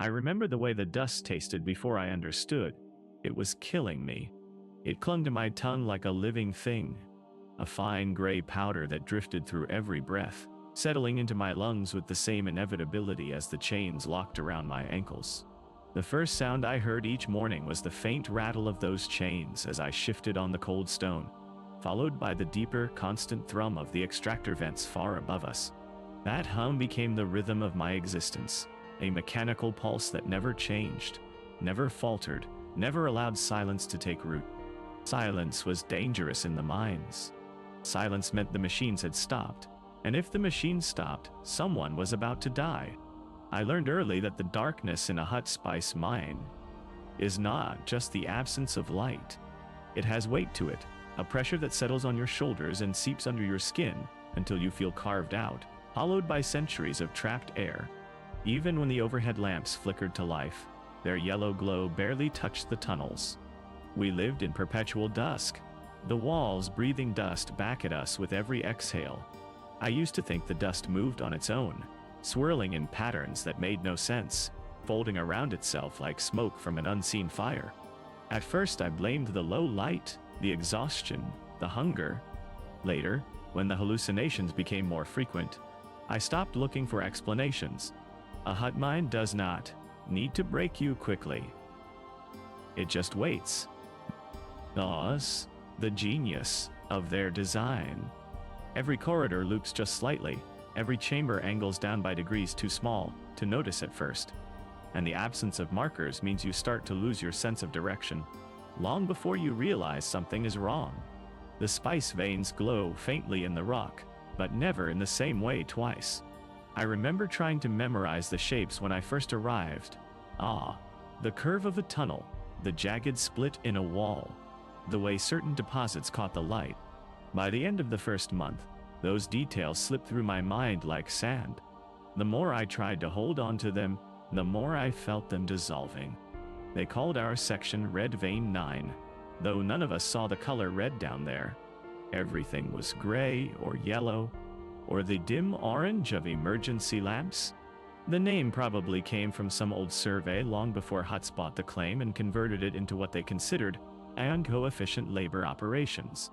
I remember the way the dust tasted before I understood. It was killing me. It clung to my tongue like a living thing, a fine gray powder that drifted through every breath, settling into my lungs with the same inevitability as the chains locked around my ankles. The first sound I heard each morning was the faint rattle of those chains as I shifted on the cold stone, followed by the deeper, constant thrum of the extractor vents far above us. That hum became the rhythm of my existence, a mechanical pulse that never changed, never faltered, never allowed silence to take root. Silence was dangerous in the mines. Silence meant the machines had stopped, and if the machines stopped, someone was about to die. I learned early that the darkness in a Hutt spice mine is not just the absence of light. It has weight to it, a pressure that settles on your shoulders and seeps under your skin until you feel carved out, hollowed by centuries of trapped air. Even when the overhead lamps flickered to life, their yellow glow barely touched the tunnels. We lived in perpetual dusk, the walls breathing dust back at us with every exhale. I used to think the dust moved on its own, swirling in patterns that made no sense, folding around itself like smoke from an unseen fire. At first I blamed the low light, the exhaustion, the hunger. Later, when the hallucinations became more frequent, I stopped looking for explanations. A Hutt mine does not need to break you quickly. It just waits. Thus, the genius of their design. Every corridor loops just slightly, every chamber angles down by degrees too small to notice at first. And the absence of markers means you start to lose your sense of direction, long before you realize something is wrong. The spice veins glow faintly in the rock, but never in the same way twice. I remember trying to memorize the shapes when I first arrived. The curve of a tunnel, the jagged split in a wall, the way certain deposits caught the light. By the end of the first month, those details slipped through my mind like sand. The more I tried to hold on to them, the more I felt them dissolving. They called our section Red Vein 9, though none of us saw the color red down there. Everything was gray or yellow, or the dim orange of emergency lamps. The name probably came from some old survey long before Hutt bought the claim and converted it into what they considered coefficient labor operations.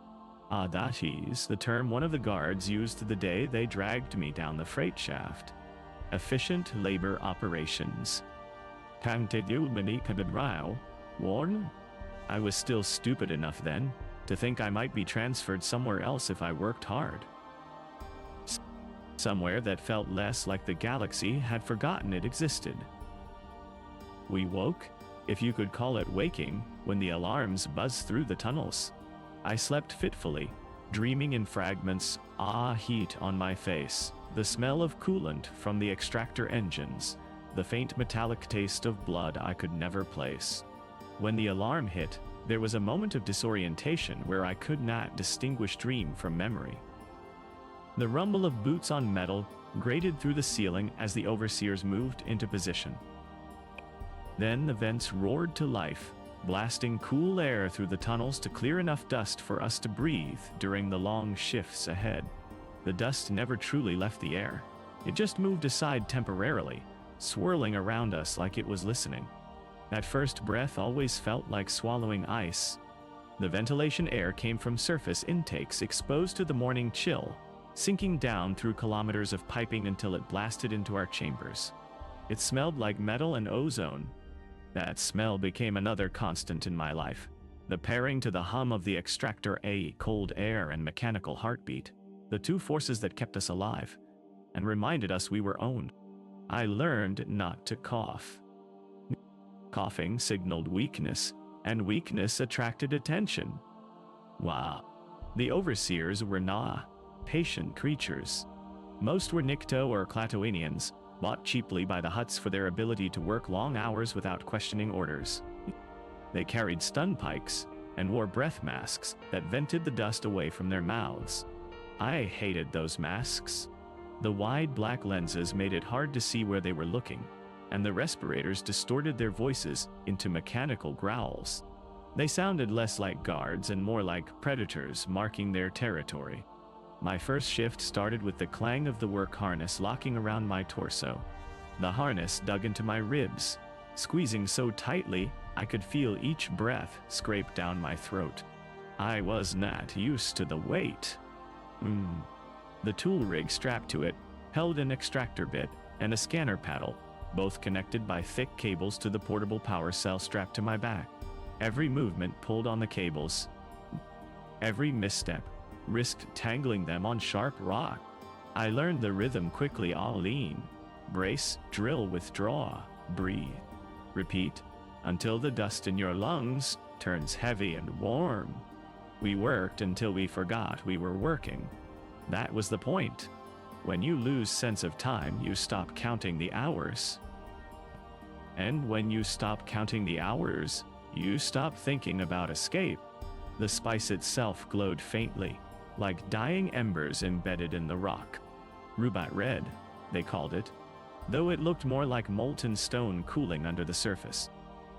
That is the term one of the guards used the day they dragged me down the freight shaft. Efficient labor operations. Warn? I was still stupid enough then to think I might be transferred somewhere else if I worked hard. Somewhere that felt less like the galaxy had forgotten it existed. We woke, if you could call it waking, when the alarms buzzed through the tunnels. I slept fitfully, dreaming in fragments, heat on my face, the smell of coolant from the extractor engines, the faint metallic taste of blood I could never place. When the alarm hit, there was a moment of disorientation where I could not distinguish dream from memory. The rumble of boots on metal grated through the ceiling as the overseers moved into position. Then the vents roared to life, blasting cool air through the tunnels to clear enough dust for us to breathe during the long shifts ahead. The dust never truly left the air. It just moved aside temporarily, swirling around us like it was listening. That first breath always felt like swallowing ice. The ventilation air came from surface intakes exposed to the morning chill, sinking down through kilometers of piping until it blasted into our chambers. It smelled like metal and ozone. That smell became another constant in my life, the pairing to the hum of the extractor, cold air and mechanical heartbeat, the two forces that kept us alive, and reminded us we were owned. I learned not to cough. Coughing signaled weakness, and weakness attracted attention. Wow. The overseers were patient creatures. Most were Nikto or Tatooinians, bought cheaply by the Hutts for their ability to work long hours without questioning orders. They carried stun pikes and wore breath masks that vented the dust away from their mouths. I hated those masks. The wide black lenses made it hard to see where they were looking, and the respirators distorted their voices into mechanical growls. They sounded less like guards and more like predators marking their territory. My first shift started with the clang of the work harness locking around my torso. The harness dug into my ribs, squeezing so tightly I could feel each breath scrape down my throat. I was not used to the weight. The tool rig strapped to it held an extractor bit and a scanner paddle, both connected by thick cables to the portable power cell strapped to my back. Every movement pulled on the cables. Every misstep risked tangling them on sharp rock. I learned the rhythm quickly. All lean, brace, drill, withdraw, breathe, repeat, until the dust in your lungs turns heavy and warm. We worked until we forgot we were working. That was the point. When you lose sense of time, you stop counting the hours. And when you stop counting the hours, you stop thinking about escape. The spice itself glowed faintly, like dying embers embedded in the rock. Rubat red, they called it, though it looked more like molten stone cooling under the surface.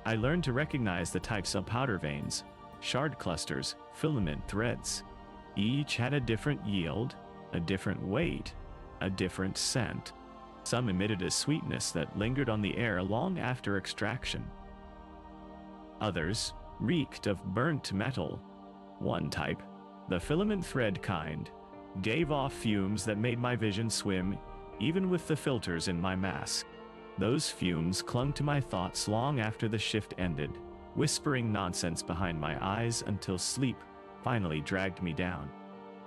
I learned to recognize the types of powder veins, shard clusters, filament threads. Each had a different yield, a different weight, a different scent. Some emitted a sweetness that lingered on the air long after extraction. Others reeked of burnt metal. One type, the filament thread kind, gave off fumes that made my vision swim, even with the filters in my mask. Those fumes clung to my thoughts long after the shift ended, whispering nonsense behind my eyes until sleep finally dragged me down.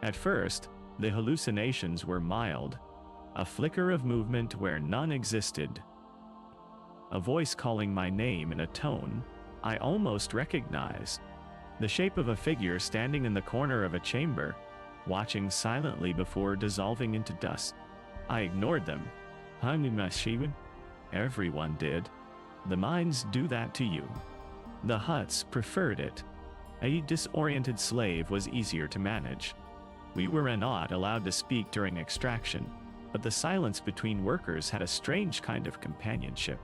At first, the hallucinations were mild, a flicker of movement where none existed, a voice calling my name in a tone I almost recognized, the shape of a figure standing in the corner of a chamber, watching silently before dissolving into dust. I ignored them. Everyone did. The minds do that to you. The Hutts preferred it. A disoriented slave was easier to manage. We were not allowed to speak during extraction, but the silence between workers had a strange kind of companionship.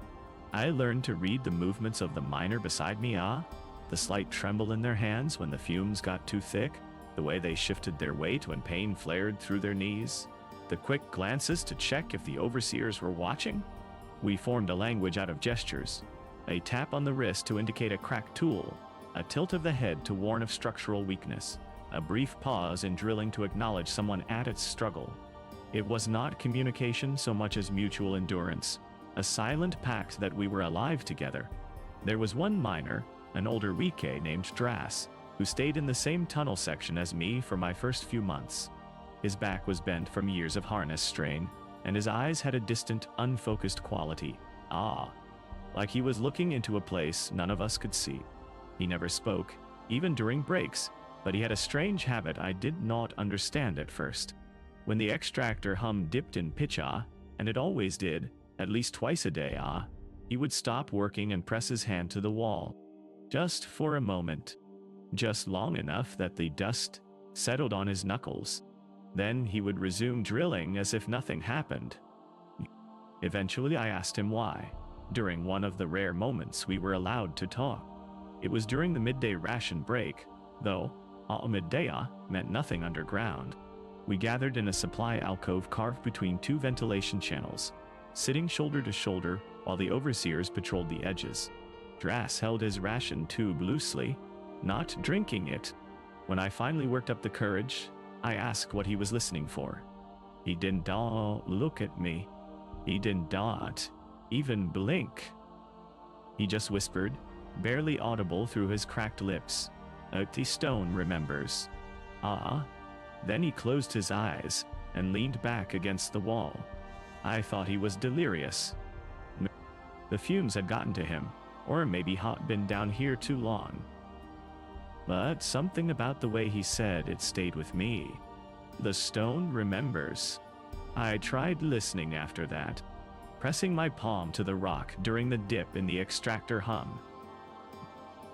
I learned to read the movements of the miner beside me, the slight tremble in their hands when the fumes got too thick, the way they shifted their weight when pain flared through their knees, the quick glances to check if the overseers were watching. We formed a language out of gestures, a tap on the wrist to indicate a cracked tool, a tilt of the head to warn of structural weakness, a brief pause in drilling to acknowledge someone at its struggle. It was not communication so much as mutual endurance, a silent pact that we were alive together. There was one miner, an older Wike named Drass, who stayed in the same tunnel section as me for my first few months. His back was bent from years of harness strain, and his eyes had a distant, unfocused quality. Like he was looking into a place none of us could see. He never spoke, even during breaks, but he had a strange habit I did not understand at first. When the extractor hum dipped in pitch, and it always did, at least twice a day, he would stop working and press his hand to the wall. Just for a moment. Just long enough that the dust settled on his knuckles. Then he would resume drilling as if nothing happened. Eventually I asked him why, during one of the rare moments we were allowed to talk. It was during the midday ration break, though midday meant nothing underground. We gathered in a supply alcove carved between two ventilation channels, sitting shoulder to shoulder while the overseers patrolled the edges. Drass held his ration tube loosely, not drinking it. When I finally worked up the courage, I asked what he was listening for. He didn't look at me. He didn't even blink. He just whispered, barely audible through his cracked lips, "The stone remembers." Then he closed his eyes and leaned back against the wall. I thought he was delirious. The fumes had gotten to him, or maybe Hutt been down here too long. But something about the way he said it stayed with me. The stone remembers. I tried listening after that, pressing my palm to the rock during the dip in the extractor hum.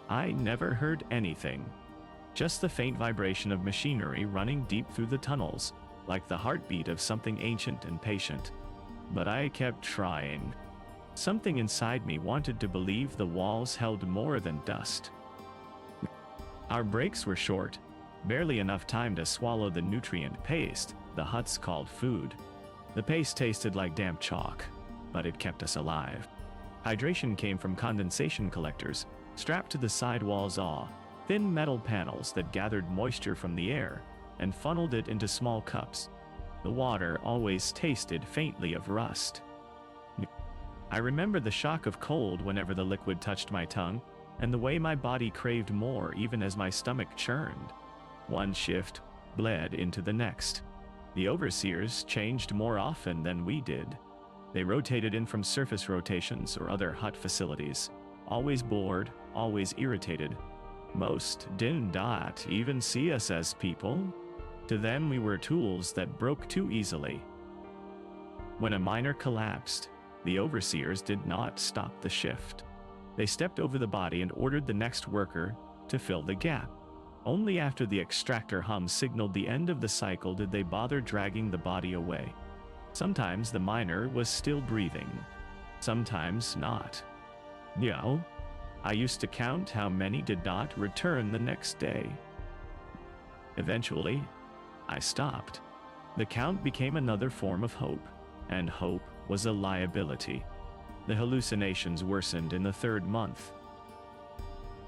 I never heard anything. Just the faint vibration of machinery running deep through the tunnels, like the heartbeat of something ancient and patient. But I kept trying. Something inside me wanted to believe the walls held more than dust. Our breaks were short, barely enough time to swallow the nutrient paste the Hutts called food. The paste tasted like damp chalk. but it kept us alive. Hydration came from condensation collectors, strapped to the side walls thin metal panels that gathered moisture from the air and funneled it into small cups. The water always tasted faintly of rust. I remember the shock of cold whenever the liquid touched my tongue, and the way my body craved more even as my stomach churned. One shift bled into the next. The overseers changed more often than we did. They rotated in from surface rotations or other Hutt facilities, always bored, always irritated. Most didn't even see us as people. To them, we were tools that broke too easily. When a miner collapsed, the overseers did not stop the shift. They stepped over the body and ordered the next worker to fill the gap. Only after the extractor hum signaled the end of the cycle did they bother dragging the body away. Sometimes the miner was still breathing, sometimes not. I used to count how many did not return the next day. Eventually, I stopped. The count became another form of hope, and hope was a liability. The hallucinations worsened in the third month.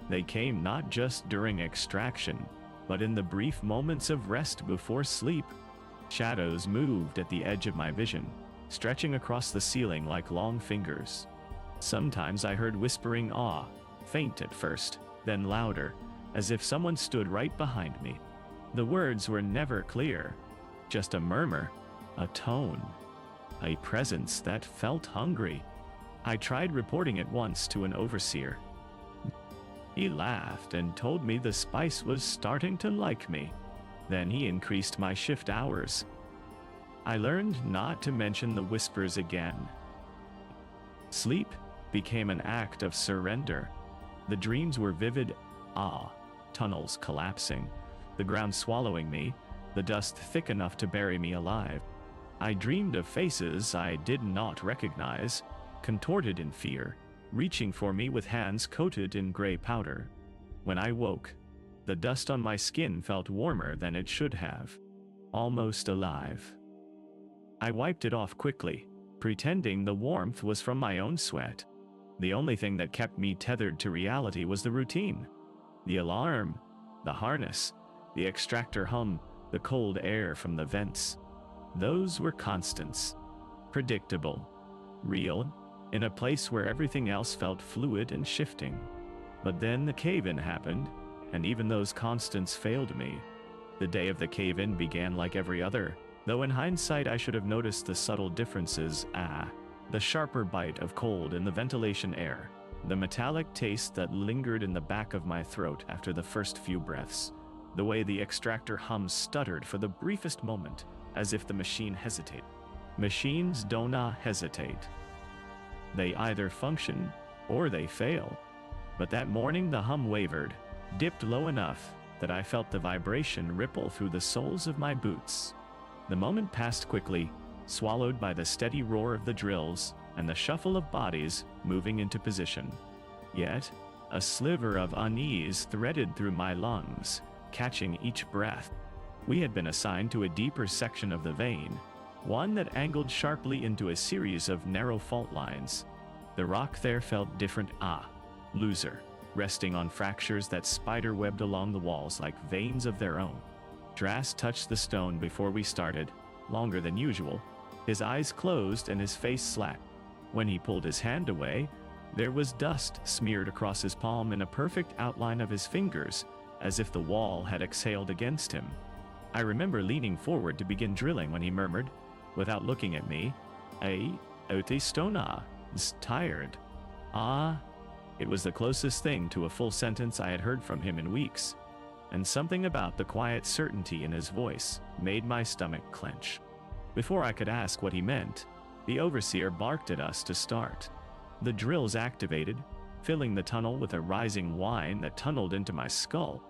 They came not just during extraction, but in the brief moments of rest before sleep. Shadows moved at the edge of my vision, stretching across the ceiling like long fingers. Sometimes I heard whispering faint at first, then louder, as if someone stood right behind me. The words were never clear, just a murmur, a tone, a presence that felt hungry. I tried reporting it once to an overseer. He laughed and told me the spice was starting to like me. Then he increased my shift hours. I learned not to mention the whispers again. Sleep became an act of surrender. The dreams were vivid, tunnels collapsing, the ground swallowing me, the dust thick enough to bury me alive. I dreamed of faces I did not recognize, contorted in fear, reaching for me with hands coated in gray powder. When I woke, the dust on my skin felt warmer than it should have, almost alive. I wiped it off quickly, pretending the warmth was from my own sweat. The only thing that kept me tethered to reality was the routine. The alarm, the harness, the extractor hum, the cold air from the vents. Those were constants. Predictable. Real, in a place where everything else felt fluid and shifting. But then the cave-in happened, and even those constants failed me. The day of the cave-in began like every other, though in hindsight I should have noticed the subtle differences. The sharper bite of cold in the ventilation air, the metallic taste that lingered in the back of my throat after the first few breaths, the way the extractor hum stuttered for the briefest moment, as if the machine hesitated. Machines don't hesitate. They either function or they fail. But that morning the hum wavered, dipped low enough that I felt the vibration ripple through the soles of my boots. The moment passed quickly, swallowed by the steady roar of the drills and the shuffle of bodies moving into position. Yet, a sliver of unease threaded through my lungs, catching each breath. We had been assigned to a deeper section of the vein, one that angled sharply into a series of narrow fault lines. The rock there felt different, looser, resting on fractures that spider-webbed along the walls like veins of their own. Drass touched the stone before we started, longer than usual. His eyes closed and his face slack. When he pulled his hand away, there was dust smeared across his palm in a perfect outline of his fingers, as if the wall had exhaled against him. I remember leaning forward to begin drilling when he murmured, without looking at me, "Ote stona, is tired." It was the closest thing to a full sentence I had heard from him in weeks, and something about the quiet certainty in his voice made my stomach clench. Before I could ask what he meant, the overseer barked at us to start. The drills activated, filling the tunnel with a rising whine that tunneled into my skull.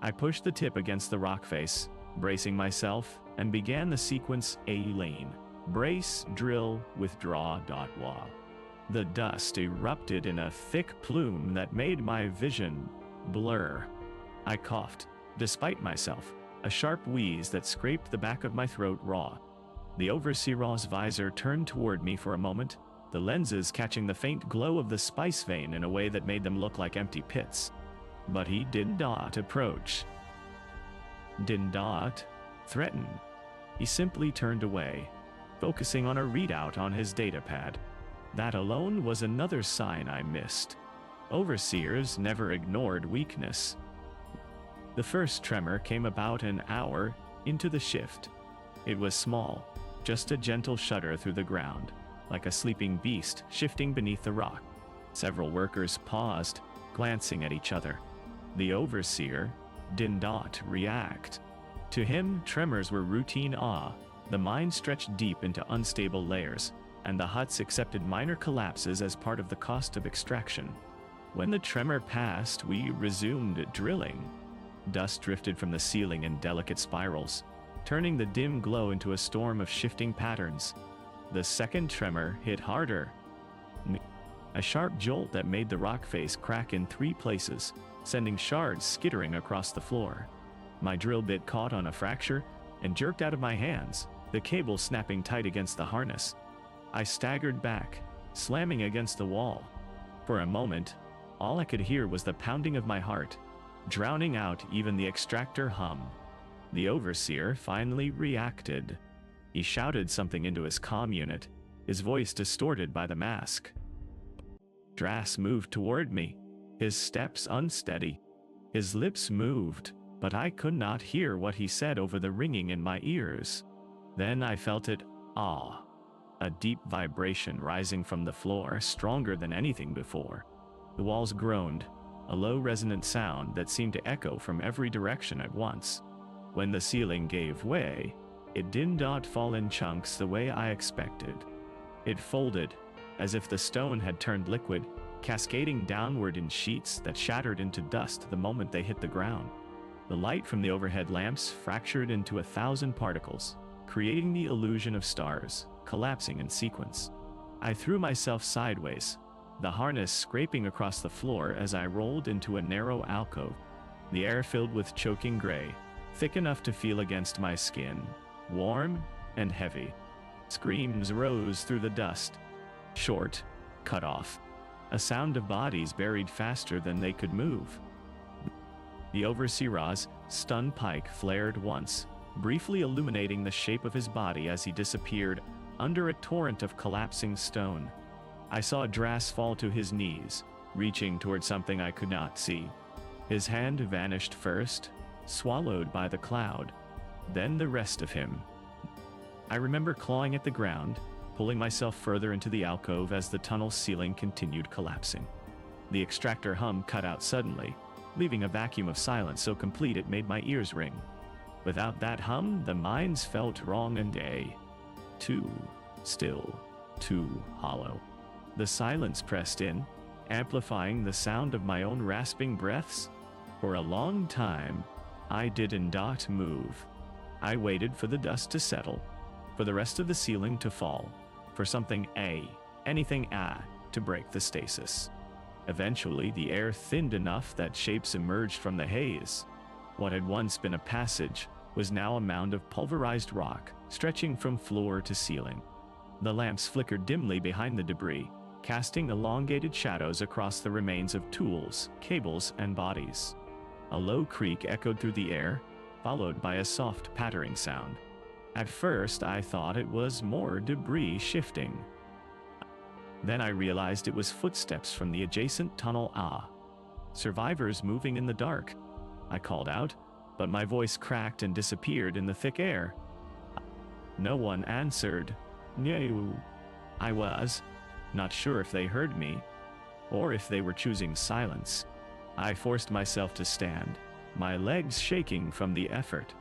I pushed the tip against the rock face, bracing myself, and began the sequence A-lane. Brace, drill, withdraw, wah. The dust erupted in a thick plume that made my vision blur. I coughed, despite myself, a sharp wheeze that scraped the back of my throat raw. The overseer's visor turned toward me for a moment, the lenses catching the faint glow of the spice vein in a way that made them look like empty pits. But he did not approach. Did not threaten. He simply turned away, focusing on a readout on his datapad. That alone was another sign I missed. Overseers never ignored weakness. The first tremor came about an hour into the shift. It was small, just a gentle shudder through the ground, like a sleeping beast shifting beneath the rock. Several workers paused, glancing at each other. The overseer did not react. To him, tremors were routine awe. The mind stretched deep into unstable layers, and the Hutts accepted minor collapses as part of the cost of extraction. When the tremor passed, we resumed drilling. Dust drifted from the ceiling in delicate spirals, turning the dim glow into a storm of shifting patterns. The second tremor hit harder. A sharp jolt that made the rock face crack in 3 places, sending shards skittering across the floor. My drill bit caught on a fracture and jerked out of my hands, the cable snapping tight against the harness. I staggered back, slamming against the wall. For a moment, all I could hear was the pounding of my heart, drowning out even the extractor hum. The overseer finally reacted. He shouted something into his comm unit, his voice distorted by the mask. Drass moved toward me, his steps unsteady. His lips moved, but I could not hear what he said over the ringing in my ears. Then I felt it, a deep vibration rising from the floor, stronger than anything before. The walls groaned, a low resonant sound that seemed to echo from every direction at once. When the ceiling gave way, it did not fall in chunks the way I expected. It folded, as if the stone had turned liquid, cascading downward in sheets that shattered into dust the moment they hit the ground. The light from the overhead lamps fractured into 1,000 particles, creating the illusion of stars, collapsing in sequence. I threw myself sideways, the harness scraping across the floor as I rolled into a narrow alcove. The air filled with choking gray, thick enough to feel against my skin, warm and heavy. Screams rose through the dust. Short, cut off. A sound of bodies buried faster than they could move. The overseer's stun pike flared once, briefly illuminating the shape of his body as he disappeared under a torrent of collapsing stone. I saw Drass fall to his knees, reaching toward something I could not see. His hand vanished first, swallowed by the cloud, then the rest of him. I remember clawing at the ground, pulling myself further into the alcove as the tunnel ceiling continued collapsing. The extractor hum cut out suddenly, leaving a vacuum of silence so complete it made my ears ring. Without that hum, the mines felt wrong and too still, too hollow. The silence pressed in, amplifying the sound of my own rasping breaths. For a long time, I did not move. I waited for the dust to settle, for the rest of the ceiling to fall, for something anything to break the stasis. Eventually, the air thinned enough that shapes emerged from the haze. What had once been a passage was now a mound of pulverized rock, stretching from floor to ceiling. The lamps flickered dimly behind the debris, casting elongated shadows across the remains of tools, cables, and bodies. A low creak echoed through the air, followed by a soft pattering sound. At first, I thought it was more debris shifting. Then I realized it was footsteps from the adjacent tunnel. Survivors moving in the dark. I called out, but my voice cracked and disappeared in the thick air. No one answered. No. I was not sure if they heard me, or if they were choosing silence. I forced myself to stand, my legs shaking from the effort.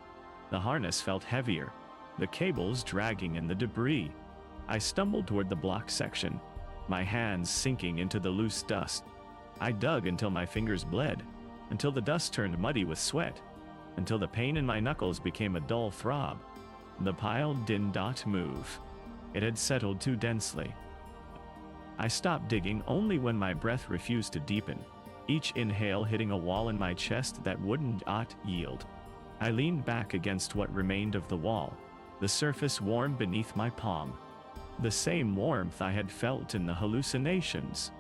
The harness felt heavier, the cables dragging in the debris. I stumbled toward the block section, my hands sinking into the loose dust. I dug until my fingers bled, until the dust turned muddy with sweat, until the pain in my knuckles became a dull throb. The pile did not move. It had settled too densely. I stopped digging only when my breath refused to deepen, each inhale hitting a wall in my chest that would not yield. I leaned back against what remained of the wall, the surface warm beneath my palm. The same warmth I had felt in the hallucinations.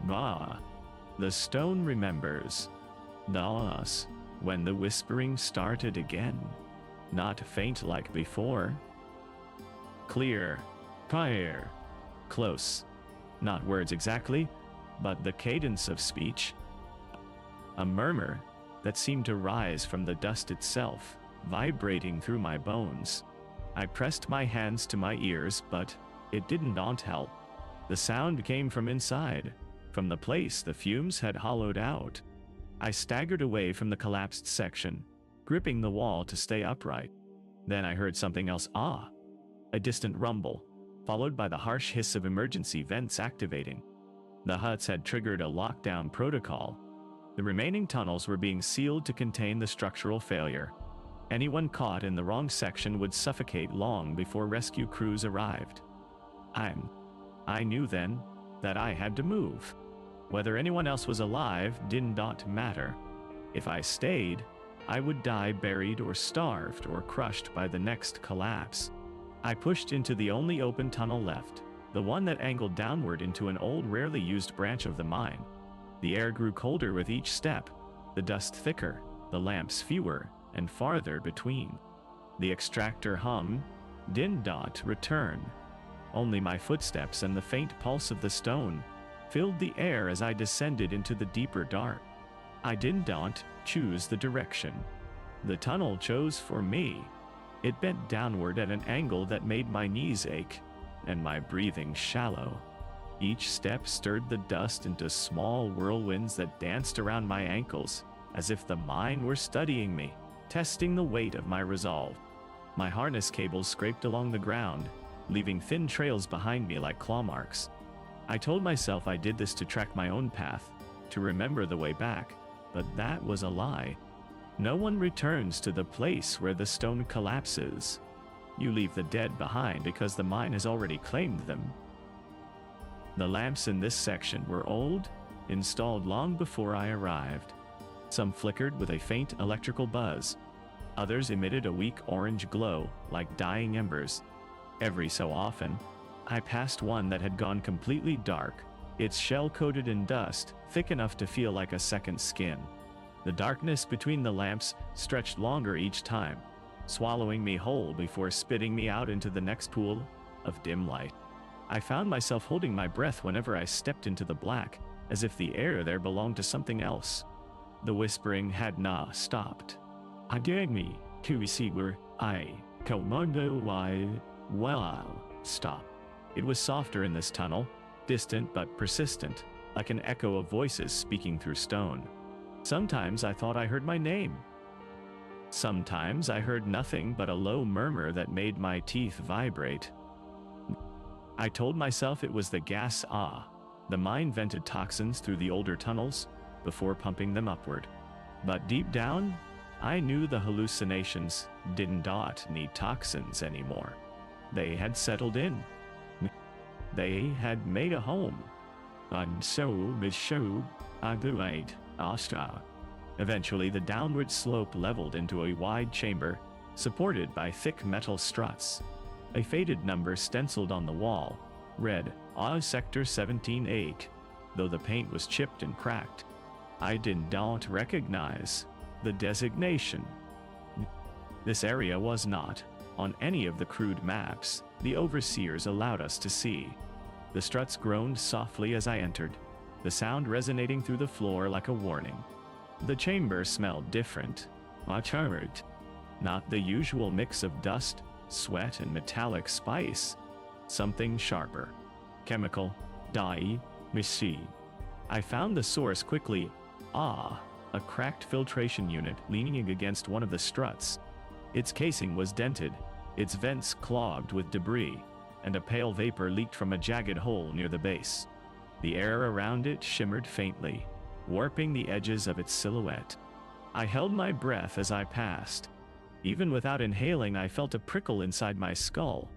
Bah! The stone remembers. Thus, when the whispering started again. Not faint like before. Clear. Clear. Close. Not words exactly, but the cadence of speech. A murmur that seemed to rise from the dust itself, vibrating through my bones. I pressed my hands to my ears, but it did not help. The sound came from inside, from the place the fumes had hollowed out. I staggered away from the collapsed section, gripping the wall to stay upright. Then I heard something else. A distant rumble, followed by the harsh hiss of emergency vents activating. The Hutts had triggered a lockdown protocol. The remaining tunnels were being sealed to contain the structural failure. Anyone caught in the wrong section would suffocate long before rescue crews arrived. I knew then that I had to move. Whether anyone else was alive did not matter. If I stayed, I would die buried or starved or crushed by the next collapse. I pushed into the only open tunnel left, the one that angled downward into an old, rarely used branch of the mine. The air grew colder with each step, the dust thicker, the lamps fewer and farther between. The extractor hum did not return. Only my footsteps and the faint pulse of the stone filled the air as I descended into the deeper dark. I did not choose the direction. The tunnel chose for me. It bent downward at an angle that made my knees ache, and my breathing shallow. Each step stirred the dust into small whirlwinds that danced around my ankles, as if the mine were studying me, testing the weight of my resolve. My harness cables scraped along the ground, leaving thin trails behind me like claw marks. I told myself I did this to track my own path, to remember the way back, but that was a lie. No one returns to the place where the stone collapses. You leave the dead behind because the mine has already claimed them. The lamps in this section were old, installed long before I arrived. Some flickered with a faint electrical buzz. Others emitted a weak orange glow, like dying embers. Every so often, I passed one that had gone completely dark, its shell coated in dust, thick enough to feel like a second skin. The darkness between the lamps stretched longer each time, swallowing me whole before spitting me out into the next pool of dim light. I found myself holding my breath whenever I stepped into the black, as if the air there belonged to something else. The whispering had not stopped. I dare me to see where I commando why well stop. It was softer in this tunnel, distant but persistent, like an echo of voices speaking through stone. Sometimes I thought I heard my name. Sometimes I heard nothing but a low murmur that made my teeth vibrate. I told myself it was the gas. The mine vented toxins through the older tunnels before pumping them upward. But deep down, I knew the hallucinations did not need toxins anymore. They had settled in. They had made a home. And so it showed I do wait. Eventually, the downward slope leveled into a wide chamber, supported by thick metal struts. A faded number stenciled on the wall read, Sector 17-8, though the paint was chipped and cracked. I did not recognize the designation. This area was not on any of the crude maps the overseers allowed us to see. The struts groaned softly as I entered, the sound resonating through the floor like a warning. The chamber smelled different. Not the usual mix of dust, sweat, and metallic spice. Something sharper. Chemical. Dye. Machine. I found the source quickly. A cracked filtration unit leaning against one of the struts. Its casing was dented, its vents clogged with debris, and a pale vapor leaked from a jagged hole near the base. The air around it shimmered faintly, warping the edges of its silhouette. I held my breath as I passed. Even without inhaling, I felt a prickle inside my skull,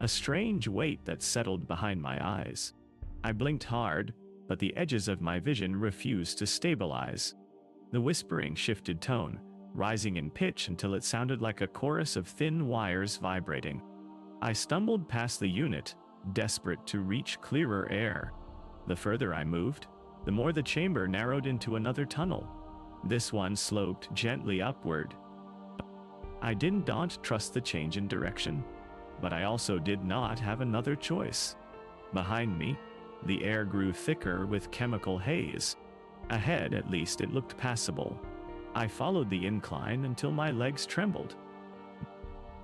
a strange weight that settled behind my eyes. I blinked hard, but the edges of my vision refused to stabilize. The whispering shifted tone, rising in pitch until it sounded like a chorus of thin wires vibrating. I stumbled past the unit, desperate to reach clearer air. The further I moved, the more the chamber narrowed into another tunnel. This one sloped gently upward. I didn't trust the change in direction, but I also did not have another choice. Behind me, the air grew thicker with chemical haze. Ahead, at least, it looked passable. I followed the incline until my legs trembled.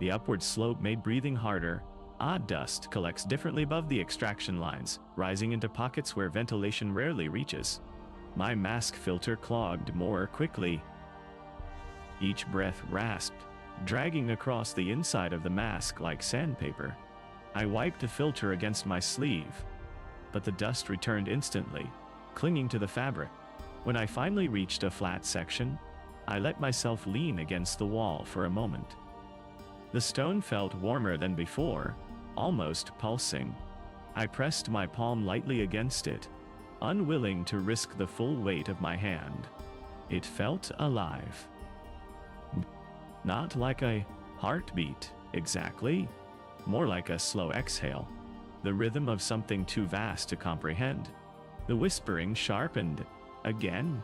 The upward slope made breathing harder. Odd dust collects differently above the extraction lines, rising into pockets where ventilation rarely reaches. My mask filter clogged more quickly. Each breath rasped, dragging across the inside of the mask like sandpaper. I wiped the filter against my sleeve, but the dust returned instantly, clinging to the fabric. When I finally reached a flat section, I let myself lean against the wall for a moment. The stone felt warmer than before, almost pulsing. I pressed my palm lightly against it, unwilling to risk the full weight of my hand. It felt alive. Not like a heartbeat, exactly. More like a slow exhale, the rhythm of something too vast to comprehend. The whispering sharpened. Again.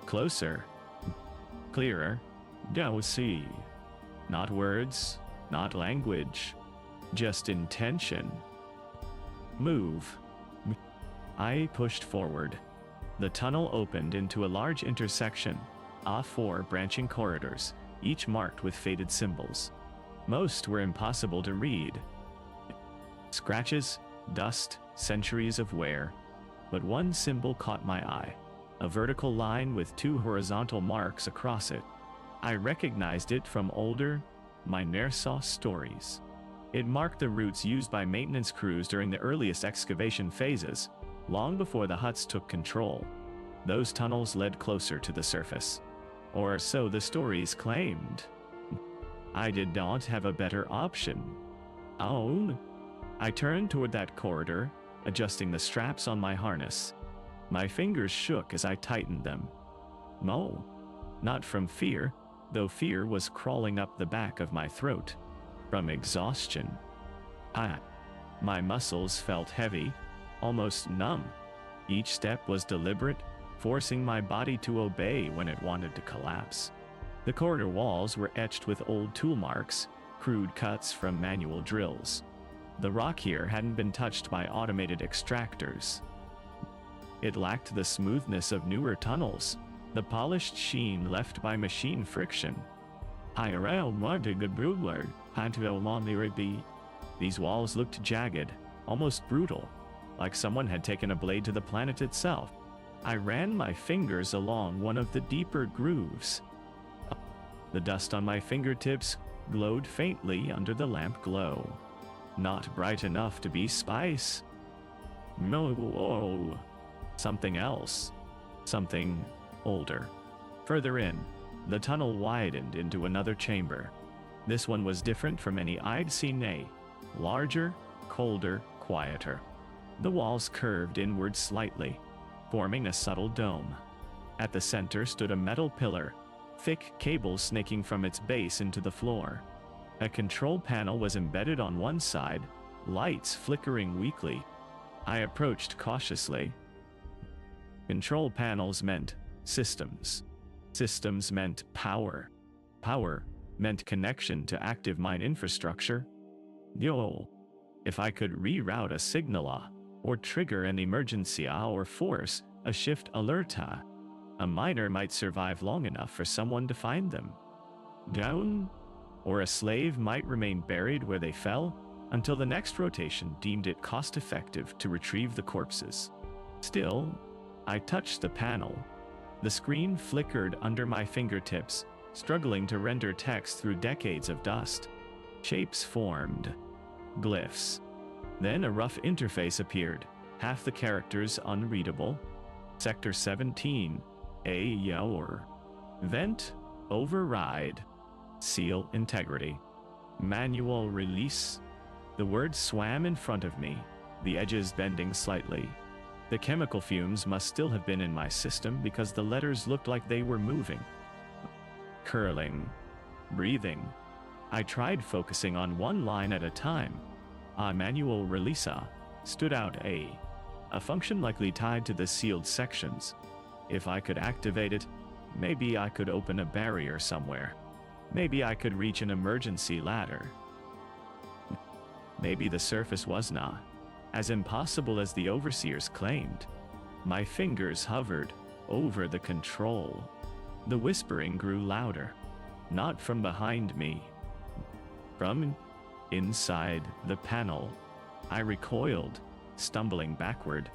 Closer. Clearer. Don't see. Not words, not language, just intention. Move. I pushed forward. The tunnel opened into a large intersection, 4 branching corridors, each marked with faded symbols. Most were impossible to read. Scratches, dust, centuries of wear. But one symbol caught my eye, a vertical line with 2 horizontal marks across it. I recognized it from older, Minersaw stories. It marked the routes used by maintenance crews during the earliest excavation phases, long before the Hutts took control. Those tunnels led closer to the surface. Or so the stories claimed. I did not have a better option. Oh. I turned toward that corridor, adjusting the straps on my harness. My fingers shook as I tightened them. No, not from fear, though fear was crawling up the back of my throat. From exhaustion. My muscles felt heavy, almost numb. Each step was deliberate, forcing my body to obey when it wanted to collapse. The corridor walls were etched with old tool marks, crude cuts from manual drills. The rock here hadn't been touched by automated extractors. It lacked the smoothness of newer tunnels, the polished sheen left by machine friction. These walls looked jagged, almost brutal, like someone had taken a blade to the planet itself. I ran my fingers along one of the deeper grooves. The dust on my fingertips glowed faintly under the lamp glow. Not bright enough to be spice. No, something else. Something older. Further in, the tunnel widened into another chamber. This one was different from any I'd seen. Larger, colder, quieter. The walls curved inward slightly, forming a subtle dome. At the center stood a metal pillar, thick cables snaking from its base into the floor. A control panel was embedded on one side, lights flickering weakly. I approached cautiously. Control panels meant systems. Systems meant power. Power meant connection to active mine infrastructure. If I could reroute a signal or trigger an emergency or force a shift alert, a miner might survive long enough for someone to find them. Down? Or a slave might remain buried where they fell until the next rotation deemed it cost-effective to retrieve the corpses. Still, I touched the panel. The screen flickered under my fingertips, struggling to render text through decades of dust. Shapes formed. Glyphs. Then a rough interface appeared, half the characters unreadable. Sector 17. A-Yower. Vent. Override. Seal integrity. Manual release. The words swam in front of me, the edges bending slightly. The chemical fumes must still have been in my system because the letters looked like they were moving. Curling. Breathing. I tried focusing on one line at a time. A manual releaser stood out, a function likely tied to the sealed sections. If I could activate it, maybe I could open a barrier somewhere. Maybe I could reach an emergency ladder. Maybe the surface was not as impossible as the overseers claimed. My fingers hovered over the control. The whispering grew louder, not from behind me, from inside the panel. I recoiled, stumbling backward.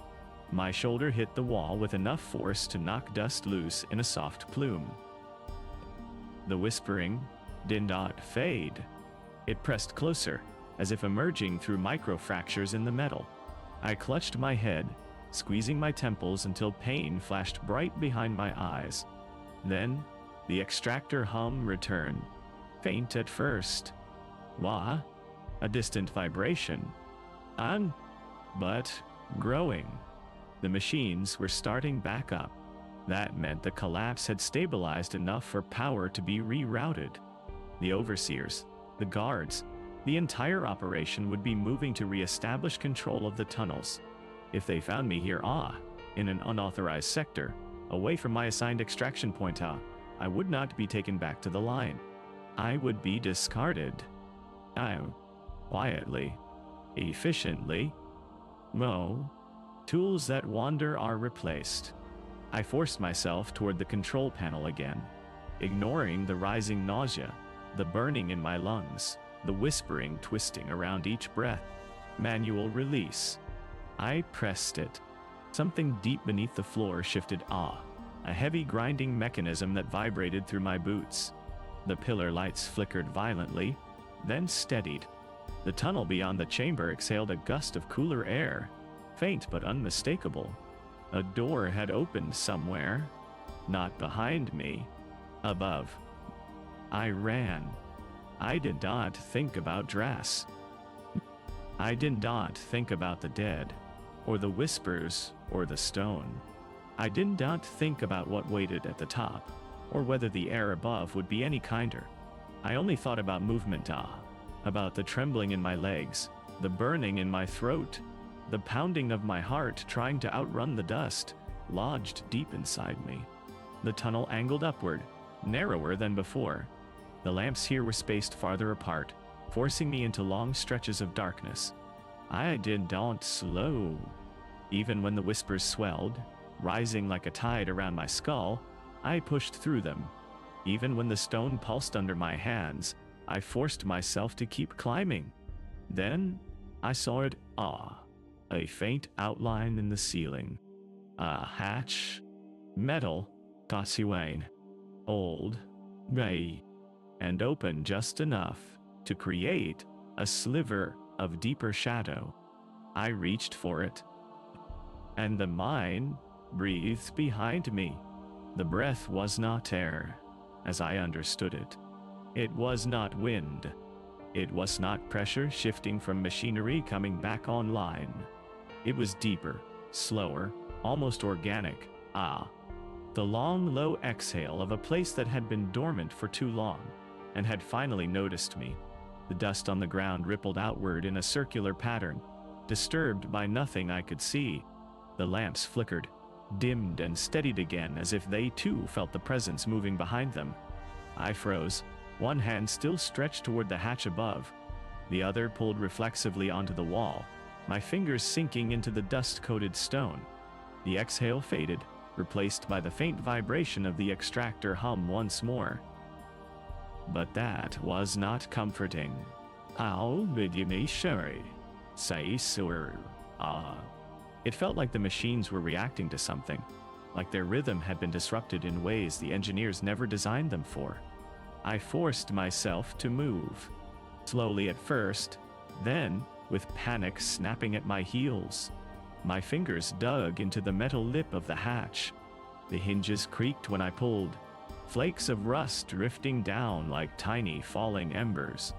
My shoulder hit the wall with enough force to knock dust loose in a soft plume. The whispering did not fade. It pressed closer, as if emerging through microfractures in the metal. I clutched my head, squeezing my temples until pain flashed bright behind my eyes. Then, the extractor hum returned, faint at first. Wah, a distant vibration. But growing. The machines were starting back up. That meant the collapse had stabilized enough for power to be rerouted. The overseers, the guards, the entire operation would be moving to re-establish control of the tunnels. If they found me here, in an unauthorized sector, away from my assigned extraction point, I would not be taken back to the line. I would be discarded. Quietly, efficiently. No, tools that wander are replaced. I forced myself toward the control panel again, ignoring the rising nausea, the burning in my lungs, the whispering twisting around each breath. Manual release. I pressed it. Something deep beneath the floor shifted, a heavy grinding mechanism that vibrated through my boots. The pillar lights flickered violently, then steadied. The tunnel beyond the chamber exhaled a gust of cooler air, faint but unmistakable. A door had opened somewhere, not behind me, above. I ran. I did not think about Drass. I did not think about the dead, or the whispers, or the stone. I did not think about what waited at the top, or whether the air above would be any kinder. I only thought about movement, about the trembling in my legs, the burning in my throat, the pounding of my heart trying to outrun the dust lodged deep inside me. The tunnel angled upward, narrower than before. The lamps here were spaced farther apart, forcing me into long stretches of darkness. I did not slow. Even when the whispers swelled, rising like a tide around my skull, I pushed through them. Even when the stone pulsed under my hands, I forced myself to keep climbing. Then, I saw it, a faint outline in the ceiling. A hatch. Metal, Tatooine. Old, gray, and open just enough to create a sliver of deeper shadow. I reached for it, and the mine breathed behind me. The breath was not air, as I understood it. It was not wind. It was not pressure shifting from machinery coming back online. It was deeper, slower, almost organic. The long, low exhale of a place that had been dormant for too long, and had finally noticed me. The dust on the ground rippled outward in a circular pattern, disturbed by nothing I could see. The lamps flickered, dimmed and steadied again as if they too felt the presence moving behind them. I froze, one hand still stretched toward the hatch above, the other pulled reflexively onto the wall, my fingers sinking into the dust-coated stone. The exhale faded, replaced by the faint vibration of the extractor hum once more. But that was not comforting. How did you be sure? Say sir. It felt like the machines were reacting to something, like their rhythm had been disrupted in ways the engineers never designed them for. I forced myself to move, slowly at first, then with panic snapping at my heels. My fingers dug into the metal lip of the hatch. The hinges creaked when I pulled, flakes of rust drifting down like tiny falling embers.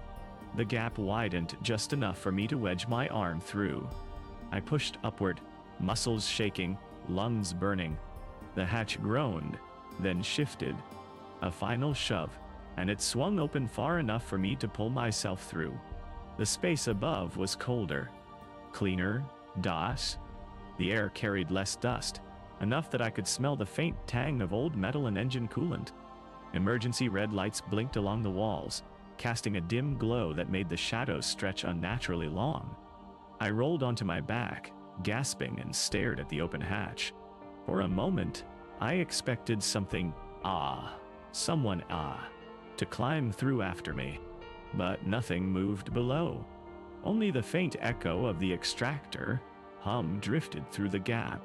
The gap widened just enough for me to wedge my arm through. I pushed upward, muscles shaking, lungs burning. The hatch groaned, then shifted. A final shove, and it swung open far enough for me to pull myself through. The space above was colder, cleaner, dust. The air carried less dust, enough that I could smell the faint tang of old metal and engine coolant. Emergency red lights blinked along the walls, casting a dim glow that made the shadows stretch unnaturally long. I rolled onto my back, gasping, and stared at the open hatch. For a moment, I expected someone to climb through after me. But nothing moved below. Only the faint echo of the extractor hum drifted through the gap.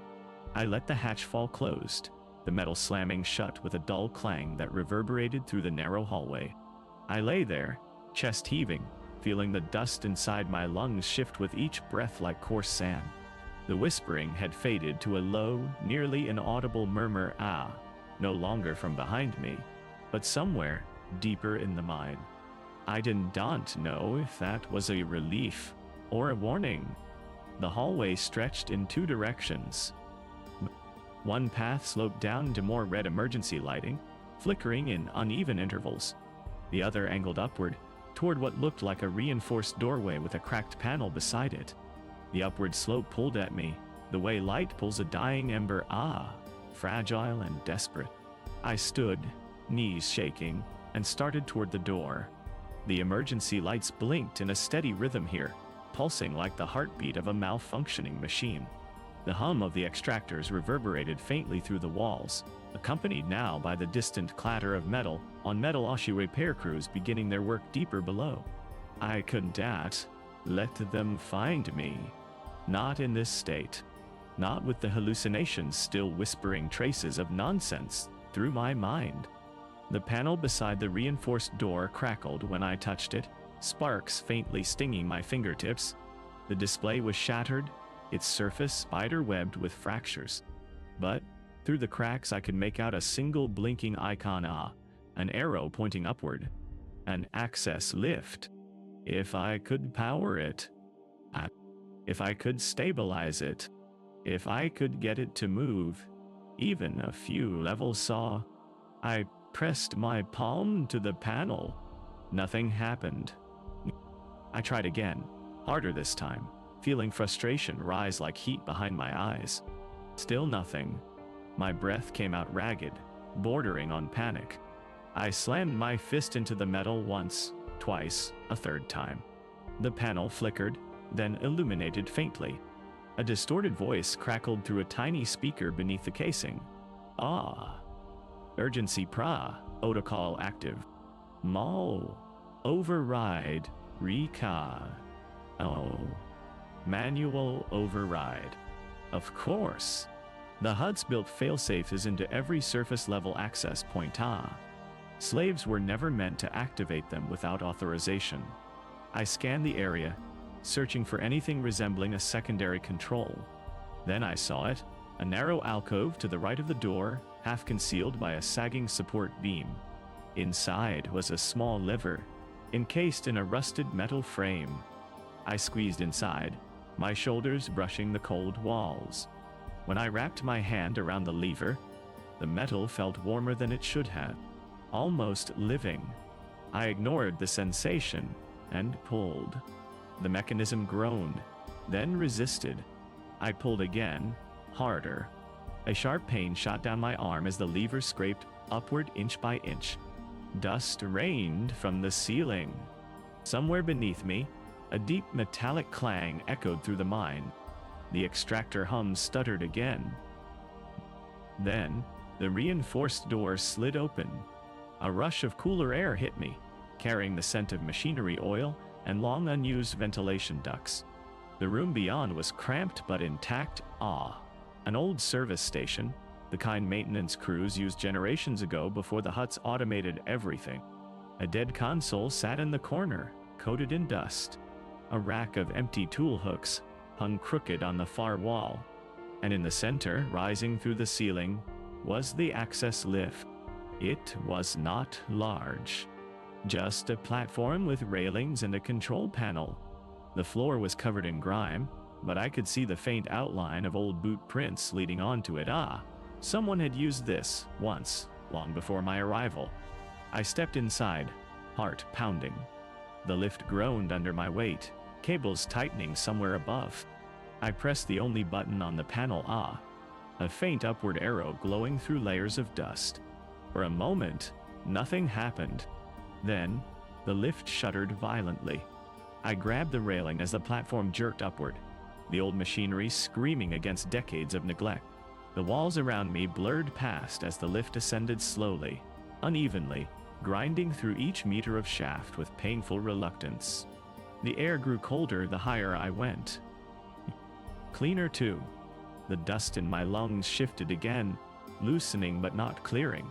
I let the hatch fall closed, the metal slamming shut with a dull clang that reverberated through the narrow hallway. I lay there, chest heaving, feeling the dust inside my lungs shift with each breath like coarse sand. The whispering had faded to a low, nearly inaudible murmur, no longer from behind me, but somewhere deeper in the mine. I didn't know if that was a relief or a warning. The hallway stretched in two directions. One path sloped down to more red emergency lighting, flickering in uneven intervals. The other angled upward, toward what looked like a reinforced doorway with a cracked panel beside it. The upward slope pulled at me, the way light pulls a dying ember, fragile and desperate. I stood, knees shaking, and started toward the door. The emergency lights blinked in a steady rhythm here, pulsing like the heartbeat of a malfunctioning machine. The hum of the extractors reverberated faintly through the walls, accompanied now by the distant clatter of metal on metal Oshi repair crews beginning their work deeper below. I couldn't let them find me. Not in this state. Not with the hallucinations still whispering traces of nonsense through my mind. The panel beside the reinforced door crackled when I touched it, sparks faintly stinging my fingertips. The display was shattered, its surface spider-webbed with fractures. But through the cracks I could make out a single blinking icon, an arrow pointing upward. An access lift. If I could power it. If I could stabilize it. If I could get it to move. Even a few levels I pressed my palm to the panel. Nothing happened. I tried again, harder this time, feeling frustration rise like heat behind my eyes. Still nothing. My breath came out ragged, bordering on panic. I slammed my fist into the metal once, twice, a third time. The panel flickered, then illuminated faintly. A distorted voice crackled through a tiny speaker beneath the casing. Urgency protocol active. Mall. Override. Manual override. Of course. The Hutt's built failsafes into every surface level access point. Slaves were never meant to activate them without authorization. I scanned the area, searching for anything resembling a secondary control. Then I saw it, a narrow alcove to the right of the door, half concealed by a sagging support beam. Inside was a small lever, encased in a rusted metal frame. I squeezed inside, my shoulders brushing the cold walls. When I wrapped my hand around the lever, the metal felt warmer than it should have, almost living. I ignored the sensation and pulled. The mechanism groaned, then resisted. I pulled again, harder. A sharp pain shot down my arm as the lever scraped upward inch by inch. Dust rained from the ceiling. Somewhere beneath me, a deep metallic clang echoed through the mine. The extractor hum stuttered again. Then, the reinforced door slid open. A rush of cooler air hit me, carrying the scent of machinery oil and long unused ventilation ducts. The room beyond was cramped but intact. An old service station, the kind maintenance crews used generations ago before the Hutts automated everything. A dead console sat in the corner, coated in dust. A rack of empty tool hooks hung crooked on the far wall, and in the center, rising through the ceiling, was the access lift. It was not large, just a platform with railings and a control panel. The floor was covered in grime, but I could see the faint outline of old boot prints leading onto it. Someone had used this once, long before my arrival. I stepped inside, heart pounding. The lift groaned under my weight, cables tightening somewhere above. I pressed the only button on the panel, a faint upward arrow glowing through layers of dust. For a moment, nothing happened. Then, the lift shuddered violently. I grabbed the railing as the platform jerked upward, the old machinery screaming against decades of neglect. The walls around me blurred past as the lift ascended slowly, unevenly, grinding through each meter of shaft with painful reluctance. The air grew colder the higher I went. Cleaner too. The dust in my lungs shifted again, loosening but not clearing.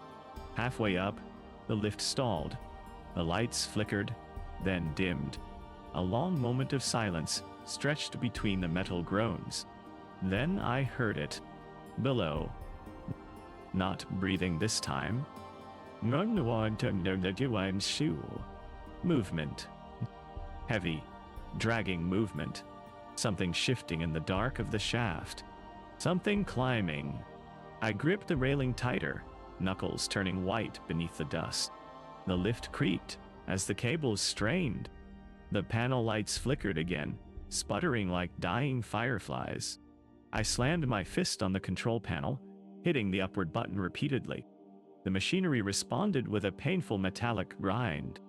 Halfway up, the lift stalled. The lights flickered, then dimmed. A long moment of silence stretched between the metal groans. Then I heard it. Below. Not breathing this time. Movement. Heavy, dragging movement. Something shifting in the dark of the shaft. Something climbing. I gripped the railing tighter, knuckles turning white beneath the dust. The lift creaked as the cables strained. The panel lights flickered again, sputtering like dying fireflies. I slammed my fist on the control panel, hitting the upward button repeatedly. The machinery responded with a painful metallic grind.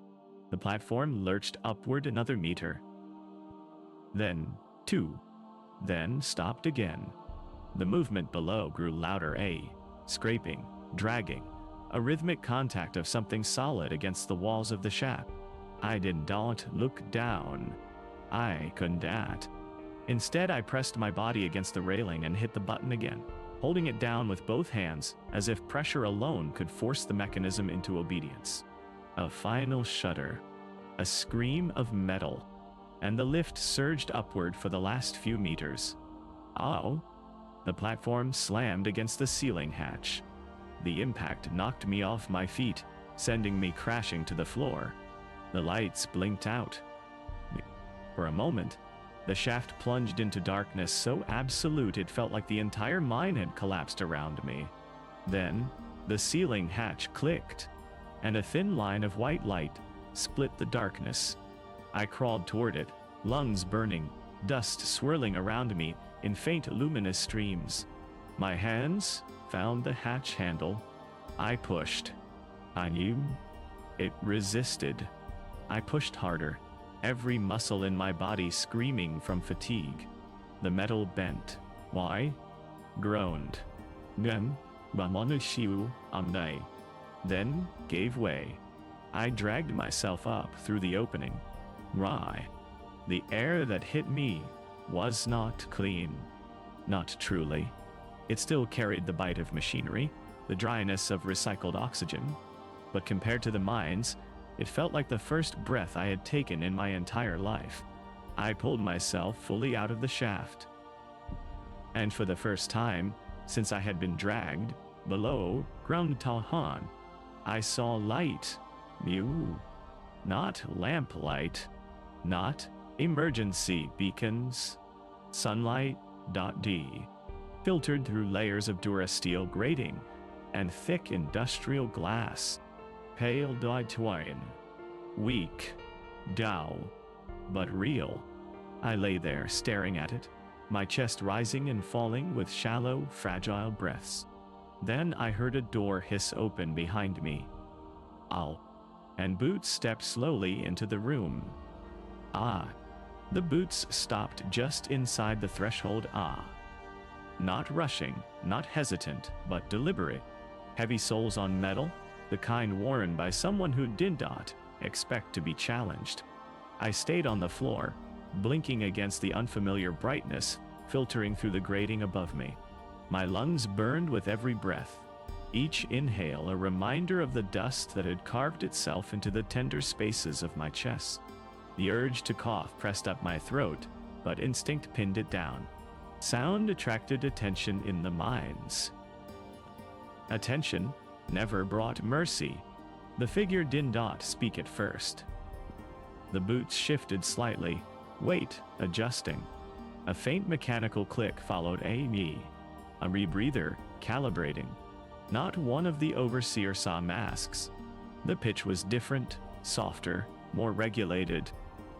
The platform lurched upward another meter. Then, 2. Then stopped again. The movement below grew louder, scraping, dragging, a rhythmic contact of something solid against the walls of the shaft. I did not look down. I couldn't at. Instead, I pressed my body against the railing and hit the button again, holding it down with both hands, as if pressure alone could force the mechanism into obedience. A final shudder, a scream of metal, and the lift surged upward for the last few meters. Oh! The platform slammed against the ceiling hatch. The impact knocked me off my feet, sending me crashing to the floor. The lights blinked out. For a moment, the shaft plunged into darkness so absolute it felt like the entire mine had collapsed around me. Then, the ceiling hatch clicked, and a thin line of white light split the darkness. I crawled toward it, lungs burning, dust swirling around me in faint luminous streams. My hands found the hatch handle. I pushed. I knew. It resisted. I pushed harder, every muscle in my body screaming from fatigue. The metal bent. Why? Groaned. Then gave way. I dragged myself up through the opening. Rye. The air that hit me was not clean. Not truly. It still carried the bite of machinery, the dryness of recycled oxygen. But compared to the mines, it felt like the first breath I had taken in my entire life. I pulled myself fully out of the shaft. And for the first time, since I had been dragged, below ground Tahan, I saw light. Not lamplight. Not emergency beacons. Sunlight. D. Filtered through layers of durasteel grating and thick industrial glass. Pale Tatooine. Weak. Dull. But real. I lay there staring at it, my chest rising and falling with shallow, fragile breaths. Then I heard a door hiss open behind me. And boots stepped slowly into the room. The boots stopped just inside the threshold. Not rushing, not hesitant, but deliberate. Heavy soles on metal, the kind worn by someone who did not expect to be challenged. I stayed on the floor, blinking against the unfamiliar brightness filtering through the grating above me. My lungs burned with every breath, each inhale a reminder of the dust that had carved itself into the tender spaces of my chest. The urge to cough pressed up my throat, but instinct pinned it down. Sound attracted attention in the mines. Attention never brought mercy. The figure did not speak at first. The boots shifted slightly, weight adjusting. A faint mechanical click followed a rebreather calibrating. Not one of the overseer saw masks. The pitch was different, softer, more regulated.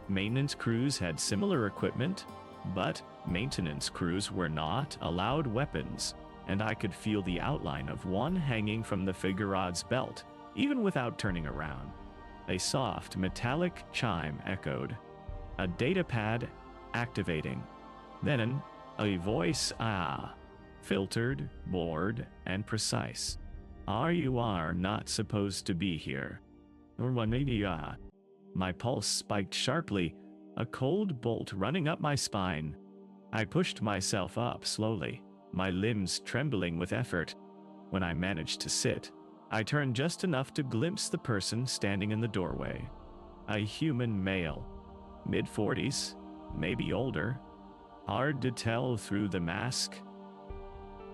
Maintenance crews had similar equipment, but maintenance crews were not allowed weapons, and I could feel the outline of one hanging from the figurehead's belt, even without turning around. A soft, metallic chime echoed. A datapad activating. Then a voice, filtered, bored, and precise. You are not supposed to be here. Or maybe, My pulse spiked sharply, a cold bolt running up my spine. I pushed myself up slowly, my limbs trembling with effort. When I managed to sit, I turned just enough to glimpse the person standing in the doorway. A human male, mid-40s, maybe older. Hard to tell through the mask.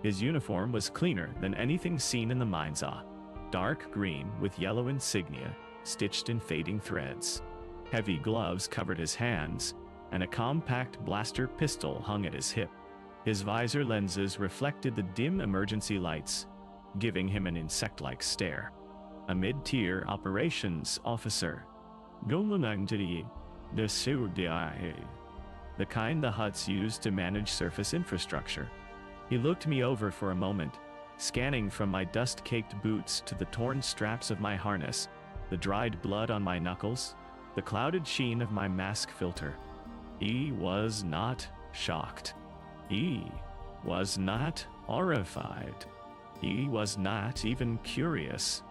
His uniform was cleaner than anything seen in the mind's eye. Dark green with yellow insignia, stitched in fading threads. Heavy gloves covered his hands, and a compact blaster pistol hung at his hip. His visor lenses reflected the dim emergency lights, giving him an insect-like stare. A mid-tier operations officer. The kind the Hutts use to manage surface infrastructure. He looked me over for a moment, scanning from my dust-caked boots to the torn straps of my harness, the dried blood on my knuckles, the clouded sheen of my mask filter. He was not shocked. He was not horrified. He was not even curious.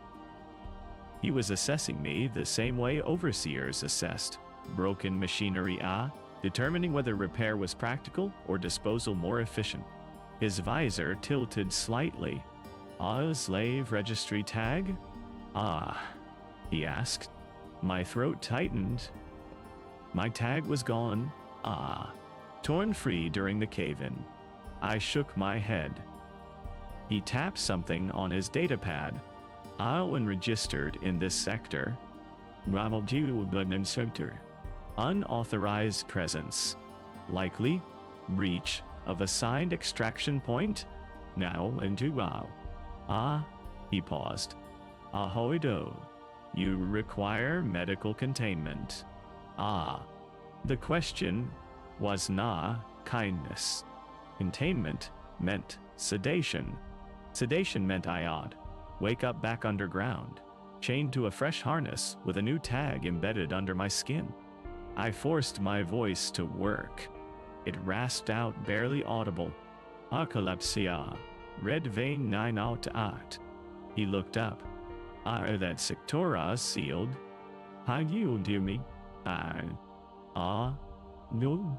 He was assessing me the same way overseers assessed broken machinery, determining whether repair was practical or disposal more efficient. His visor tilted slightly. Slave registry tag? He asked. My throat tightened. My tag was gone. Torn free during the cave-in. I shook my head. He tapped something on his datapad. When registered in this sector. Unauthorized presence. Likely breach of assigned extraction point. Now into he paused. Ahoido. You require medical containment. The question was kindness. Containment meant sedation. Sedation meant I ought wake up back underground, chained to a fresh harness with a new tag embedded under my skin. I forced my voice to work. It rasped out, barely audible. Akalepsia. Red vein 9 out. He looked up. That sectora sealed. How you do me? No. No.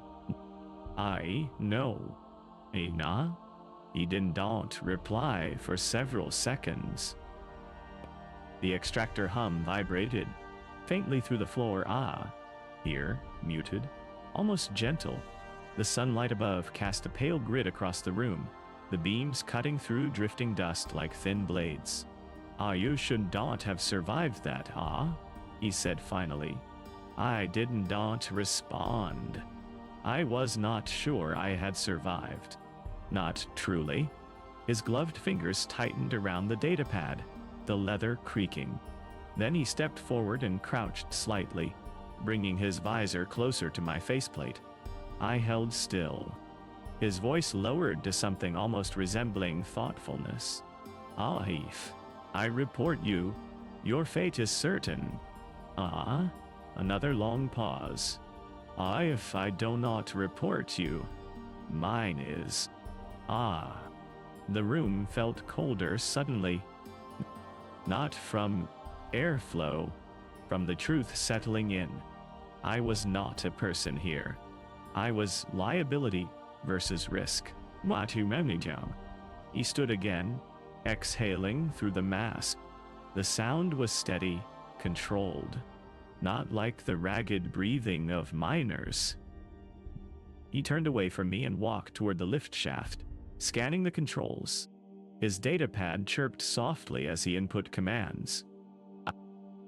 Nah? He didn't reply for several seconds. The extractor hum vibrated faintly through the floor. Here, muted, almost gentle. The sunlight above cast a pale grid across the room, the beams cutting through drifting dust like thin blades. You should not have survived that, he said finally. I didn't respond. I was not sure I had survived. Not truly. His gloved fingers tightened around the datapad, the leather creaking. Then he stepped forward and crouched slightly, bringing his visor closer to my faceplate. I held still. His voice lowered to something almost resembling thoughtfulness. Heath, I report you. Your fate is certain. Another long pause. If I do not report you, mine is. The room felt colder suddenly. Not from airflow, from the truth settling in. I was not a person here. I was liability versus risk. He stood again, exhaling through the mask. The sound was steady, controlled, not like the ragged breathing of miners. He turned away from me and walked toward the lift shaft, scanning the controls. His datapad chirped softly as he input commands.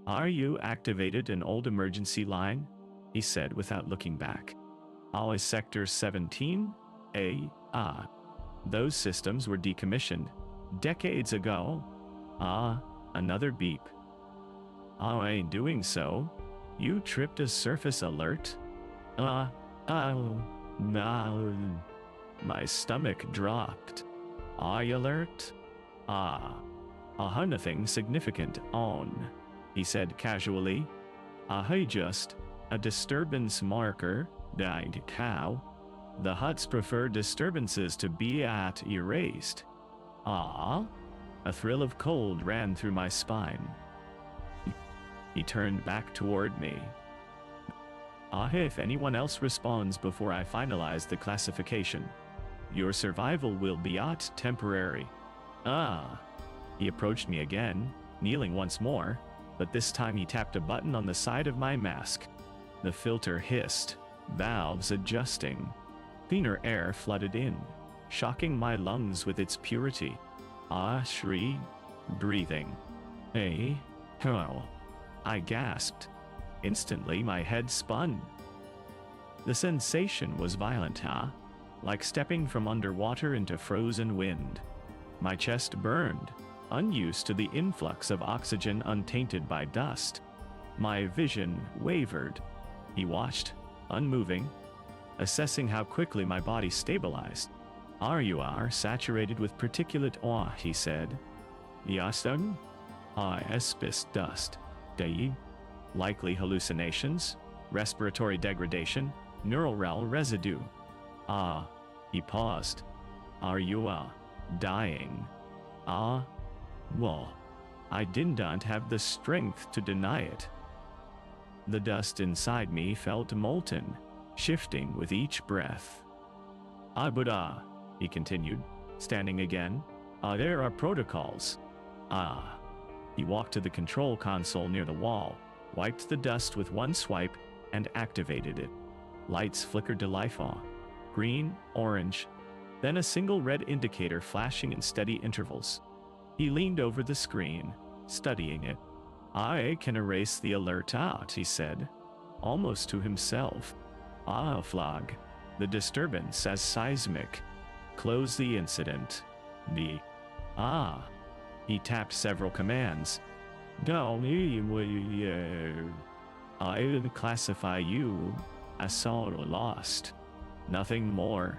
Are you activated an old emergency line? He said without looking back. Is Sector 17? Those systems were decommissioned decades ago. Another beep. I ain't doing so. You tripped a surface alert? No. My stomach dropped. I alert? Nothing significant on, he said casually. Just a disturbance marker, died cow. The Hutts prefer disturbances to be erased. A thrill of cold ran through my spine. He turned back toward me. If anyone else responds before I finalize the classification, your survival will be temporary. He approached me again, kneeling once more, but this time he tapped a button on the side of my mask. The filter hissed, valves adjusting. Cleaner air flooded in, shocking my lungs with its purity. Shri, breathing. I gasped. Instantly, my head spun. The sensation was violent, like stepping from underwater into frozen wind. My chest burned, unused to the influx of oxygen untainted by dust. My vision wavered. He watched, unmoving, assessing how quickly my body stabilized. You are saturated with particulate awe, he said. Yastung? Espis dust. Dei? Likely hallucinations, respiratory degradation, neural residue. He paused. Are you, dying? Well, I didn't have the strength to deny it. The dust inside me felt molten, shifting with each breath. But he continued, standing again. There are protocols. He walked to the control console near the wall, wiped the dust with one swipe, and activated it. Lights flickered to life. Green, orange, then a single red indicator flashing in steady intervals. He leaned over the screen, studying it. I can erase the alert out, he said, almost to himself. Flag. The disturbance as seismic. Close the incident. He tapped several commands. I classify you as lost. Nothing more.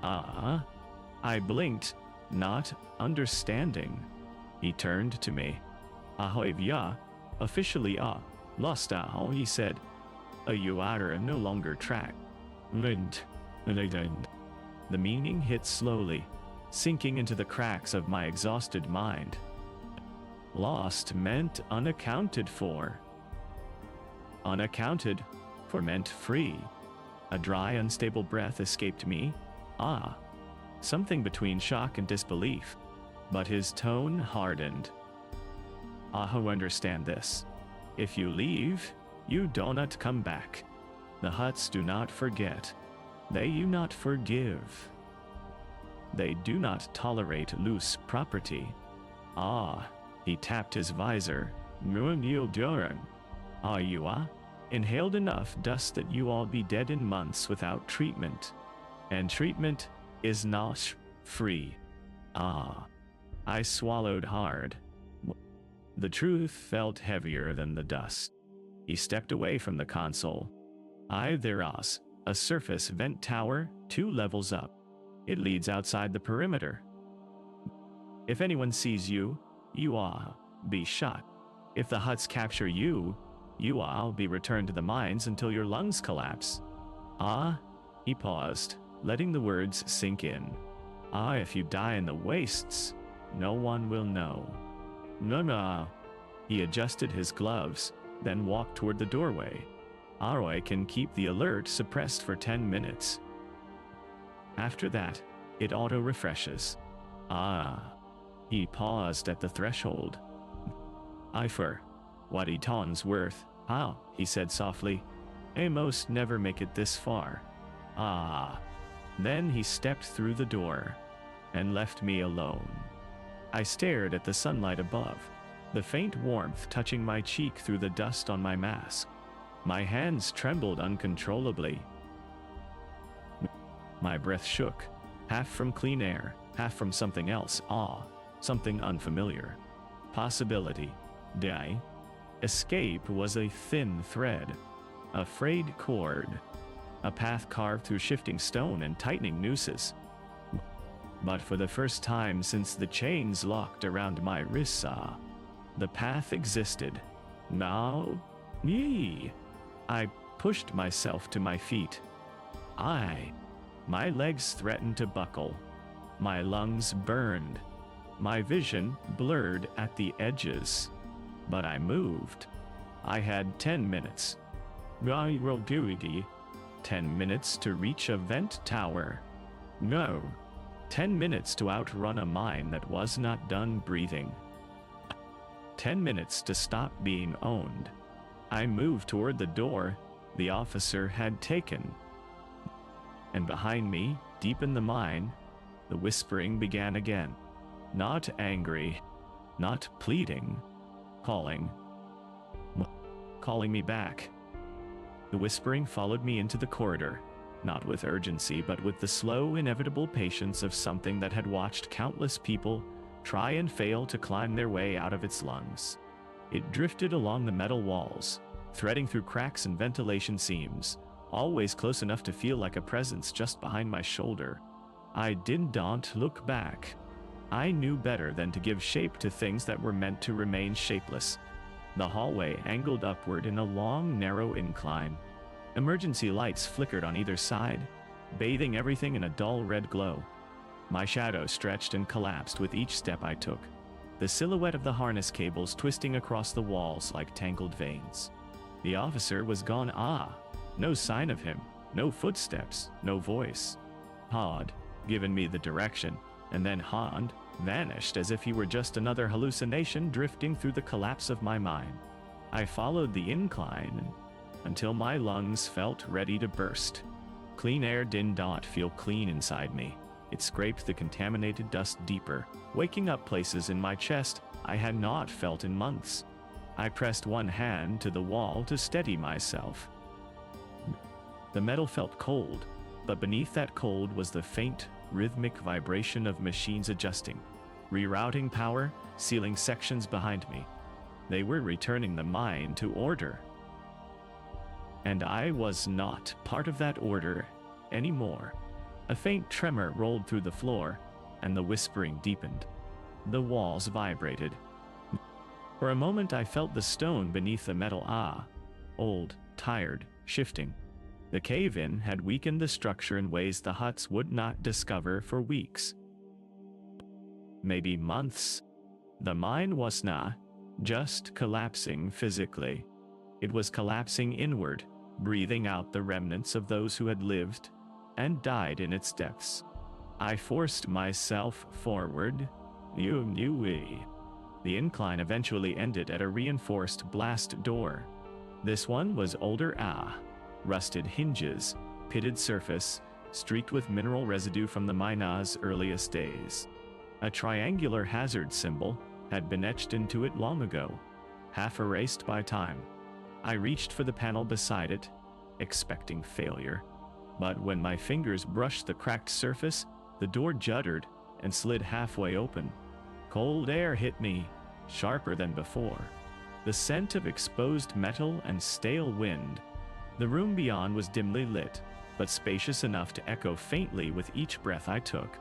I blinked, not understanding. He turned to me. Officially lost, he said. You are no longer tracked. The meaning hit slowly, sinking into the cracks of my exhausted mind. Lost meant unaccounted for. Unaccounted for meant free. A dry, unstable breath escaped me. Something between shock and disbelief. But his tone hardened. Understand this. If you leave, you do not come back. The Hutts do not forget. They do not forgive. They do not tolerate loose property. He tapped his visor. You inhaled enough dust that you all be dead in months without treatment. And treatment is not free. I swallowed hard. The truth felt heavier than the dust. He stepped away from the console. There's a surface vent tower 2 levels up. It leads outside the perimeter. If anyone sees you, you be shot. If the Hutts capture you, you be returned to the mines until your lungs collapse. He paused, letting the words sink in. If you die in the wastes, no one will know. No. He adjusted his gloves, then walked toward the doorway. I can keep the alert suppressed for 10 minutes. After that, it auto-refreshes. He paused at the threshold. For what Eton's worth, he said softly. Most never make it this far. Then he stepped through the door and left me alone. I stared at the sunlight above, the faint warmth touching my cheek through the dust on my mask. My hands trembled uncontrollably. My breath shook, half from clean air, half from something else. Something unfamiliar. Possibility. Die. Escape was a thin thread, a frayed cord, a path carved through shifting stone and tightening nooses. But for the first time since the chains locked around my wrists, the path existed. Now, me. I pushed myself to my feet. My legs threatened to buckle. My lungs burned. My vision blurred at the edges. But I moved. I had 10 minutes. I will do it. 10 minutes to reach a vent tower. No. 10 minutes to outrun a mind that was not done breathing. 10 minutes to stop being owned. I moved toward the door the officer had taken. And behind me, deep in the mine, the whispering began again. Not angry, not pleading, calling me back. The whispering followed me into the corridor, not with urgency, but with the slow, inevitable patience of something that had watched countless people try and fail to climb their way out of its lungs. It drifted along the metal walls, threading through cracks and ventilation seams, always close enough to feel like a presence just behind my shoulder. I did not look back. I knew better than to give shape to things that were meant to remain shapeless. The hallway angled upward in a long, narrow incline. Emergency lights flickered on either side, bathing everything in a dull red glow. My shadow stretched and collapsed with each step I took, the silhouette of the harness cables twisting across the walls like tangled veins. The officer was gone. No sign of him, no footsteps, no voice. Hutt given me the direction, and then Hutt vanished as if he were just another hallucination drifting through the collapse of my mind. I followed the incline until my lungs felt ready to burst. Clean air did not feel clean inside me. It scraped the contaminated dust deeper, waking up places in my chest I had not felt in months. I pressed one hand to the wall to steady myself. The metal felt cold, but beneath that cold was the faint, rhythmic vibration of machines adjusting, rerouting power, sealing sections behind me. They were returning the mine to order. And I was not part of that order anymore. A faint tremor rolled through the floor, and the whispering deepened. The walls vibrated. For a moment I felt the stone beneath the metal old, tired, shifting. The cave-in had weakened the structure in ways the Hutts would not discover for weeks. Maybe months. The mine was not just collapsing physically. It was collapsing inward, breathing out the remnants of those who had lived and died in its depths. I forced myself forward. The incline eventually ended at a reinforced blast door. This one was older, rusted hinges, pitted surface, streaked with mineral residue from the mine's earliest days. A triangular hazard symbol had been etched into it long ago, half erased by time. I reached for the panel beside it, expecting failure. But when my fingers brushed the cracked surface, the door juddered and slid halfway open. Cold air hit me, sharper than before. The scent of exposed metal and stale wind. The room beyond was dimly lit, but spacious enough to echo faintly with each breath I took.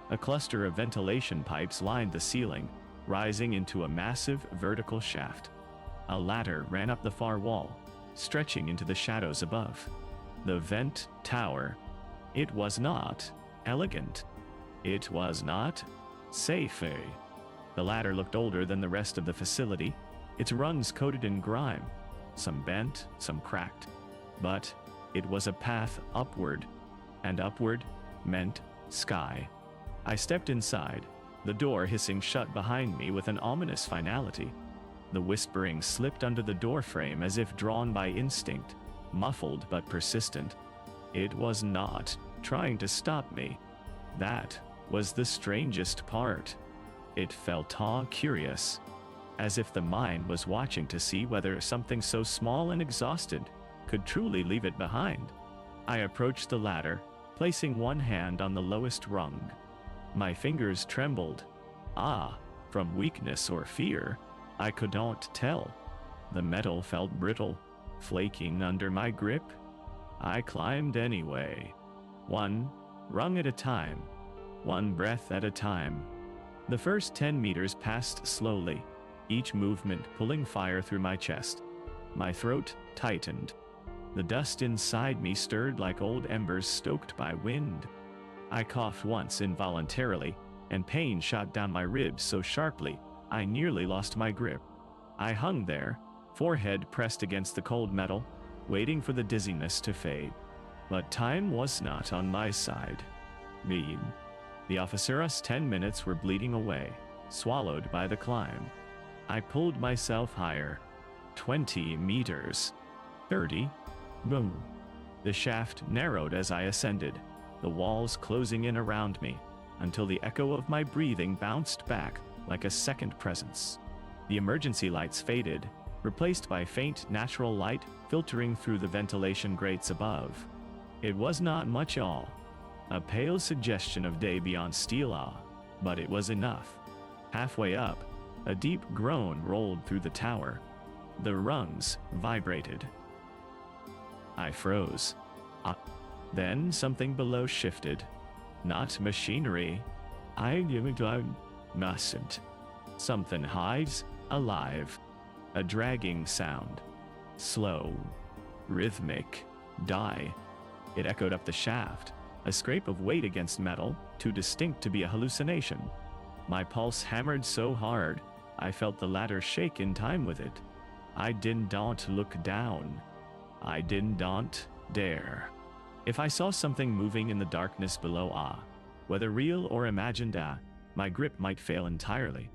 A cluster of ventilation pipes lined the ceiling, rising into a massive vertical shaft. A ladder ran up the far wall, stretching into the shadows above. The vent tower. It was not elegant. It was not safe. The ladder looked older than the rest of the facility, its rungs coated in grime, some bent, some cracked. But it was a path upward, and upward meant sky. I stepped inside, the door hissing shut behind me with an ominous finality. The whispering slipped under the doorframe as if drawn by instinct, muffled but persistent. It was not trying to stop me. That was the strangest part. It felt curious, as if the mind was watching to see whether something so small and exhausted could truly leave it behind. I approached the ladder, placing one hand on the lowest rung. My fingers trembled. From weakness or fear, I could not tell. The metal felt brittle, flaking under my grip. I climbed anyway, one rung at a time, one breath at a time. The first 10 meters passed slowly, each movement pulling fire through my chest. My throat tightened. The dust inside me stirred like old embers stoked by wind. I coughed once involuntarily, and pain shot down my ribs so sharply, I nearly lost my grip. I hung there, forehead pressed against the cold metal, waiting for the dizziness to fade. But time was not on my side. The officer's 10 minutes were bleeding away, swallowed by the climb. I pulled myself higher. 20 meters. 30. Boom. The shaft narrowed as I ascended, the walls closing in around me, until the echo of my breathing bounced back like a second presence. The emergency lights faded, replaced by faint natural light filtering through the ventilation grates above. It was not much all, a pale suggestion of day beyond Steel, but it was enough. Halfway up, a deep groan rolled through the tower. The rungs vibrated. I froze. Then something below shifted. Not machinery. I mustn't. Something hides, alive. A dragging sound. Slow. Rhythmic. Die. It echoed up the shaft. A scrape of weight against metal, too distinct to be a hallucination. My pulse hammered so hard, I felt the ladder shake in time with it. I didn't look down. I didn't dare. If I saw something moving in the darkness below, whether real or imagined, my grip might fail entirely.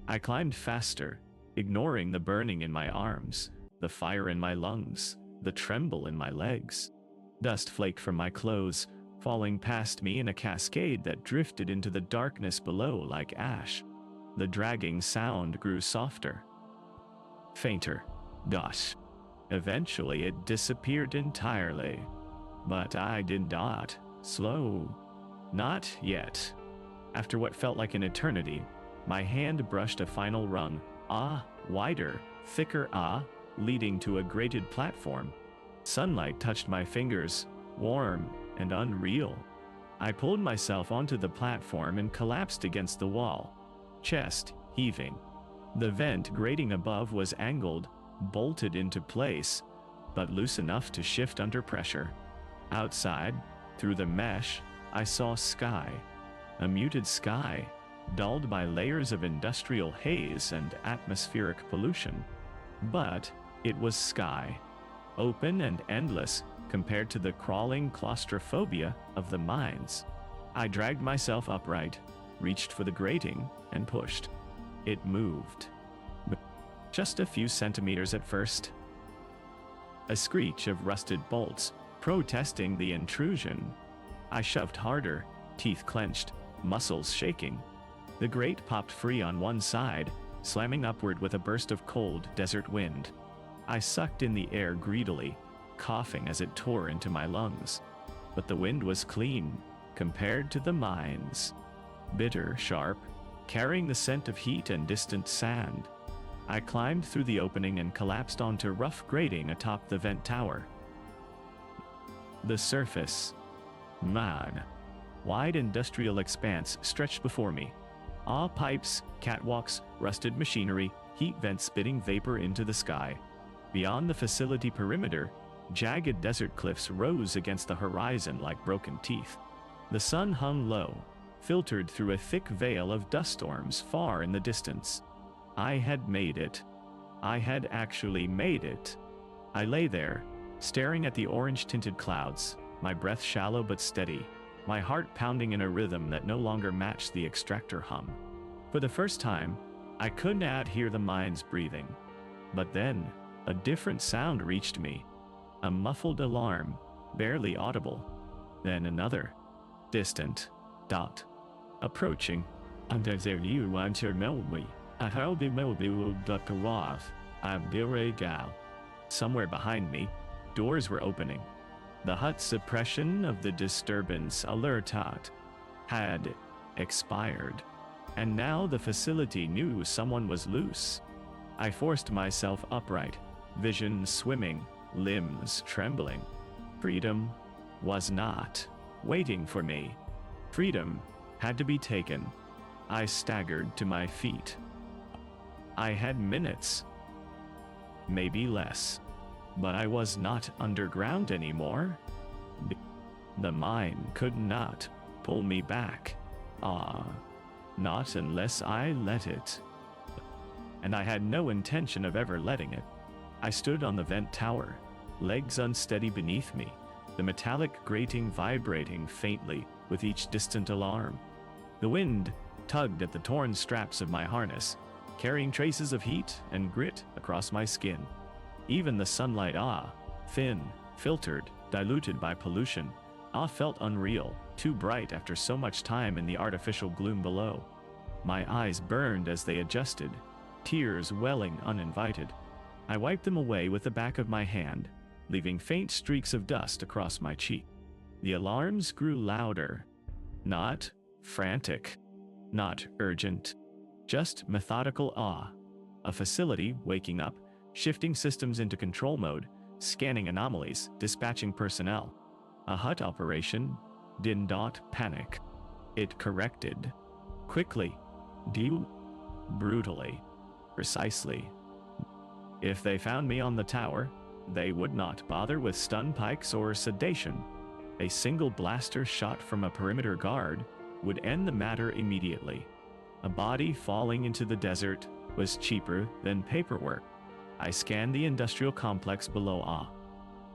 I climbed faster, ignoring the burning in my arms, the fire in my lungs, the tremble in my legs. Dust flaked from my clothes, falling past me in a cascade that drifted into the darkness below like ash. The dragging sound grew softer. Fainter. Dust. Eventually it disappeared entirely. But I did not. Slow. Not yet. After what felt like an eternity, my hand brushed a final rung. Wider, thicker, leading to a grated platform. Sunlight touched my fingers, warm and unreal. I pulled myself onto the platform and collapsed against the wall, chest heaving. The vent grating above was angled, bolted into place, but loose enough to shift under pressure. Outside, through the mesh, I saw sky. A muted sky, dulled by layers of industrial haze and atmospheric pollution. But it was sky, open and endless compared to the crawling claustrophobia of the mines. I dragged myself upright, reached for the grating, and pushed. It moved. Just a few centimeters at first. A screech of rusted bolts, protesting the intrusion. I shoved harder, teeth clenched, muscles shaking. The grate popped free on one side, slamming upward with a burst of cold desert wind. I sucked in the air greedily, coughing as it tore into my lungs. But the wind was clean, compared to the mines. Bitter, sharp, carrying the scent of heat and distant sand. I climbed through the opening and collapsed onto rough grating atop the vent tower. The surface. Wide industrial expanse stretched before me. All pipes, catwalks, rusted machinery, heat vents spitting vapor into the sky. Beyond the facility perimeter, jagged desert cliffs rose against the horizon like broken teeth. The sun hung low, filtered through a thick veil of dust storms far in the distance. I had made it. I had actually made it. I lay there, staring at the orange-tinted clouds, my breath shallow but steady, my heart pounding in a rhythm that no longer matched the extractor hum. For the first time, I could not hear the mines breathing. But then, a different sound reached me. A muffled alarm, barely audible. Then another. Distant. Dot. Approaching. Under there you enter me. I held the mobile off. I'm gal. Somewhere behind me, doors were opening. The Hutt suppression of the disturbance alertat had expired, and now the facility knew someone was loose. I forced myself upright, vision swimming, limbs trembling. Freedom was not waiting for me. Freedom had to be taken. I staggered to my feet. I had minutes, maybe less, but I was not underground anymore. The mine could not pull me back. Not unless I let it. And I had no intention of ever letting it. I stood on the vent tower, legs unsteady beneath me, the metallic grating vibrating faintly with each distant alarm. The wind tugged at the torn straps of my harness, carrying traces of heat and grit across my skin. Even the sunlight, thin, filtered, diluted by pollution, felt unreal, too bright after so much time in the artificial gloom below. My eyes burned as they adjusted, tears welling uninvited. I wiped them away with the back of my hand, leaving faint streaks of dust across my cheek. The alarms grew louder. Not frantic, not urgent, just methodical A facility waking up, shifting systems into control mode, scanning anomalies, dispatching personnel. A Hutt operation did not panic. It corrected. Quickly, brutally, precisely. If they found me on the tower, they would not bother with stun pikes or sedation. A single blaster shot from a perimeter guard would end the matter immediately. A body falling into the desert was cheaper than paperwork. I scanned the industrial complex below.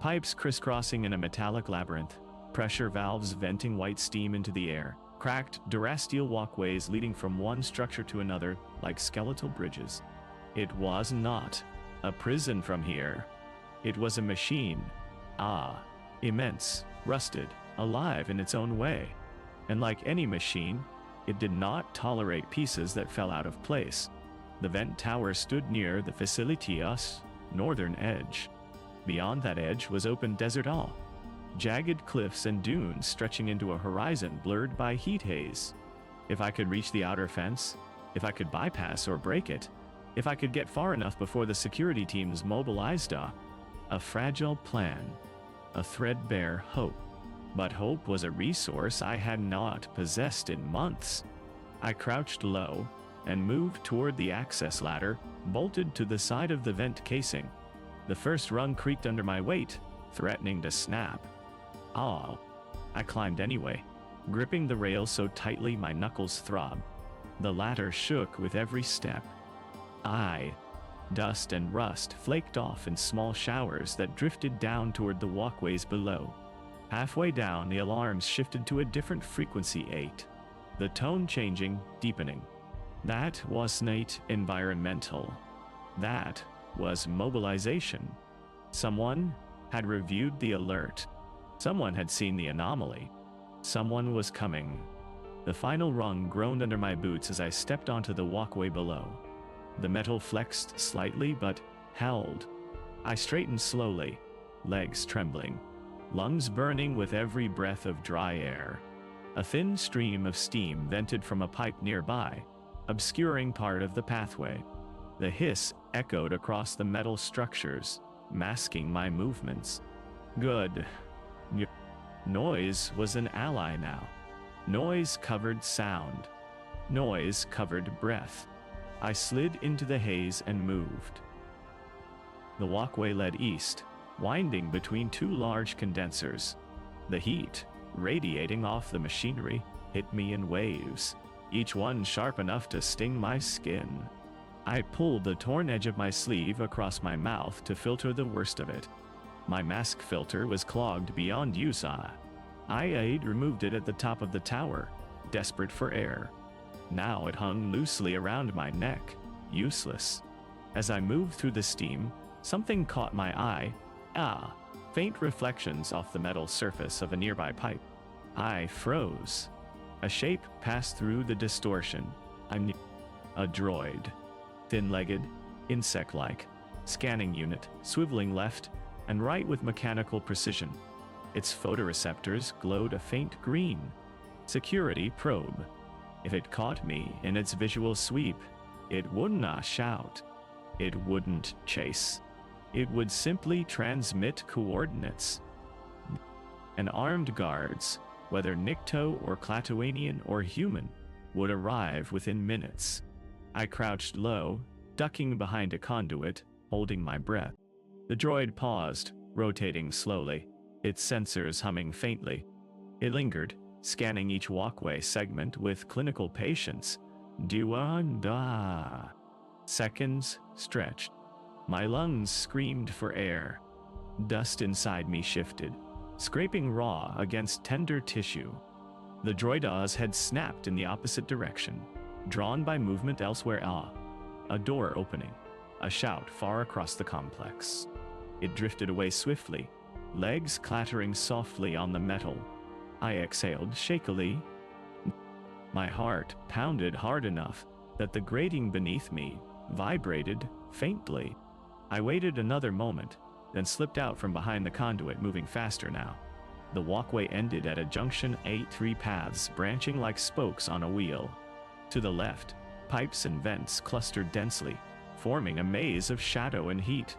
Pipes crisscrossing in a metallic labyrinth, pressure valves venting white steam into the air, cracked durasteel walkways leading from one structure to another like skeletal bridges. It was not a prison from here. It was a machine. Immense, rusted, alive in its own way. And like any machine, it did not tolerate pieces that fell out of place. The vent tower stood near the facility's northern edge. Beyond that edge was open desert, jagged cliffs and dunes stretching into a horizon blurred by heat haze. If I could reach the outer fence, if I could bypass or break it, if I could get far enough before the security teams mobilized, a fragile plan, a threadbare hope. But hope was a resource I had not possessed in months. I crouched low and moved toward the access ladder, bolted to the side of the vent casing. The first rung creaked under my weight, threatening to snap. I climbed anyway, gripping the rail so tightly my knuckles throbbed. The ladder shook with every step. Dust and rust flaked off in small showers that drifted down toward the walkways below. Halfway down, the alarms shifted to a different frequency 8, the tone changing, deepening. That wasn't environmental. That was mobilization. Someone had reviewed the alert. Someone had seen the anomaly. Someone was coming. The final rung groaned under my boots as I stepped onto the walkway below. The metal flexed slightly but held. I straightened slowly, legs trembling, lungs burning with every breath of dry air. A thin stream of steam vented from a pipe nearby, obscuring part of the pathway. The hiss echoed across the metal structures, masking my movements. Good. Noise was an ally now. Noise covered sound. Noise covered breath. I slid into the haze and moved. The walkway led east, winding between two large condensers. The heat, radiating off the machinery, hit me in waves, each one sharp enough to sting my skin. I pulled the torn edge of my sleeve across my mouth to filter the worst of it. My mask filter was clogged beyond use. I removed it at the top of the tower, desperate for air. Now it hung loosely around my neck, useless. As I moved through the steam, something caught my eye. Faint reflections off the metal surface of a nearby pipe. I froze. A shape passed through the distortion. A droid. Thin-legged, insect-like, scanning unit, swiveling left and right with mechanical precision. Its photoreceptors glowed a faint green. Security probe. If it caught me in its visual sweep, it would not shout. It wouldn't chase. It would simply transmit coordinates. And armed guards, whether Nikto or Tatooinian or human, would arrive within minutes. I crouched low, ducking behind a conduit, holding my breath. The droid paused, rotating slowly, its sensors humming faintly. It lingered, scanning each walkway segment with clinical patience. Duanda. Seconds stretched. My lungs screamed for air. Dust inside me shifted, scraping raw against tender tissue. The droid's had snapped in the opposite direction, drawn by movement elsewhere. A door opening, a shout far across the complex. It drifted away swiftly, legs clattering softly on the metal. I exhaled shakily. My heart pounded hard enough that the grating beneath me vibrated faintly. I waited another moment, then slipped out from behind the conduit, moving faster now. The walkway ended at a junction, 3 paths branching like spokes on a wheel. To the left, pipes and vents clustered densely, forming a maze of shadow and heat.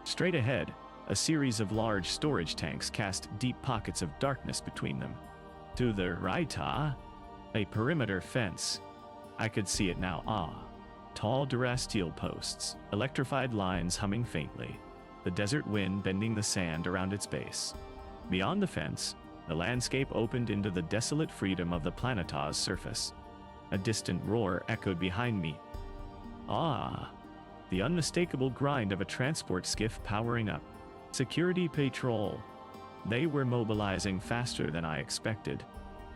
Straight ahead, a series of large storage tanks cast deep pockets of darkness between them. To the right, a perimeter fence. I could see it now, tall durasteel posts, electrified lines humming faintly, the desert wind bending the sand around its base. Beyond the fence, the landscape opened into the desolate freedom of the planet's surface. A distant roar echoed behind me. The unmistakable grind of a transport skiff powering up. Security patrol. They were mobilizing faster than I expected.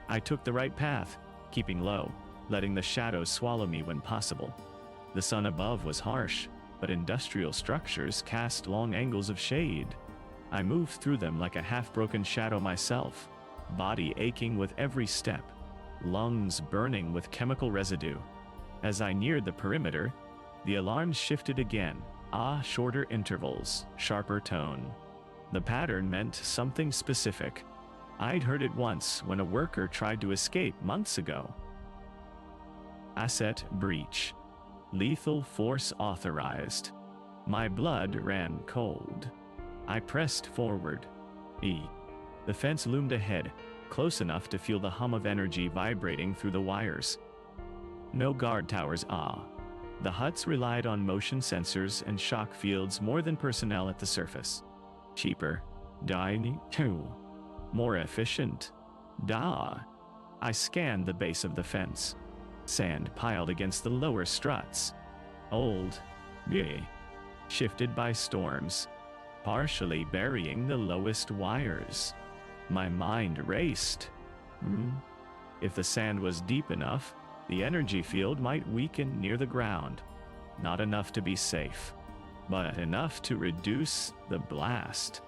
I took the right path, keeping low, letting the shadows swallow me when possible. The sun above was harsh, but industrial structures cast long angles of shade. I moved through them like a half-broken shadow myself, body aching with every step, lungs burning with chemical residue. As I neared the perimeter, the alarms shifted again, shorter intervals, sharper tone. The pattern meant something specific. I'd heard it once when a worker tried to escape months ago. Asset breach. Lethal force authorized. My blood ran cold. I pressed forward. The fence loomed ahead, close enough to feel the hum of energy vibrating through the wires. No guard towers, The Hutts relied on motion sensors and shock fields more than personnel at the surface. Cheaper. More efficient. I scanned the base of the fence. Sand piled against the lower struts. Old. Shifted by storms, partially burying the lowest wires. My mind raced. If the sand was deep enough, the energy field might weaken near the ground. Not enough to be safe, but enough to reduce the blast.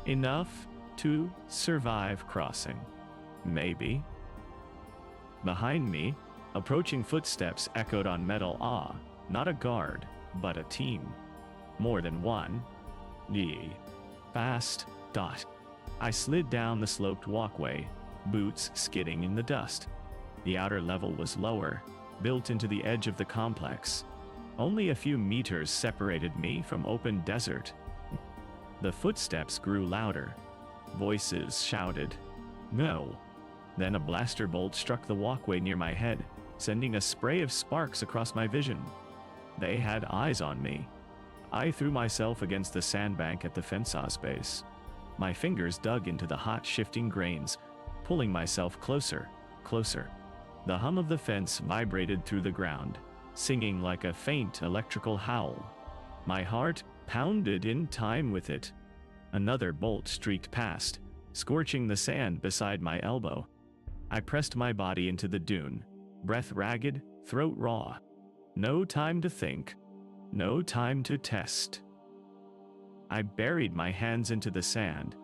Enough to survive crossing. Maybe. Behind me, approaching footsteps echoed on metal. Not a guard, but a team. More than one. Fast. I slid down the sloped walkway, boots skidding in the dust. The outer level was lower, built into the edge of the complex. Only a few meters separated me from open desert. The footsteps grew louder. Voices shouted, "No." Then a blaster bolt struck the walkway near my head, sending a spray of sparks across my vision. They had eyes on me. I threw myself against the sandbank at the fence's base. My fingers dug into the hot, shifting grains, pulling myself closer. The hum of the fence vibrated through the ground, singing like a faint electrical howl. My heart pounded in time with it. Another bolt streaked past, scorching the sand beside my elbow. I pressed my body into the dune, breath ragged, throat raw. No time to think. No time to test. I buried my hands into the sand,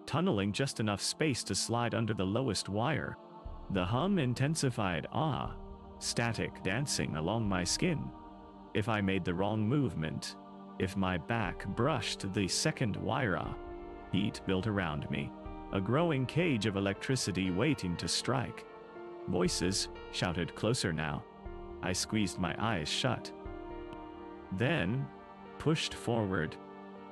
tunneling just enough space to slide under the lowest wire. The hum intensified, static dancing along my skin. If I made the wrong movement, if my back brushed the second wire, heat built around me, a growing cage of electricity waiting to strike. Voices shouted closer now. I squeezed my eyes shut. then pushed forward.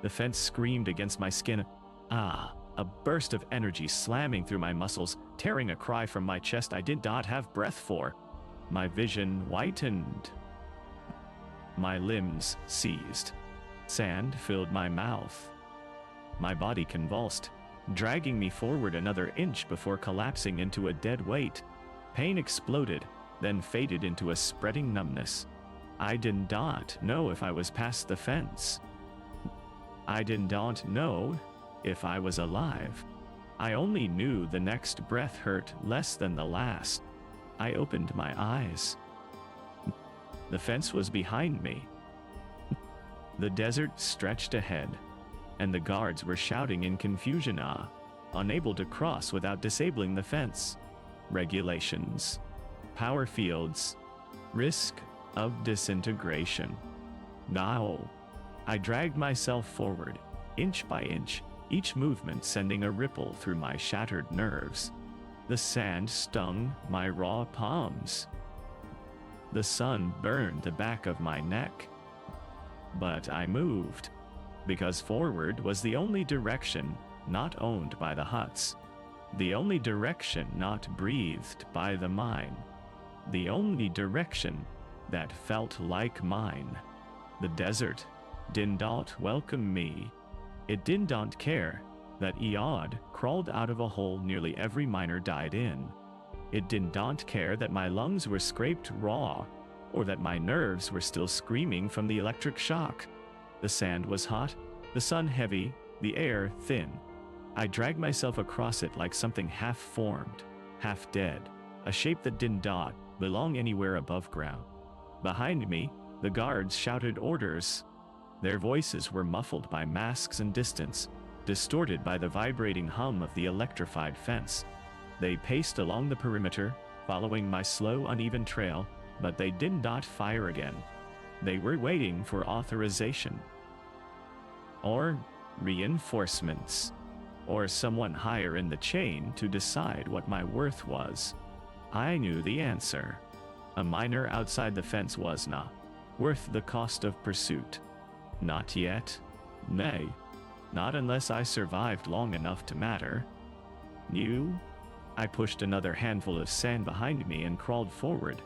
The fence screamed against my skin. A burst of energy slamming through my muscles, tearing a cry from my chest I did not have breath for. My vision whitened. My limbs seized. Sand filled my mouth. My body convulsed, dragging me forward another inch before collapsing into a dead weight. Pain exploded, then faded into a spreading numbness. I did not know if I was past the fence. I did not know if I was alive. I only knew the next breath hurt less than the last. I opened my eyes. The fence was behind me. The desert stretched ahead, and the guards were shouting in confusion, unable to cross without disabling the fence. Regulations, power fields, risk of disintegration. Now, I dragged myself forward, inch by inch, each movement sending a ripple through my shattered nerves. The sand stung my raw palms. The sun burned the back of my neck. But I moved, because forward was the only direction not owned by the Hutts, the only direction not breathed by the mine, the only direction that felt like mine. The desert did not welcome me. It did not care that Iod crawled out of a hole nearly every miner died in. It did not care that my lungs were scraped raw, or that my nerves were still screaming from the electric shock. The sand was hot, the sun heavy, the air thin. I dragged myself across it like something half-formed, half-dead, a shape that did not belong anywhere above ground. Behind me, the guards shouted orders. Their voices were muffled by masks and distance, distorted by the vibrating hum of the electrified fence. They paced along the perimeter, following my slow, uneven trail, but they did not fire again. They were waiting for authorization. Or reinforcements. Or someone higher in the chain to decide what my worth was. I knew the answer. A miner outside the fence was not worth the cost of pursuit. Not yet. Nay, not unless I survived long enough to matter. You? I pushed another handful of sand behind me and crawled forward.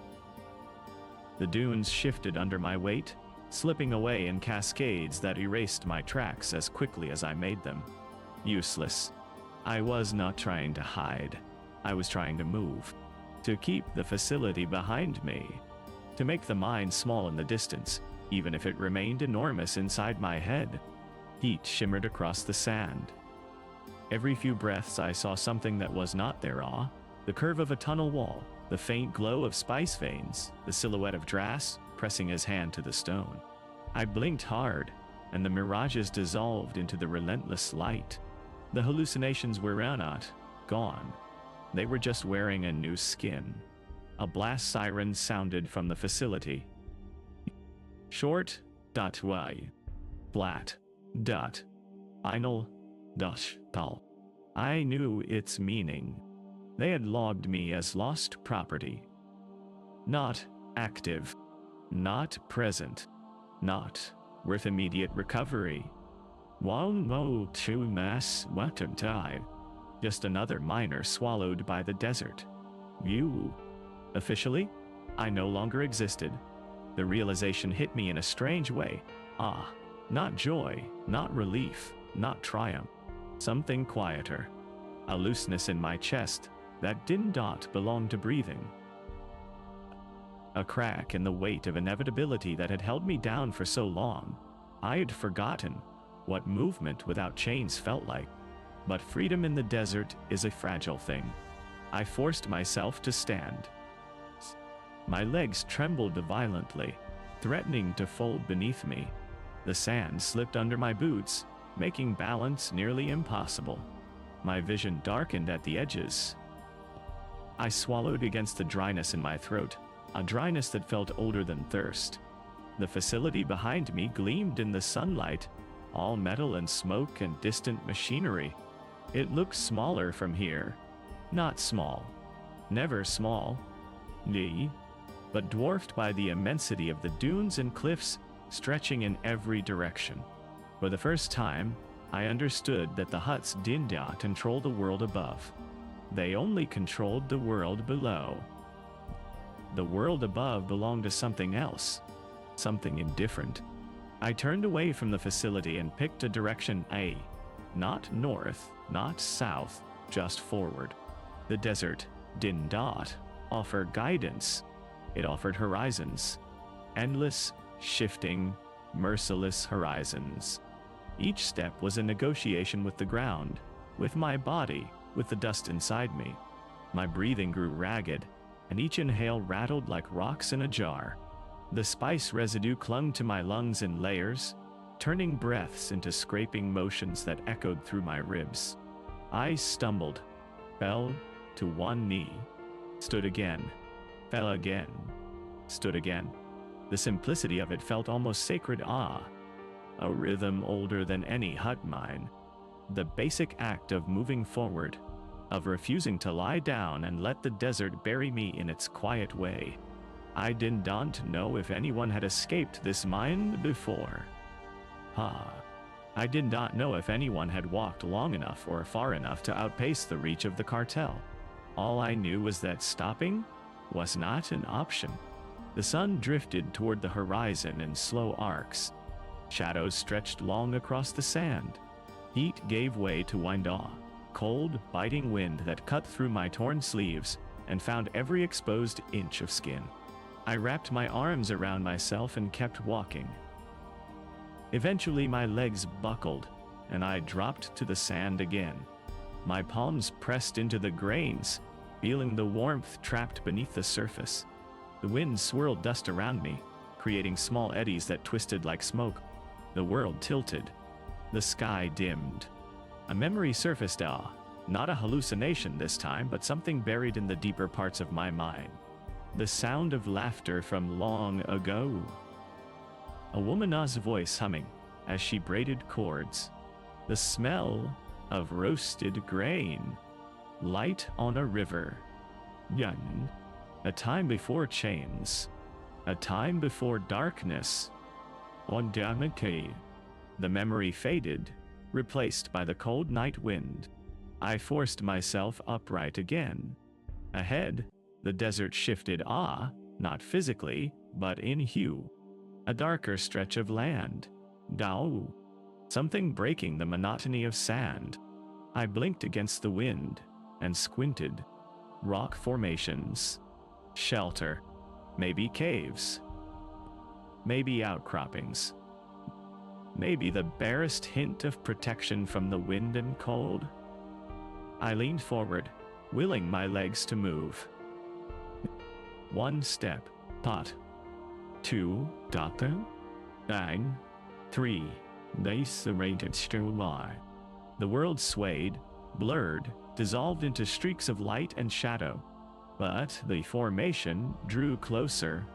The dunes shifted under my weight, slipping away in cascades that erased my tracks as quickly as I made them. Useless. I was not trying to hide. I was trying to move. To keep the facility behind me. To make the mine small in the distance, even if it remained enormous inside my head. Heat shimmered across the sand. Every few breaths I saw something that was not there, the curve of a tunnel wall, the faint glow of spice veins, the silhouette of Drass pressing his hand to the stone. I blinked hard, and the mirages dissolved into the relentless light. The hallucinations were not gone. They were just wearing a new skin. A blast siren sounded from the facility. Short, y, flat, final, tal. I knew its meaning. They had logged me as lost property. Not active, not present, not worth immediate recovery. One mo to mass weapon time. Just another miner swallowed by the desert. You. Officially, I no longer existed. The realization hit me in a strange way. Not joy, not relief, not triumph. Something quieter. A looseness in my chest that did not belong to breathing. A crack in the weight of inevitability that had held me down for so long. I had forgotten what movement without chains felt like. But freedom in the desert is a fragile thing. I forced myself to stand. My legs trembled violently, threatening to fold beneath me. The sand slipped under my boots, making balance nearly impossible. My vision darkened at the edges. I swallowed against the dryness in my throat, a dryness that felt older than thirst. The facility behind me gleamed in the sunlight, all metal and smoke and distant machinery. It looked smaller from here. Not small. Never small. But dwarfed by the immensity of the dunes and cliffs stretching in every direction. For the first time, I understood that the Hutts did not control the world above. They only controlled the world below. The world above belonged to something else, something indifferent. I turned away from the facility and picked a direction not north, not south, just forward. The desert did not offer guidance. It offered horizons. Endless, shifting, merciless horizons. Each step was a negotiation with the ground, with my body, with the dust inside me. My breathing grew ragged, and each inhale rattled like rocks in a jar. The spice residue clung to my lungs in layers, turning breaths into scraping motions that echoed through my ribs. I stumbled, fell to one knee, stood again, fell again, stood again. The simplicity of it felt almost sacred awe, a rhythm older than any Hutt mine. The basic act of moving forward, of refusing to lie down and let the desert bury me in its quiet way. I did not know if anyone had escaped this mine before. I did not know if anyone had walked long enough or far enough to outpace the reach of the cartel. All I knew was that stopping was not an option. The sun drifted toward the horizon in slow arcs. Shadows stretched long across the sand. Heat gave way to wind-awe, cold, biting wind that cut through my torn sleeves and found every exposed inch of skin. I wrapped my arms around myself and kept walking. Eventually my legs buckled, and I dropped to the sand again. My palms pressed into the grains, feeling the warmth trapped beneath the surface. The wind swirled dust around me, creating small eddies that twisted like smoke. The world tilted. The sky dimmed. A memory surfaced, not a hallucination this time, but something buried in the deeper parts of my mind. The sound of laughter from long ago. A woman's voice humming as she braided cords. The smell of roasted grain. Light on a river. Yun. A time before chains. A time before darkness. On Dormant. The memory faded, replaced by the cold night wind. I forced myself upright again. Ahead, the desert shifted, not physically, but in hue. A darker stretch of land. Dao. Something breaking the monotony of sand. I blinked against the wind and squinted. Rock formations. Shelter. Maybe caves. Maybe outcroppings. Maybe the barest hint of protection from the wind and cold. I leaned forward, willing my legs to move. 1 step, pot. 2, daughter. 9, 3, they serrated still lie. The world swayed, blurred, dissolved into streaks of light and shadow. But the formation drew closer.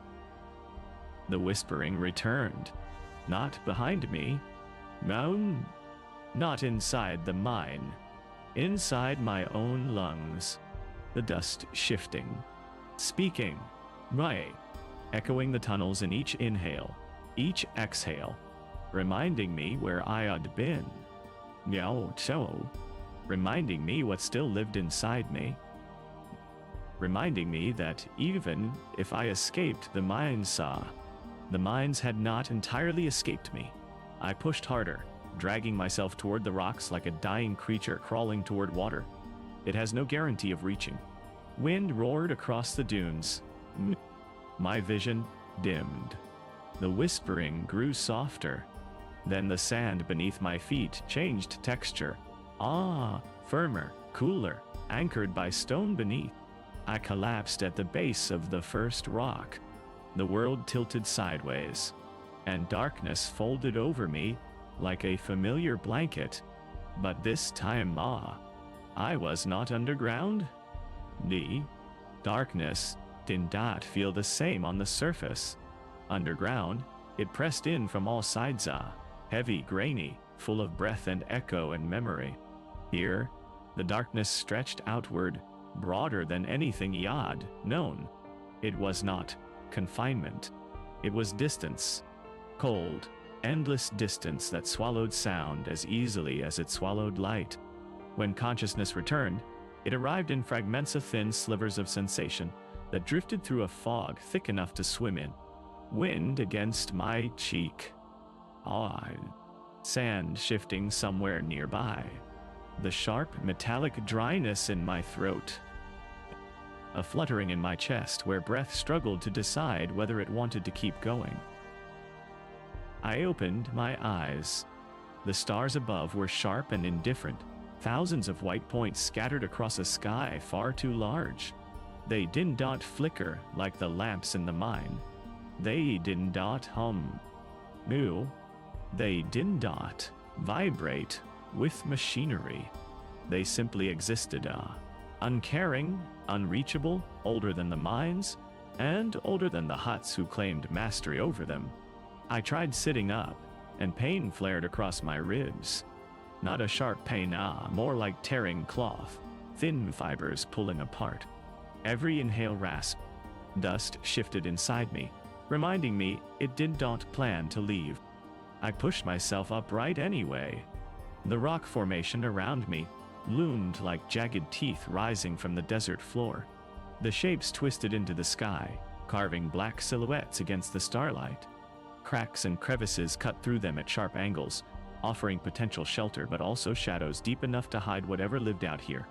The whispering returned. Not behind me. No, not inside the mine. Inside my own lungs. The dust shifting. Speaking. Echoing the tunnels in each inhale, each exhale. Reminding me where I had been. Reminding me what still lived inside me. Reminding me that even if I escaped the mines, the mines had not entirely escaped me. I pushed harder, dragging myself toward the rocks like a dying creature crawling toward water. It has no guarantee of reaching. Wind roared across the dunes. My vision dimmed. The whispering grew softer. Then the sand beneath my feet changed texture. Firmer, cooler, anchored by stone beneath. I collapsed at the base of the first rock. The world tilted sideways, and darkness folded over me like a familiar blanket. But this time, I was not underground. The darkness did not feel the same on the surface. Underground, it pressed in from all sides, heavy, grainy, full of breath and echo and memory. Here, the darkness stretched outward, broader than anything Yad known. It was not confinement. It was distance. Cold, endless distance that swallowed sound as easily as it swallowed light. When consciousness returned, it arrived in fragments of thin slivers of sensation that drifted through a fog thick enough to swim in. Wind against my cheek. Sand shifting somewhere nearby. The sharp, metallic dryness in my throat. A fluttering in my chest where breath struggled to decide whether it wanted to keep going. I opened my eyes. The stars above were sharp and indifferent, thousands of white points scattered across a sky far too large. They did not flicker like the lamps in the mine. They did not hum. No, they did not vibrate with machinery. They simply existed, uncaring, unreachable, older than the mines, and older than the Hutts who claimed mastery over them. I tried sitting up, and pain flared across my ribs. Not a sharp pain, more like tearing cloth, thin fibers pulling apart. Every inhale rasped. Dust shifted inside me, reminding me it did not plan to leave. I pushed myself upright anyway. The rock formation around me loomed like jagged teeth rising from the desert floor. The shapes twisted into the sky, carving black silhouettes against the starlight. Cracks and crevices cut through them at sharp angles, offering potential shelter but also shadows deep enough to hide whatever lived out here.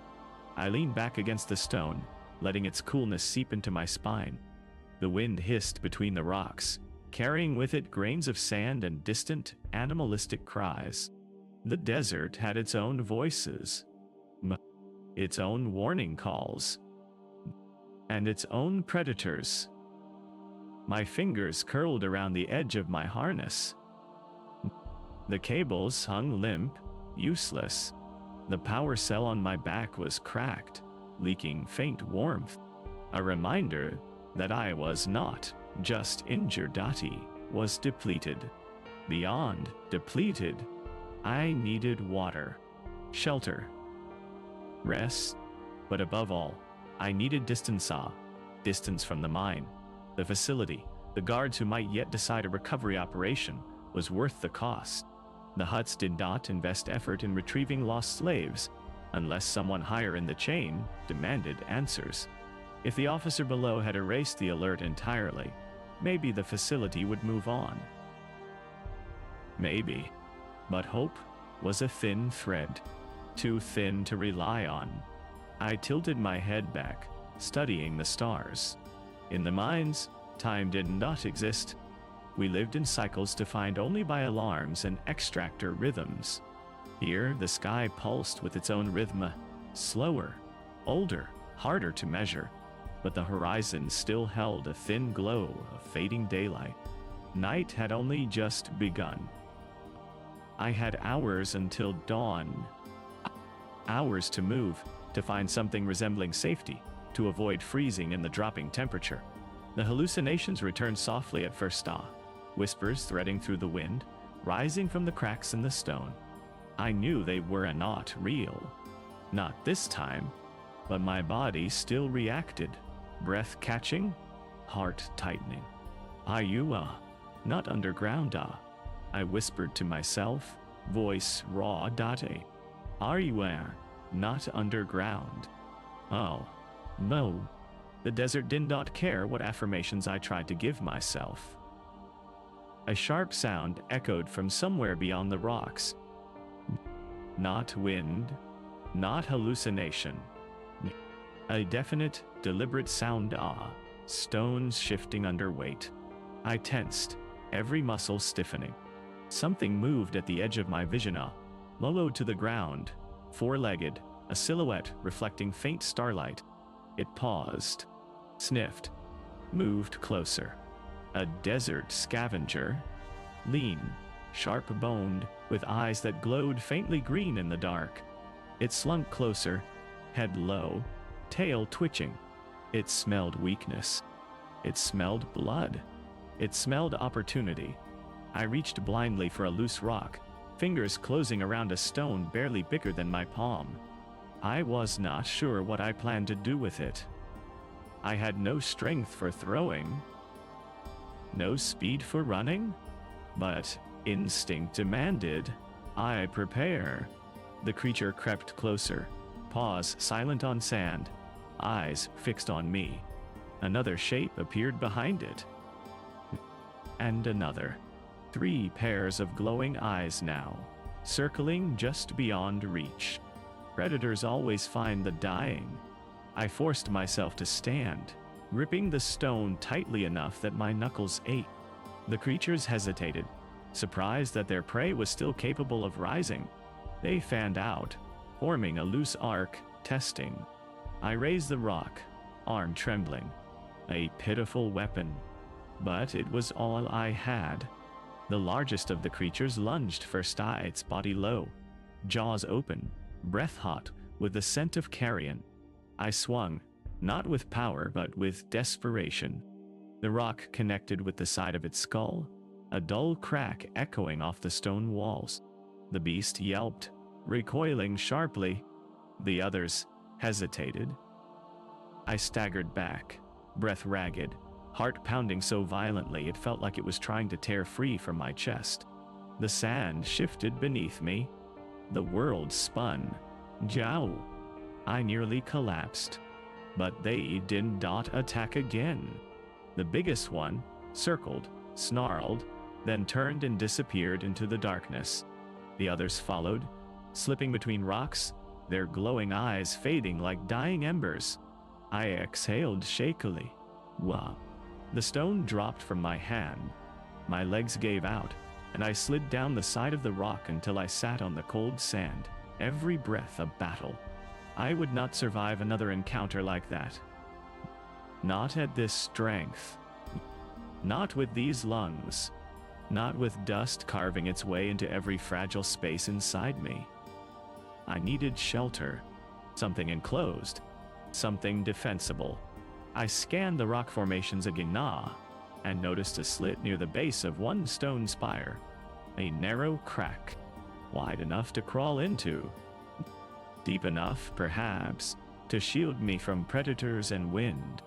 I leaned back against the stone, letting its coolness seep into my spine. The wind hissed between the rocks, carrying with it grains of sand and distant, animalistic cries. The desert had its own voices, its own warning calls, and its own predators. My fingers curled around the edge of my harness. The cables hung limp, useless. The power cell on my back was cracked, leaking faint warmth. A reminder that I was not just injured, was depleted. Beyond depleted, I needed water, shelter, rest, but above all, I needed distance from the mine. The facility, the guards who might yet decide a recovery operation, was worth the cost. The Hutts did not invest effort in retrieving lost slaves, unless someone higher in the chain demanded answers. If the officer below had erased the alert entirely, maybe the facility would move on. Maybe. But hope was a thin thread, too thin to rely on. I tilted my head back, studying the stars. In the mines, time did not exist. We lived in cycles defined only by alarms and extractor rhythms. Here, the sky pulsed with its own rhythm, slower, older, harder to measure, but the horizon still held a thin glow of fading daylight. Night had only just begun. I had hours until dawn. Hours to move, to find something resembling safety, to avoid freezing in the dropping temperature. The hallucinations returned softly at first, whispers threading through the wind, rising from the cracks in the stone. I knew they were not real. Not this time, but my body still reacted, breath catching, heart tightening. Are you, not underground, I whispered to myself, voice raw. Are you, not underground? Oh, no. The desert did not care what affirmations I tried to give myself. A sharp sound echoed from somewhere beyond the rocks. Not wind, not hallucination. A definite, deliberate sound, stones shifting under weight. I tensed, every muscle stiffening. Something moved at the edge of my vision, low to the ground, four-legged, a silhouette reflecting faint starlight. It paused, sniffed, moved closer. A desert scavenger, lean, sharp-boned, with eyes that glowed faintly green in the dark. It slunk closer, head low, tail twitching. It smelled weakness. It smelled blood. It smelled opportunity. I reached blindly for a loose rock, fingers closing around a stone barely bigger than my palm. I was not sure what I planned to do with it. I had no strength for throwing, no speed for running, But instinct demanded I prepare. The creature crept closer, paws silent on sand, eyes fixed on me. Another shape appeared behind it. And another. 3 pairs of glowing eyes now, circling just beyond reach. Predators always find the dying. I forced myself to stand, gripping the stone tightly enough that my knuckles ached. The creatures hesitated, surprised that their prey was still capable of rising. They fanned out, forming a loose arc, testing. I raised the rock, arm trembling. A pitiful weapon. But it was all I had. The largest of the creatures lunged first eye, its body low, jaws open, breath hot, with the scent of carrion. I swung, not with power but with desperation. The rock connected with the side of its skull, a dull crack echoing off the stone walls. The beast yelped, recoiling sharply. The others hesitated. I staggered back, breath ragged, heart pounding so violently it felt like it was trying to tear free from my chest. The sand shifted beneath me. The world spun. Jow! I nearly collapsed. But they did not attack again. The biggest one circled, snarled, then turned and disappeared into the darkness. The others followed, slipping between rocks, their glowing eyes fading like dying embers. I exhaled shakily. Wah! The stone dropped from my hand. My legs gave out, and I slid down the side of the rock until I sat on the cold sand, every breath a battle. I would not survive another encounter like that. Not at this strength. Not with these lungs. Not with dust carving its way into every fragile space inside me. I needed shelter. Something enclosed. Something defensible. I scanned the rock formations again and noticed a slit near the base of one stone spire. A narrow crack, wide enough to crawl into. Deep enough, perhaps, to shield me from predators and wind.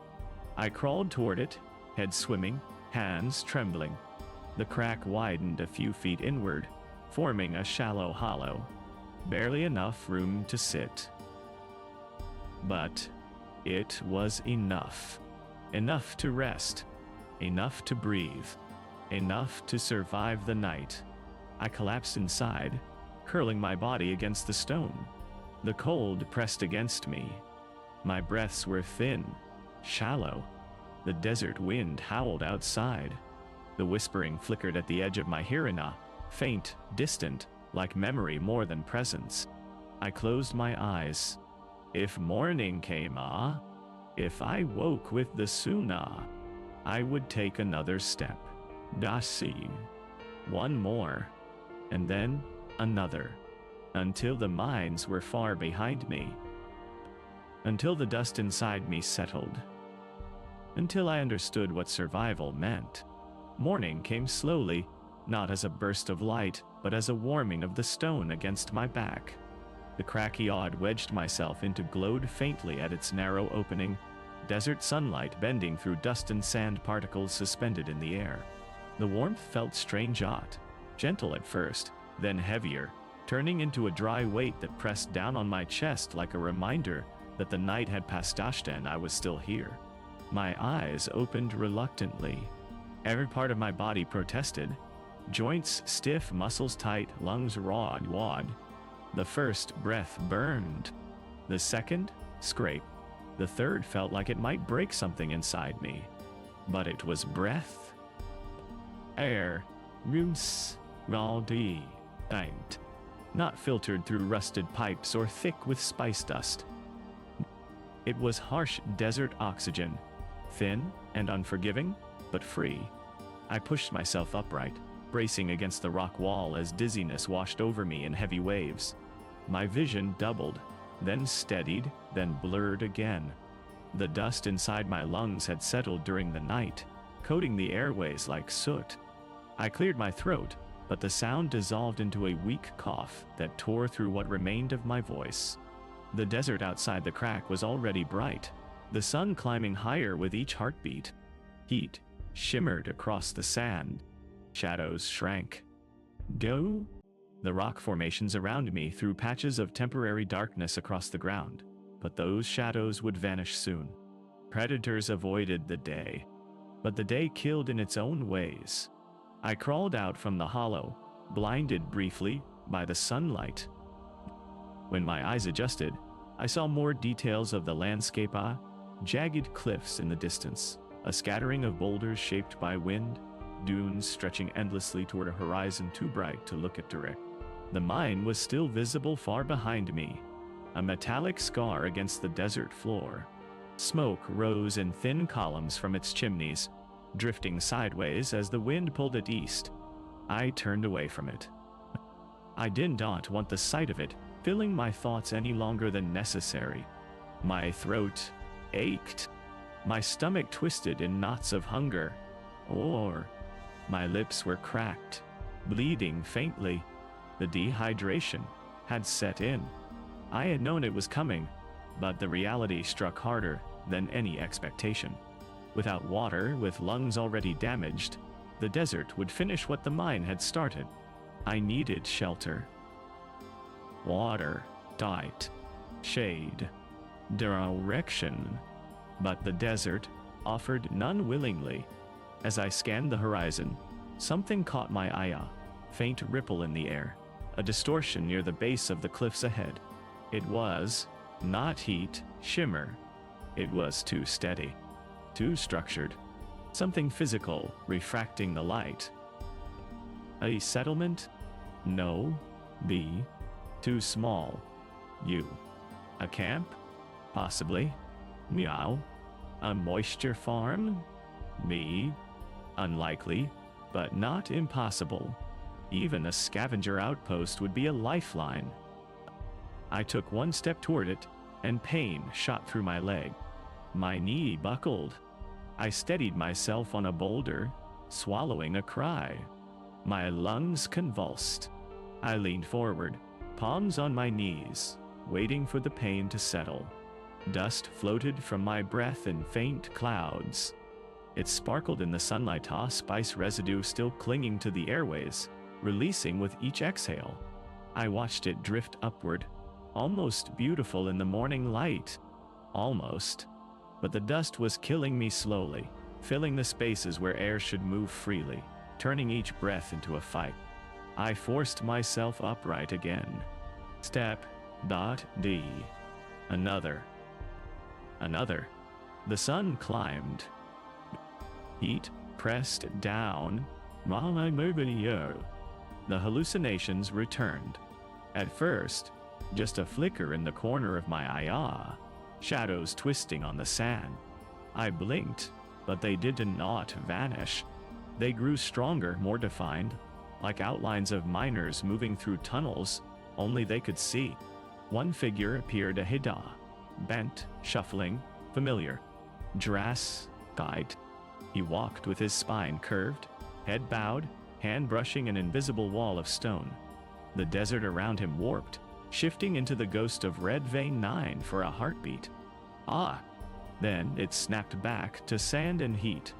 I crawled toward it, head swimming, hands trembling. The crack widened a few feet inward, forming a shallow hollow. Barely enough room to sit. But it was enough. Enough to rest. Enough to breathe. Enough to survive the night. I collapsed inside, curling my body against the stone. The cold pressed against me. My breaths were thin, shallow. The desert wind howled outside. The whispering flickered at the edge of my hearing, faint, distant, like memory more than presence. I closed my eyes. If morning came, if I woke with the Suna, I would take another step. Dasi. One more. And then another. Until the mines were far behind me. Until the dust inside me settled. Until I understood what survival meant. Morning came slowly, not as a burst of light, but as a warming of the stone against my back. The crack I'd wedged myself into glowed faintly at its narrow opening, desert sunlight bending through dust and sand particles suspended in the air. The warmth felt strange hot, gentle at first, then heavier, turning into a dry weight that pressed down on my chest like a reminder that the night had passed and I was still here. My eyes opened reluctantly. Every part of my body protested. Joints stiff, muscles tight, lungs raw. The first breath burned. The second, scrape. The third felt like it might break something inside me. But it was breath. Air. Rooms. Raldi. Ain't. Not filtered through rusted pipes or thick with spice dust. It was harsh desert oxygen. Thin and unforgiving, but free. I pushed myself upright, bracing against the rock wall as dizziness washed over me in heavy waves. My vision doubled, then steadied, then blurred again. The dust inside my lungs had settled during the night, coating the airways like soot. I cleared my throat, but the sound dissolved into a weak cough that tore through what remained of my voice. The desert outside the crack was already bright, the sun climbing higher with each heartbeat. Heat shimmered across the sand, Shadows shrank. Go? The rock formations around me threw patches of temporary darkness across the ground, but those shadows would vanish soon. Predators avoided the day, but the day killed in its own ways. I crawled out from the hollow, blinded briefly by the sunlight. When my eyes adjusted, I saw more details of the landscape, jagged cliffs in the distance, a scattering of boulders shaped by wind, dunes stretching endlessly toward a horizon too bright to look at direct. The mine was still visible far behind me, a metallic scar against the desert floor. Smoke rose in thin columns from its chimneys, drifting sideways as the wind pulled it east. I turned away from it. I did not want the sight of it filling my thoughts any longer than necessary. My throat ached. My stomach twisted in knots of hunger. My lips were cracked, bleeding faintly. The dehydration had set in. I had known it was coming, but the reality struck harder than any expectation. Without water, with lungs already damaged, the desert would finish what the mine had started. I needed shelter. Water, diet, shade, direction. But the desert offered none willingly. As I scanned the horizon, something caught my eye, a faint ripple in the air, a distortion near the base of the cliffs ahead. It was not heat, shimmer. It was too steady, too structured, something physical refracting the light. A settlement? No. B. Too small. U. A camp? Possibly. Meow. A moisture farm? Me. Unlikely, but not impossible. Even a scavenger outpost would be a lifeline. I took one step toward it, and pain shot through my leg. My knee buckled. I steadied myself on a boulder, swallowing a cry. My lungs convulsed. I leaned forward, palms on my knees, waiting for the pain to settle. Dust floated from my breath in faint clouds. It sparkled in the sunlight, spice residue still clinging to the airways, releasing with each exhale. I watched it drift upward, almost beautiful in the morning light. Almost. But the dust was killing me slowly, filling the spaces where air should move freely, turning each breath into a fight. I forced myself upright again. Step. D. Another. Another. The sun climbed. Heat pressed down. The hallucinations returned. At first, just a flicker in the corner of my eye, shadows twisting on the sand. I blinked, but they did not vanish. They grew stronger, more defined, like outlines of miners moving through tunnels only they could see. One figure appeared ahead, bent, shuffling, familiar. Guide. He walked with his spine curved, head bowed, hand brushing an invisible wall of stone. The desert around him warped, shifting into the ghost of Red Vein 9 for a heartbeat. Then it snapped back to sand and heat.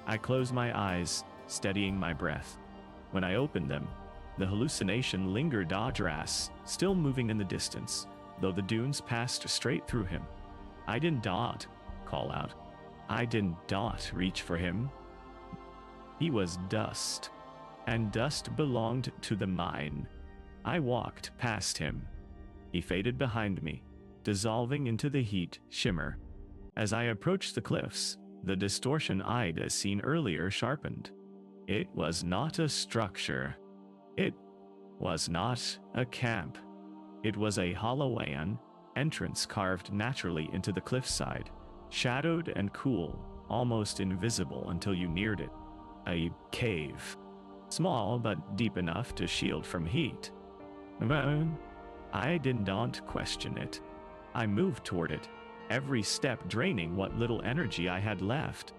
I closed my eyes, steadying my breath. When I opened them, the hallucination lingered, still moving in the distance, though the dunes passed straight through him. I didn't call out. I didn't reach for him. He was dust, and dust belonged to the mine. I walked past him. He faded behind me, dissolving into the heat shimmer. As I approached the cliffs, the distortion I'd seen earlier sharpened. It was not a structure. It was not a camp. It was a hollow entrance carved naturally into the cliffside, shadowed and cool, almost invisible until you neared it. A cave. Small but deep enough to shield from heat. I did not question it. I moved toward it, every step draining what little energy I had left.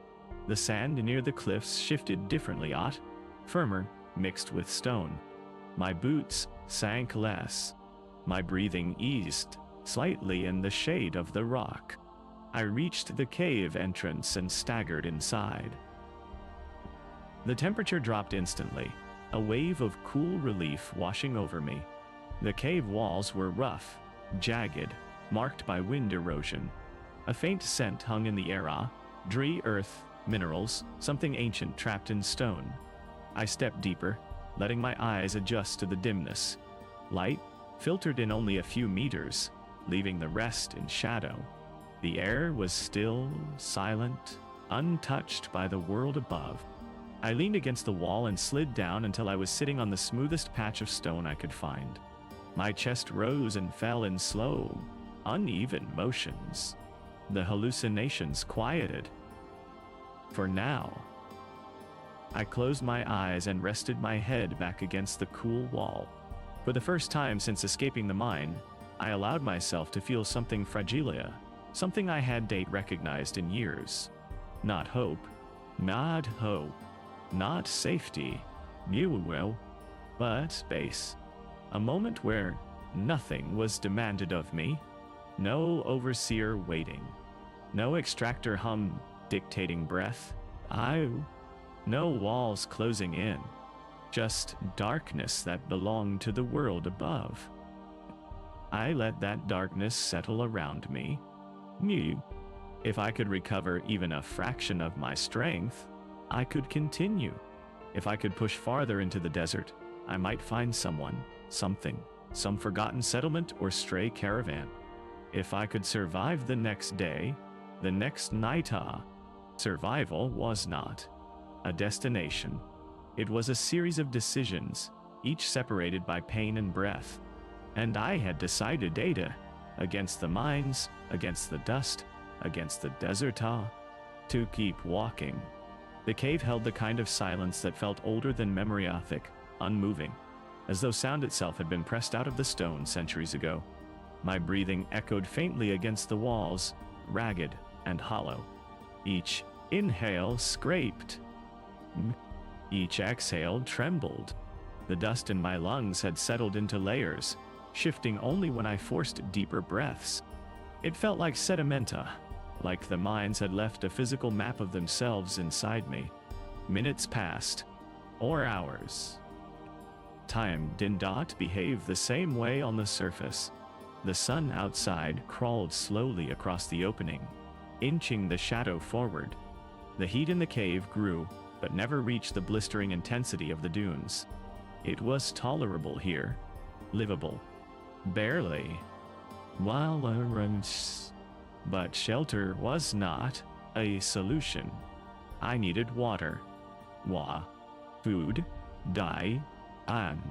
The sand near the cliffs shifted differently, firmer, mixed with stone. My boots sank less. My breathing eased slightly in the shade of the rock. I reached the cave entrance and staggered inside. The temperature dropped instantly, a wave of cool relief washing over me. The cave walls were rough, jagged, marked by wind erosion. A faint scent hung in the air, dry earth, minerals, something ancient trapped in stone. I stepped deeper, letting my eyes adjust to the dimness. Light filtered in only a few meters, leaving the rest in shadow. The air was still, silent, untouched by the world above. I leaned against the wall and slid down until I was sitting on the smoothest patch of stone I could find. My chest rose and fell in slow, uneven motions. The hallucinations quieted. For now. I closed my eyes and rested my head back against the cool wall. For the first time since escaping the mine, I allowed myself to feel something fragile, something I had recognized in years. Not hope, not safety, but space. A moment where nothing was demanded of me, no overseer waiting, no extractor hum dictating breath, no walls closing in, just darkness that belonged to the world above. I let that darkness settle around me. If I could recover even a fraction of my strength, I could continue. If I could push farther into the desert, I might find someone, something, some forgotten settlement or stray caravan. If I could survive the next day, the next night, survival was not a destination. It was a series of decisions, each separated by pain and breath. And I had decided data, against the mines, against the dust, against the desert, to keep walking. The cave held the kind of silence that felt older than memoryathic, unmoving, as though sound itself had been pressed out of the stone centuries ago. My breathing echoed faintly against the walls, ragged and hollow. Each inhale scraped. Each exhale trembled. The dust in my lungs had settled into layers, shifting only when I forced deeper breaths. It felt like sedimenta, like the mines had left a physical map of themselves inside me. Minutes passed, or hours. Time did not behave the same way on the surface. The sun outside crawled slowly across the opening, inching the shadow forward. The heat in the cave grew, but never reached the blistering intensity of the dunes. It was tolerable here, livable, barely. But shelter was not a solution. I needed water, food, dye, and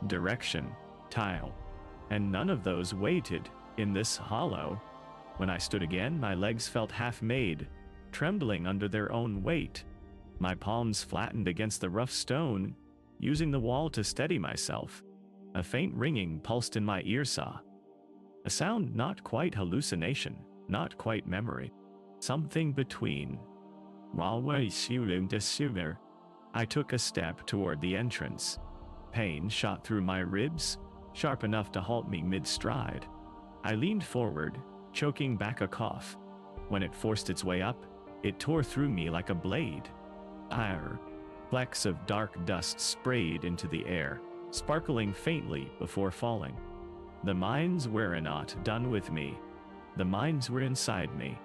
direction, tile, and none of those waited in this hollow. When I stood again, my legs felt half-made, trembling under their own weight. My palms flattened against the rough stone, using the wall to steady myself. A faint ringing pulsed in my earsaw. A sound not quite hallucination, not quite memory. Something between. I took a step toward the entrance. Pain shot through my ribs, sharp enough to halt me mid-stride. I leaned forward, choking back a cough. When it forced its way up, it tore through me like a blade. Flecks of dark dust sprayed into the air, sparkling faintly before falling. The mines were not done with me. The mines were inside me.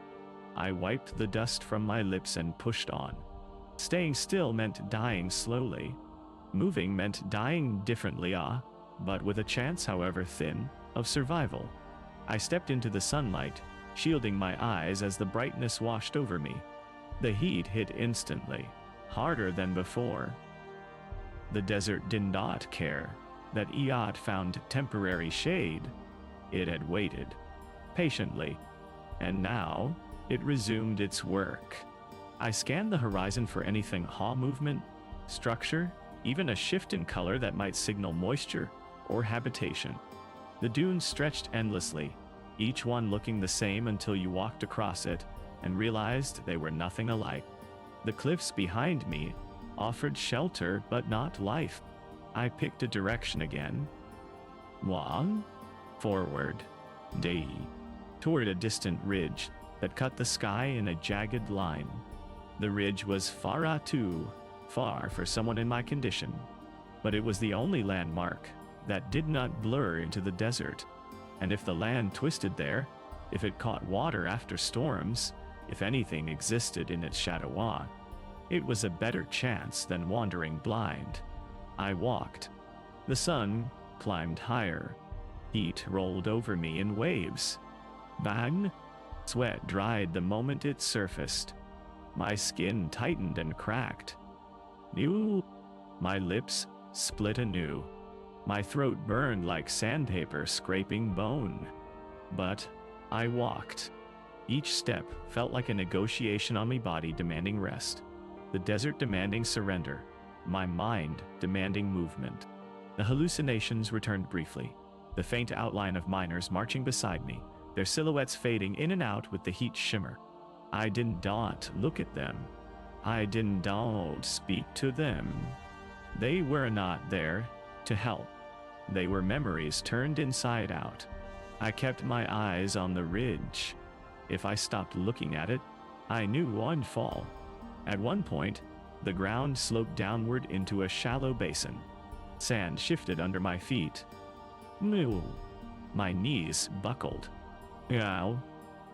I wiped the dust from my lips and pushed on. Staying still meant dying slowly. Moving meant dying differently, but with a chance, however thin, of survival. I stepped into the sunlight, shielding my eyes as the brightness washed over me. The heat hit instantly, harder than before. The desert did not care that Iat found temporary shade. It had waited, patiently, and now it resumed its work. I scanned the horizon for anything movement, structure, even a shift in color that might signal moisture or habitation. The dunes stretched endlessly, each one looking the same until you walked across it and realized they were nothing alike. The cliffs behind me offered shelter but not life. I picked a direction again. Forward. Toward a distant ridge, that cut the sky in a jagged line. The ridge was Faratu, far for someone in my condition. But it was the only landmark that did not blur into the desert. And if the land twisted there, if it caught water after storms, if anything existed in its shadow, it was a better chance than wandering blind. I walked. The sun climbed higher. Heat rolled over me in waves. Bang! Sweat dried the moment it surfaced. My skin tightened and cracked. New. My lips split anew. My throat burned like sandpaper scraping bone. But I walked. Each step felt like a negotiation on my body demanding rest. The desert demanding surrender. My mind demanding movement. The hallucinations returned briefly. The faint outline of miners marching beside me, their silhouettes fading in and out with the heat shimmer. I didn't look at them. I didn't speak to them. They were not there to help. They were memories turned inside out. I kept my eyes on the ridge. If I stopped looking at it, I knew I'd fall. At one point, the ground sloped downward into a shallow basin. Sand shifted under my feet. Moo. My knees buckled. Ow.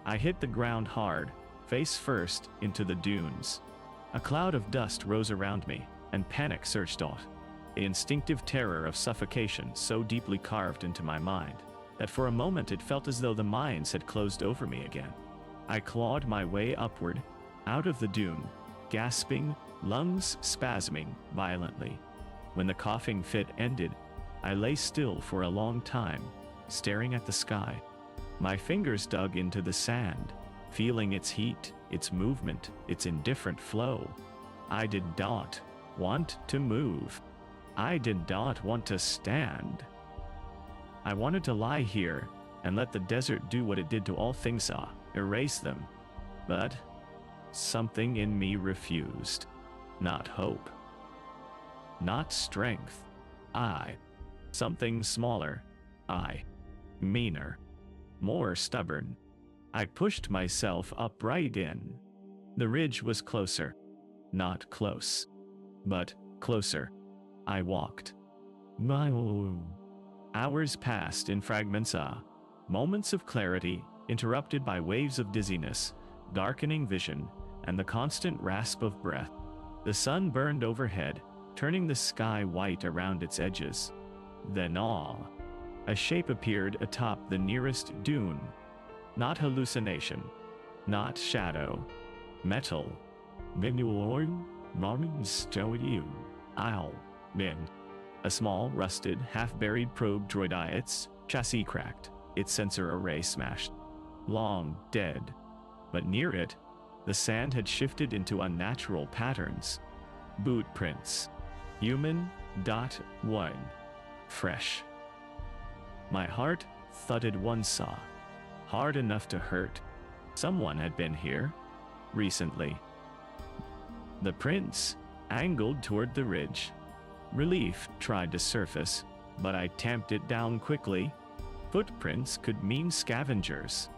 I hit the ground hard, face first into the dunes. A cloud of dust rose around me, and panic surged out. The instinctive terror of suffocation so deeply carved into my mind that for a moment it felt as though the mines had closed over me again. I clawed my way upward, out of the dune, gasping, lungs spasming violently. When the coughing fit ended, I lay still for a long time, staring at the sky. My fingers dug into the sand, feeling its heat, its movement, its indifferent flow. I did not want to move. I did not want to stand. I wanted to lie here and let the desert do what it did to all things, erase them. But something in me refused. Not hope. Not strength. Something smaller. Meaner. More stubborn. I pushed myself upright in. The ridge was closer. Not close. But closer. I walked. Hours passed in fragments, moments of clarity interrupted by waves of dizziness, darkening vision, and the constant rasp of breath. The sun burned overhead, turning the sky white around its edges. Then a shape appeared atop the nearest dune. Not hallucination, not shadow. Metal. A small, rusted, half-buried probe droid, its chassis cracked, its sensor array smashed. Long dead. But near it, the sand had shifted into unnatural patterns. Boot prints. Human. One. Fresh. My heart thudded once, hard enough to hurt. Someone had been here. Recently. The prints angled toward the ridge. Relief tried to surface, but I tamped it down quickly. Footprints could mean scavengers.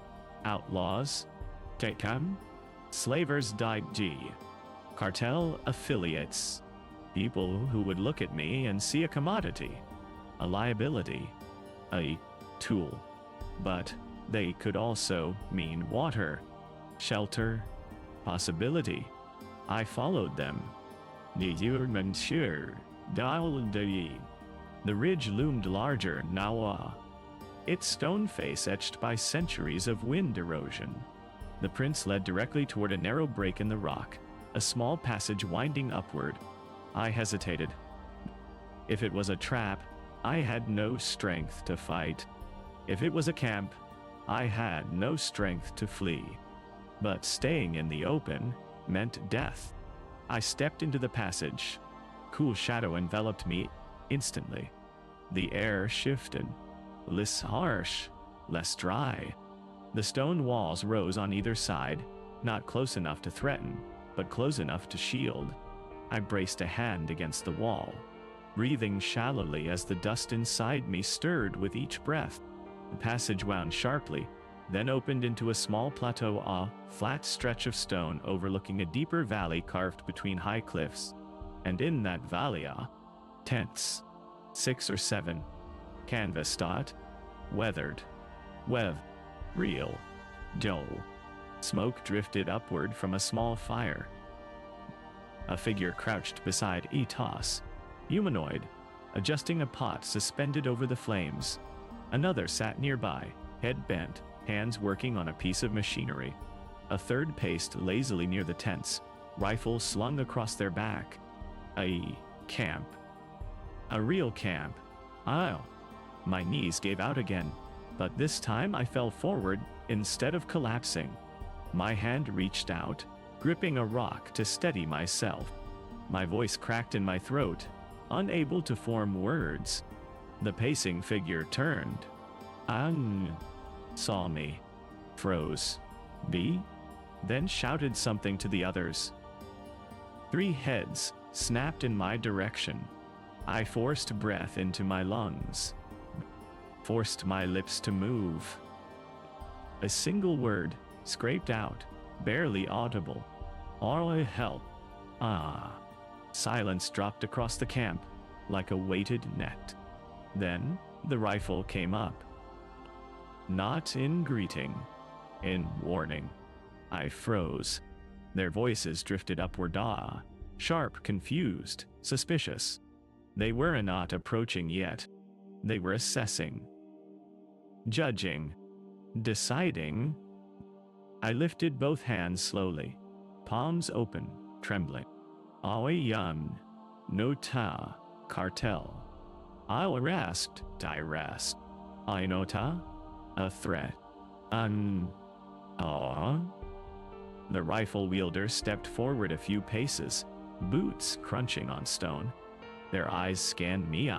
Outlaws. Taken. Slavers. Cartel affiliates. People who would look at me and see a commodity. A liability. A tool. But they could also mean water. Shelter. Possibility. I followed them. The ridge loomed larger now, its stone face etched by centuries of wind erosion. The prints led directly toward a narrow break in the rock, a small passage winding upward. I hesitated. If it was a trap, I had no strength to fight. If it was a camp, I had no strength to flee. But staying in the open meant death. I stepped into the passage. Cool shadow enveloped me instantly. The air shifted. Less harsh, less dry. The stone walls rose on either side, not close enough to threaten, but close enough to shield. I braced a hand against the wall, breathing shallowly as the dust inside me stirred with each breath. The passage wound sharply, then opened into a small plateau, a flat stretch of stone overlooking a deeper valley carved between high cliffs. And in that valia, tents, 6 or 7, canvas dot, weathered, wev, real, dull. Smoke drifted upward from a small fire. A figure crouched beside Etos, humanoid, adjusting a pot suspended over the flames. Another sat nearby, head bent, hands working on a piece of machinery. A third paced lazily near the tents, rifle slung across their back. A camp. A real camp. My knees gave out again, but this time I fell forward instead of collapsing. My hand reached out, gripping a rock to steady myself. My voice cracked in my throat, unable to form words. The pacing figure turned. Saw me. Froze. Then shouted something to the others. 3 heads snapped in my direction. I forced breath into my lungs. Forced my lips to move. A single word scraped out, barely audible. All help. Silence dropped across the camp, like a weighted net. Then, the rifle came up. Not in greeting, in warning. I froze. Their voices drifted upward, sharp, confused, suspicious. They were not approaching yet. They were assessing. Judging. Deciding. I lifted both hands slowly, palms open, trembling. Aoyan, Nota, cartel. I'll arrest, direst. Inota, a threat. The rifle wielder stepped forward a few paces, boots crunching on stone. Their eyes scanned me.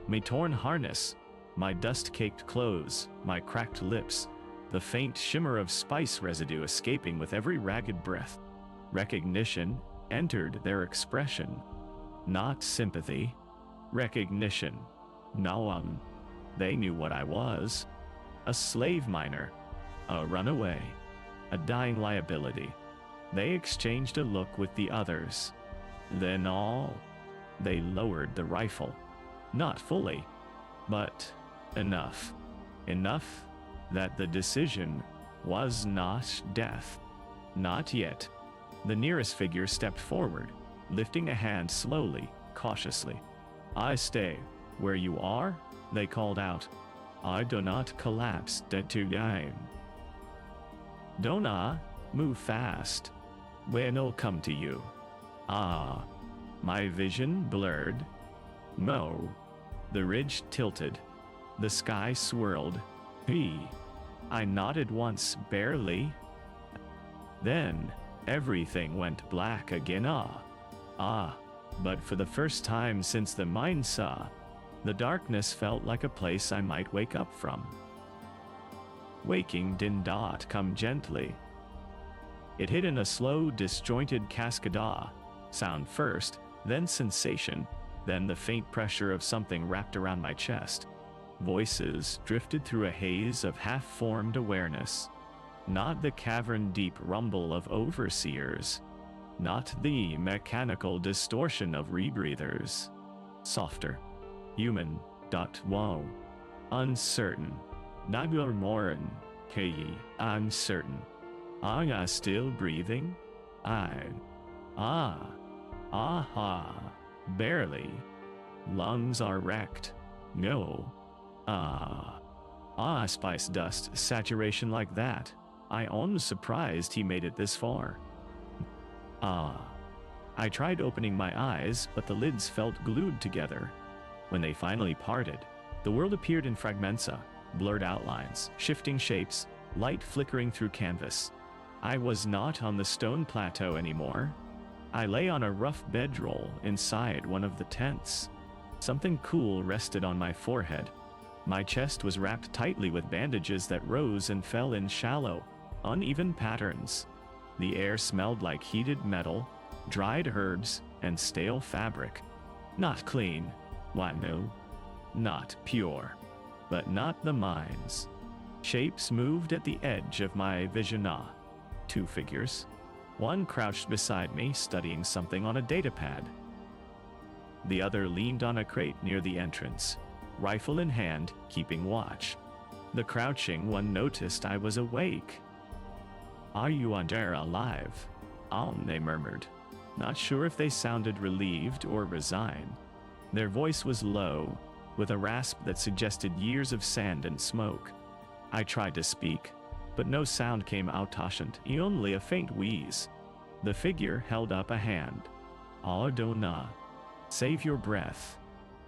My torn harness, my dust-caked clothes, my cracked lips, the faint shimmer of spice residue escaping with every ragged breath. Recognition entered their expression. Not sympathy. Recognition. Nawam. They knew what I was. A slave miner. A runaway. A dying liability. They exchanged a look with the others. Then they lowered the rifle. Not fully, but enough. Enough that the decision was not death. Not yet. The nearest figure stepped forward, lifting a hand slowly, cautiously. I stay where you are, they called out. I do not collapse, Tatooine. Don't move fast. When I'll come to you. My vision blurred. No. The ridge tilted. The sky swirled. I nodded once, barely. Then, everything went black again. But for the first time since the mine saw, the darkness felt like a place I might wake up from. Waking did not come gently. It hid in a slow, disjointed cascade, sound first, then sensation, then the faint pressure of something wrapped around my chest. Voices drifted through a haze of half-formed awareness. Not the cavern-deep rumble of overseers. Not the mechanical distortion of rebreathers. Softer. Human. Woe. Uncertain. Nagurmoran. Kayi. Uncertain. Are you still breathing? Barely. Lungs are wrecked. No. Spice dust saturation like that. I'm surprised he made it this far. I tried opening my eyes, but the lids felt glued together. When they finally parted, the world appeared in fragmenta, blurred outlines, shifting shapes, light flickering through canvas. I was not on the stone plateau anymore. I lay on a rough bedroll inside one of the tents. Something cool rested on my forehead. My chest was wrapped tightly with bandages that rose and fell in shallow, uneven patterns. The air smelled like heated metal, dried herbs, and stale fabric. Not clean. Why no? Not pure. But not the mines. Shapes moved at the edge of my vision. 2 figures. One crouched beside me, studying something on a datapad. The other leaned on a crate near the entrance, rifle in hand, keeping watch. The crouching one noticed I was awake. "Are you under alive?" They murmured. Not sure if they sounded relieved or resigned. Their voice was low, with a rasp that suggested years of sand and smoke. I tried to speak, but no sound came out, only a faint wheeze. The figure held up a hand. "Donna, save your breath.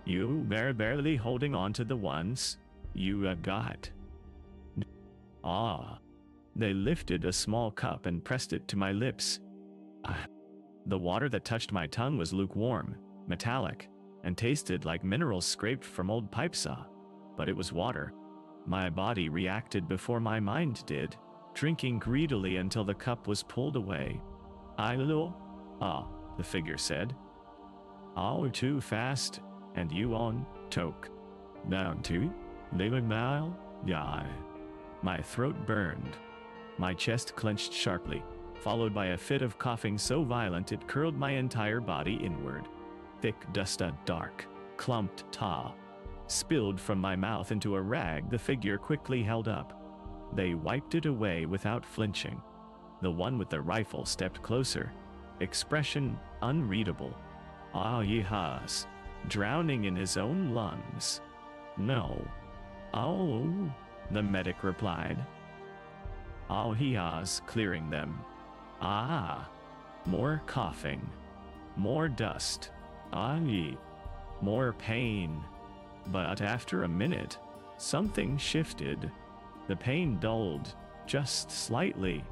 You barely holding on to the ones you have got." They lifted a small cup and pressed it to my lips. The water that touched my tongue was lukewarm, metallic, and tasted like minerals scraped from old pipe saw. But it was water. My body reacted before my mind did, drinking greedily until the cup was pulled away. The figure said. Too fast, and you on toke. Down to, living mile, yeah." My throat burned. My chest clenched sharply, followed by a fit of coughing so violent it curled my entire body inward. Thick dust, a dark, clumped tar, spilled from my mouth into a rag the figure quickly held up. They wiped it away without flinching. The one with the rifle stepped closer, expression unreadable. He has, drowning in his own lungs. "No." The medic replied. He has, clearing them. More coughing, more dust, more pain. But after a minute, something shifted. The pain dulled, just slightly.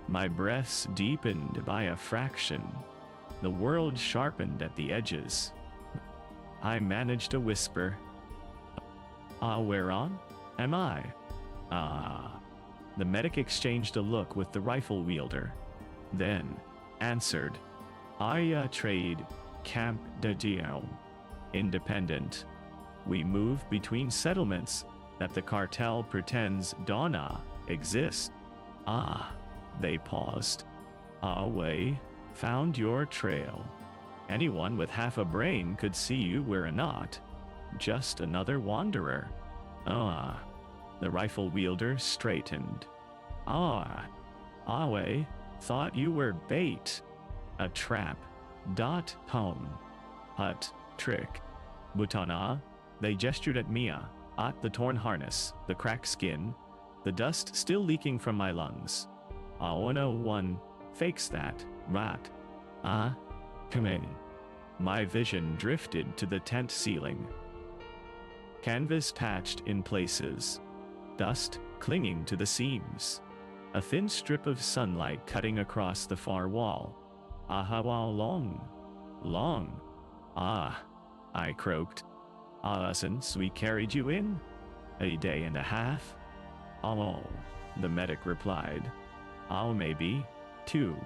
My breaths deepened by a fraction. The world sharpened at the edges. I managed a whisper. Whereon am I? The medic exchanged a look with the rifle wielder, then answered, "I trade Camp de Dio. Independent. We move between settlements that the cartel pretends Donna exists." They paused. "We found your trail. Anyone with half a brain could see you were not. Just another wanderer." The rifle wielder straightened. We thought you were bait. A trap. Home. Hutt. Trick. Butana. They gestured at Mia, at the torn harness, the cracked skin, the dust still leaking from my lungs. 101 fakes that, rat. Come in. My vision drifted to the tent ceiling. Canvas patched in places. Dust clinging to the seams. A thin strip of sunlight cutting across the far wall. How long? I croaked. Since we carried you in? A day and a half? The medic replied. Maybe 2.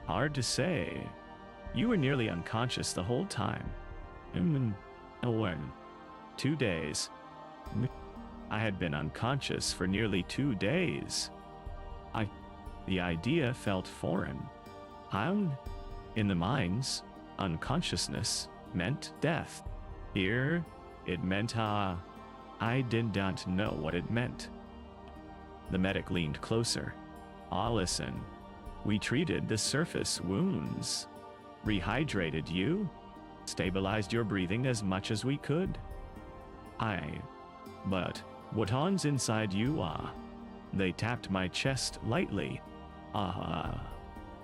Hard to say. You were nearly unconscious the whole time. When? 2 days. I had been unconscious for nearly 2 days. The idea felt foreign. In the mines, unconsciousness meant death. Here, it meant I did not know what it meant. The medic leaned closer. Listen. We treated the surface wounds. Rehydrated you. Stabilized your breathing as much as we could. But what's inside you They tapped my chest lightly.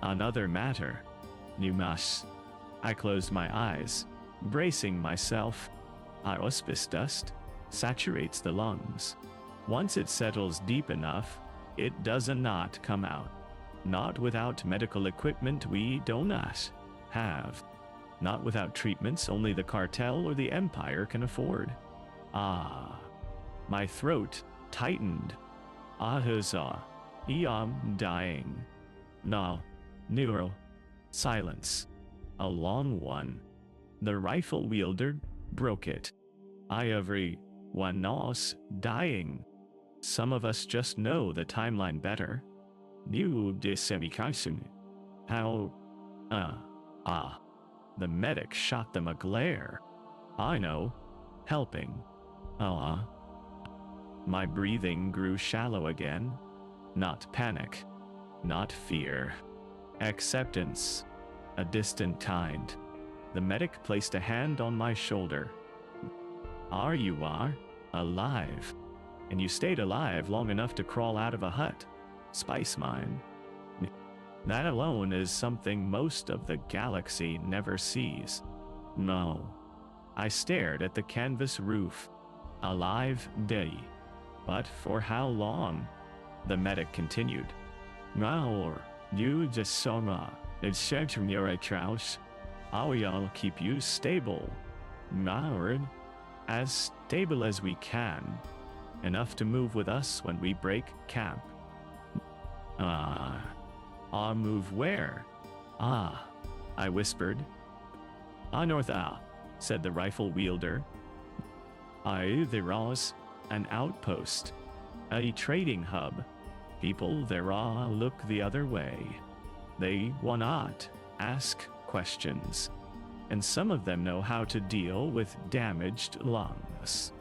Another matter. You must. I closed my eyes, bracing myself. Auspice dust saturates the lungs. Once it settles deep enough, it does not come out. Not without medical equipment we do not have. Not without treatments only the cartel or the empire can afford. My throat tightened. Huzzah. I'm dying. No. Neural. Silence. A long one. The rifle wielder broke it. Everyone else dying. Some of us just know the timeline better. New disemication. How? The medic shot them a glare. I know. Helping. My breathing grew shallow again. Not panic. Not fear. Acceptance. A distant kind. The medic placed a hand on my shoulder. You are alive. And you stayed alive long enough to crawl out of a hut. Spice mine. That alone is something most of the galaxy never sees. No. I stared at the canvas roof. Alive day. But for how long? The medic continued. Now, you just saw it's searching your trouse. I'll keep you stable. Now, as stable as we can. Enough to move with us when we break camp. I'll move where? I whispered. North, said the rifle wielder. There's an outpost. A trading hub. People there look the other way. They will not ask questions. And some of them know how to deal with damaged lungs.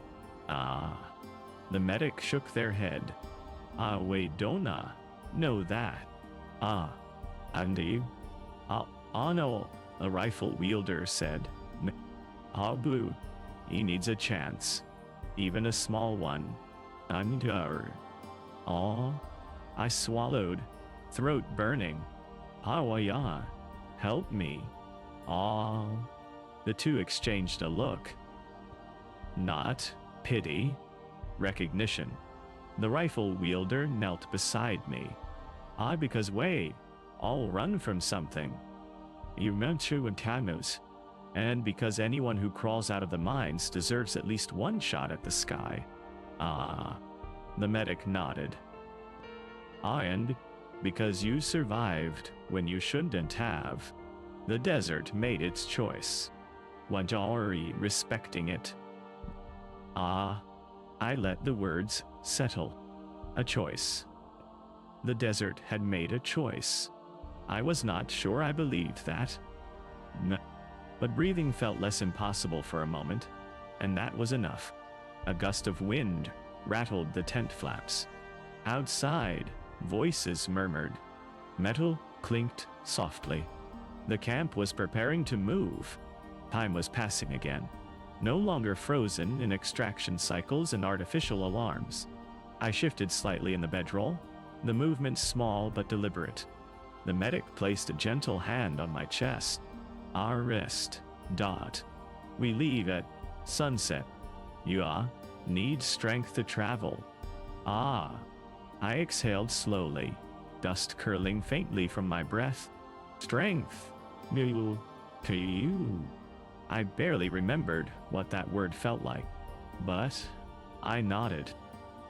The medic shook their head. Wait, don't know that. Andy. No, a rifle wielder said. Blue. He needs a chance. Even a small one. I swallowed, throat burning. Help me. The two exchanged a look. Not pity, recognition. The rifle wielder knelt beside me. Because wait, I'll run from something. You meant to antagonise. And because anyone who crawls out of the mines deserves at least one shot at the sky. The medic nodded. And because you survived when you shouldn't have. The desert made its choice. Wajari respecting it. I let the words settle. A choice. The desert had made a choice. I was not sure I believed that. But breathing felt less impossible for a moment, and that was enough. A gust of wind rattled the tent flaps. Outside, voices murmured. Metal clinked softly. The camp was preparing to move. Time was passing again, no longer frozen in extraction cycles and artificial alarms. I shifted slightly in the bedroll, the movement small but deliberate. The medic placed a gentle hand on my chest. Our wrist. We leave at sunset. You need strength to travel. I exhaled slowly, dust curling faintly from my breath. Strength. To you. I barely remembered what that word felt like, but I nodded.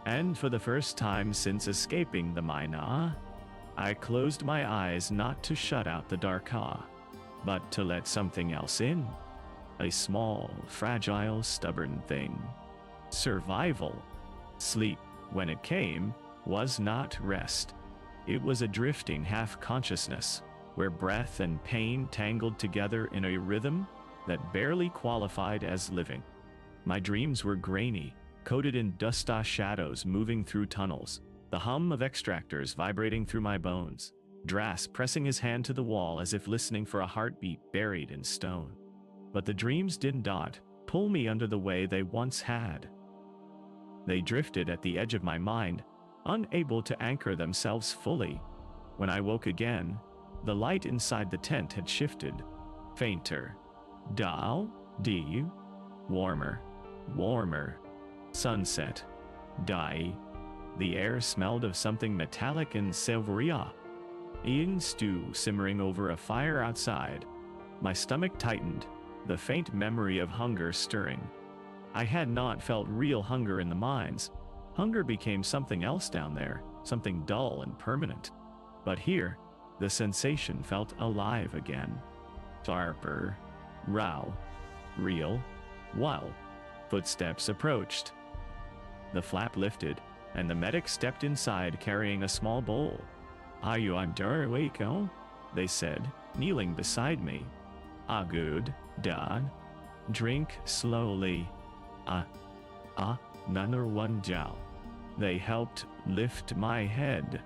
And for the first time since escaping the mine, I closed my eyes not to shut out the dark but to let something else in. A small, fragile, stubborn thing. Survival. Sleep, when it came, was not rest. It was a drifting half-consciousness, where breath and pain tangled together in a rhythm that barely qualified as living. My dreams were grainy, coated in dust-ash shadows moving through tunnels, the hum of extractors vibrating through my bones, Drass pressing his hand to the wall as if listening for a heartbeat buried in stone. But the dreams didn't pull me under the way they once had. They drifted at the edge of my mind, unable to anchor themselves fully. When I woke again, the light inside the tent had shifted. Fainter. Warmer. Sunset. The air smelled of something metallic and silvery. Eating stew simmering over a fire outside. My stomach tightened, the faint memory of hunger stirring. I had not felt real hunger in the mines. Hunger became something else down there, something dull and permanent. But here, the sensation felt alive again. Sharper. Real. Footsteps approached. The flap lifted, and the medic stepped inside carrying a small bowl. I'm awake, they said, kneeling beside me. Good, dad. Drink slowly. Another one jow. They helped lift my head.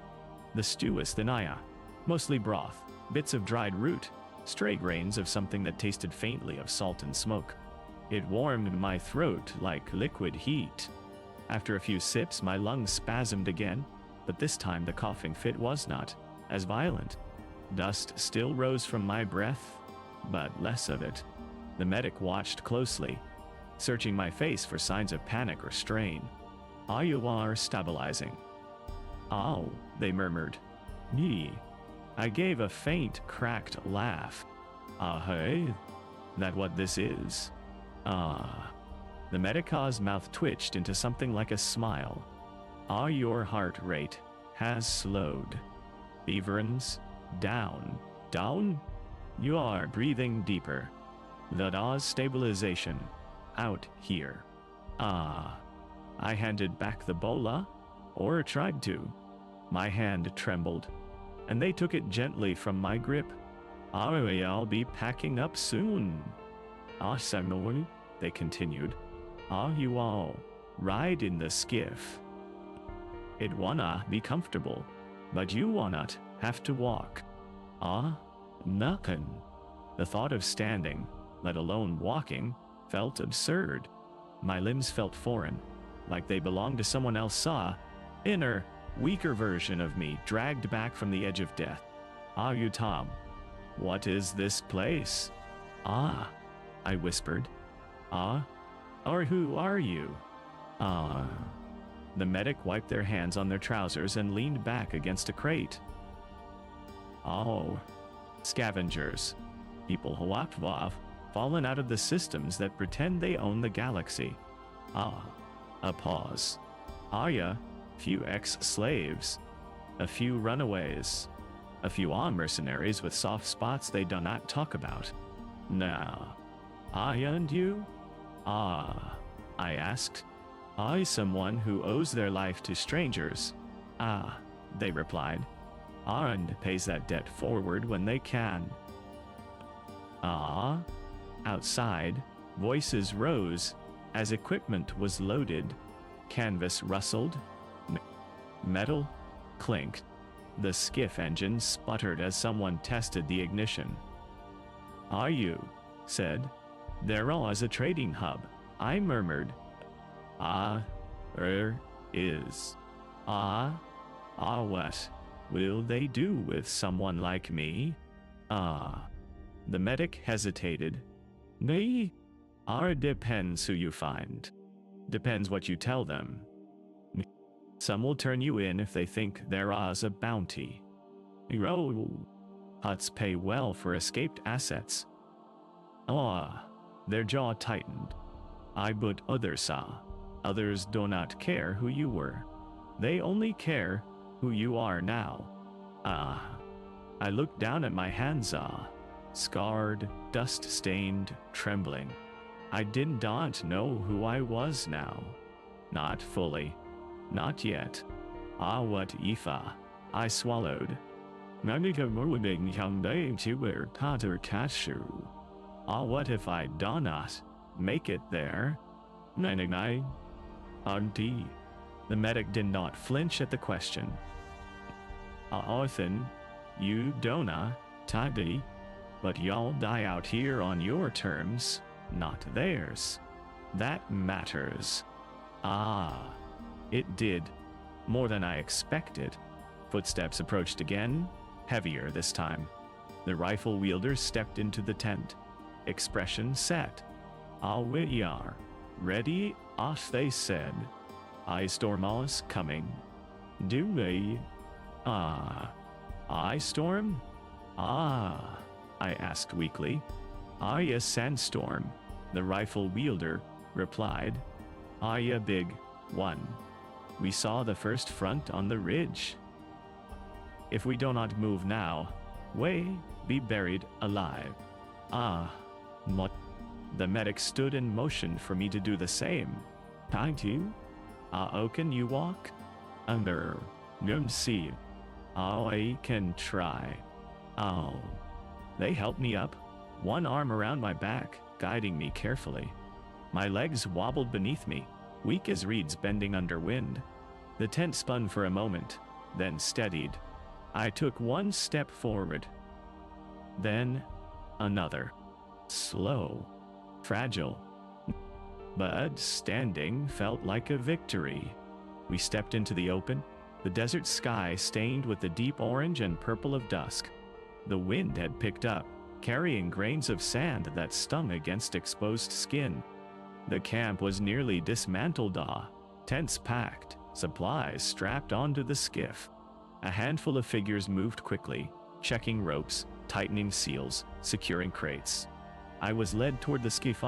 The stew was thinaya, mostly broth, bits of dried root, stray grains of something that tasted faintly of salt and smoke. It warmed my throat like liquid heat. After a few sips, my lungs spasmed again, but this time the coughing fit was not as violent. Dust still rose from my breath, but less of it. The medic watched closely, searching my face for signs of panic or strain. You are stabilizing. Oh, they murmured. Me. I gave a faint, cracked laugh. Hey? That what this is? The medic's mouth twitched into something like a smile. Your heart rate has slowed. Beaverins, down. Down? You are breathing deeper. The stabilization. Out here. I handed back the bola, or tried to. My hand trembled, and they took it gently from my grip. I'll be packing up soon. Samuel, they continued. You all ride in the skiff. It wanna be comfortable, but you wanna have to walk. Nothing. The thought of standing, let alone walking, felt absurd. My limbs felt foreign, like they belonged to someone else. Inner, weaker version of me dragged back from the edge of death. You Tom? What is this place? I whispered. Or who are you? The medic wiped their hands on their trousers and leaned back against a crate. Scavengers. People who have fallen out of the systems that pretend they own the galaxy. A pause. Few ex-slaves. A few runaways. A few mercenaries with soft spots they do not talk about. Now, and you? I asked. Someone who owes their life to strangers. They replied. And pays that debt forward when they can. Outside, voices rose as equipment was loaded. Canvas rustled. Metal clinked. The skiff engine sputtered as someone tested the ignition. You said. There is a trading hub, I murmured. Is. What will they do with someone like me? The medic hesitated. Me? Depends who you find. Depends what you tell them. Some will turn you in if they think there is a bounty. Hutts pay well for escaped assets. Their jaw tightened. But others saw. Others do not care who you were. They only care who you are now. I looked down at my hands, scarred, dust-stained, trembling. I did not know who I was now. Not fully. Not yet. What if I swallowed. What if I do not make it there? Auntie. The medic did not flinch at the question. Often, you dona, tidy, but y'all die out here on your terms, not theirs. That matters. It did. More than I expected. Footsteps approached again, heavier this time. The rifle wielder stepped into the tent. Expression set. We are. Ready, off they said. Storm's coming. Do we? Storm? I asked weakly. A sandstorm, the rifle wielder replied. A big one. We saw the first front on the ridge. If we do not move now, we be buried alive. The medic stood in motion for me to do the same. Can't you? Can you walk? See. I can try. They helped me up. one arm around my back, guiding me carefully. My legs wobbled beneath me, weak as reeds bending under wind. The tent spun for a moment, then steadied. I took one step forward, then another. Slow, fragile, but standing felt like a victory. We stepped into the open, the desert sky stained with the deep orange and purple of dusk. The wind had picked up, carrying grains of sand that stung against exposed skin. The camp was nearly dismantled, tents packed, supplies strapped onto the skiff. A handful of figures moved quickly, checking ropes, tightening seals, securing crates. I was led toward the skiff,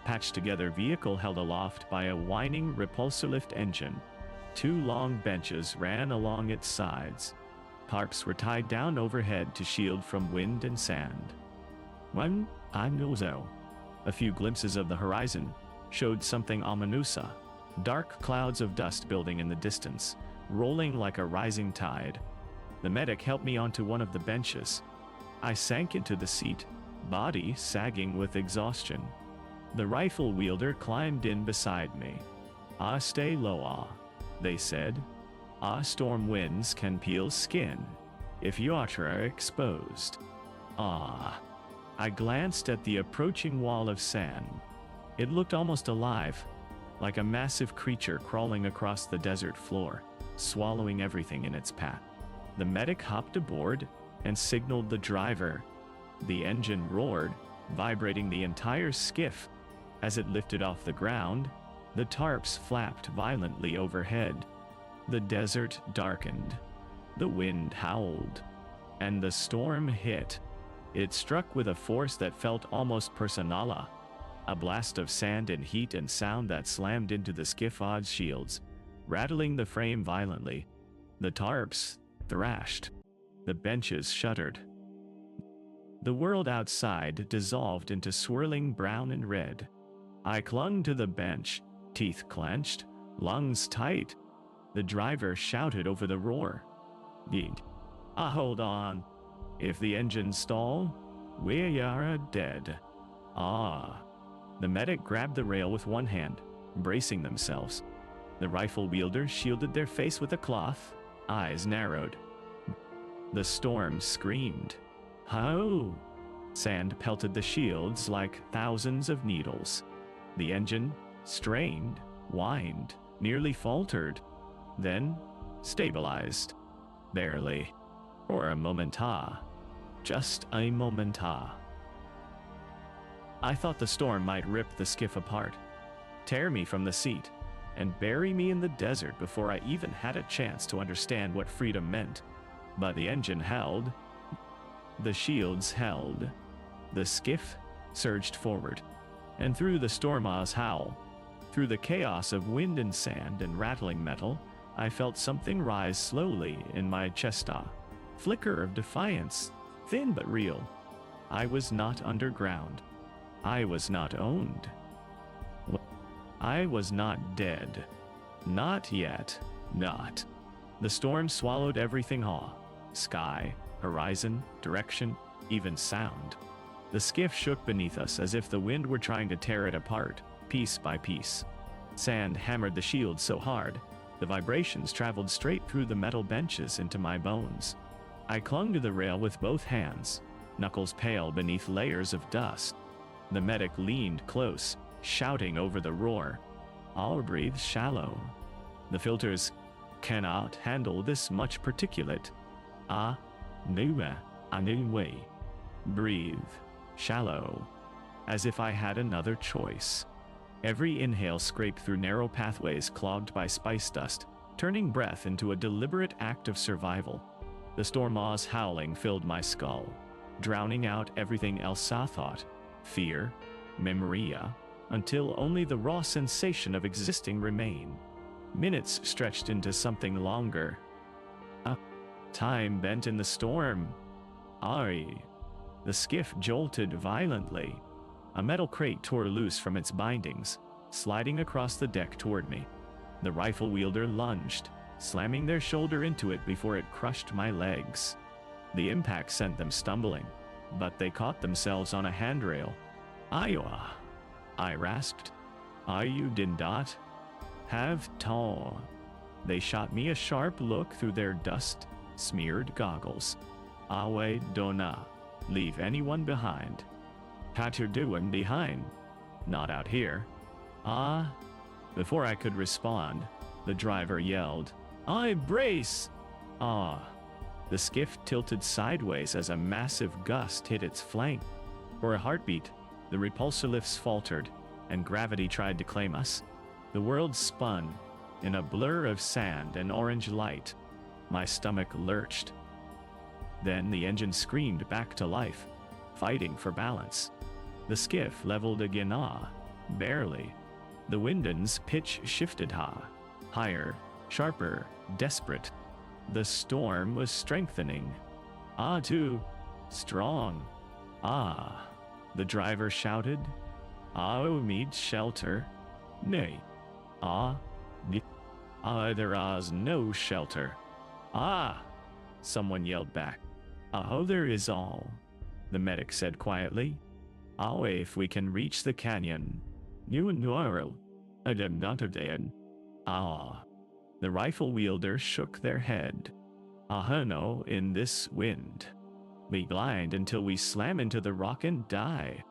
patched together vehicle held aloft by a whining repulsor lift engine. 2 long benches ran along its sides. Tarps were tied down overhead to shield from wind and sand. When I nozo, a few glimpses of the horizon showed something ominous, dark clouds of dust building in the distance, rolling like a rising tide. The medic helped me onto one of the benches. I sank into the seat, body sagging with exhaustion. The rifle wielder climbed in beside me. Stay low, they said. Storm winds can peel skin if you are exposed. I glanced at the approaching wall of sand. It looked almost alive, like a massive creature crawling across the desert floor, swallowing everything in its path. The medic hopped aboard and signaled the driver. The engine roared, vibrating the entire skiff. As it lifted off the ground, the tarps flapped violently overhead. The desert darkened. The wind howled. And the storm hit. It struck with a force that felt almost personal. A blast of sand and heat and sound that slammed into the skiff's shields, rattling the frame violently. The tarps thrashed. The benches shuddered. The world outside dissolved into swirling brown and red. I clung to the bench, teeth clenched, lungs tight. The driver shouted over the roar. Hold on. If the engines stall, we are dead. The medic grabbed the rail with one hand, bracing themselves. The rifle wielder shielded their face with a cloth, eyes narrowed. The storm screamed. Ho! Sand pelted the shields like thousands of needles. The engine strained, whined, nearly faltered, then stabilized. Barely. For a moment, just a moment. I thought the storm might rip the skiff apart, tear me from the seat, and bury me in the desert before I even had a chance to understand what freedom meant. But the engine held. The shields held. The skiff surged forward, and through the storm's howl, through the chaos of wind and sand and rattling metal, I felt something rise slowly in my chest. Flicker of defiance, thin but real. I was not underground. I was not owned. I was not dead. Not yet. Not. The storm swallowed everything. Sky, horizon, direction, even sound. The skiff shook beneath us as if the wind were trying to tear it apart, piece by piece. Sand hammered the shield so hard, the vibrations traveled straight through the metal benches into my bones. I clung to the rail with both hands, knuckles pale beneath layers of dust. The medic leaned close, shouting over the roar. I'll breathe shallow. The filters cannot handle this much particulate. Anyway. Breathe shallow, as if I had another choice. Every inhale scraped through narrow pathways clogged by spice dust, turning breath into a deliberate act of survival. The storm's howling filled my skull, drowning out everything else I thought, fear, memoria, until only the raw sensation of existing remained. Minutes stretched into something longer. Time bent in the storm. The skiff jolted violently. A metal crate tore loose from its bindings, sliding across the deck toward me. The rifle wielder lunged, slamming their shoulder into it before it crushed my legs. The impact sent them stumbling. but they caught themselves on a handrail. Iowa, I rasped. You did not have tall. They shot me a sharp look through their dust-smeared goggles. Awe dona, leave anyone behind. Tatooine behind. Not out here. Before I could respond, the driver yelled, I brace! The skiff tilted sideways as a massive gust hit its flank. For a heartbeat, the repulsor lifts faltered, and gravity tried to claim us. The world spun, in a blur of sand and orange light. My stomach lurched. Then the engine screamed back to life, fighting for balance. The skiff leveled again, barely. The wind's pitch shifted higher, sharper, desperate. The storm was strengthening. Too strong. The driver shouted. Need shelter. Nay. There is no shelter. Someone yelled back. There is all. The medic said quietly. If we can reach the canyon. You and Noiro. I am not dead. The rifle wielder shook their head. No, in this wind. We blind until we slam into the rock and die.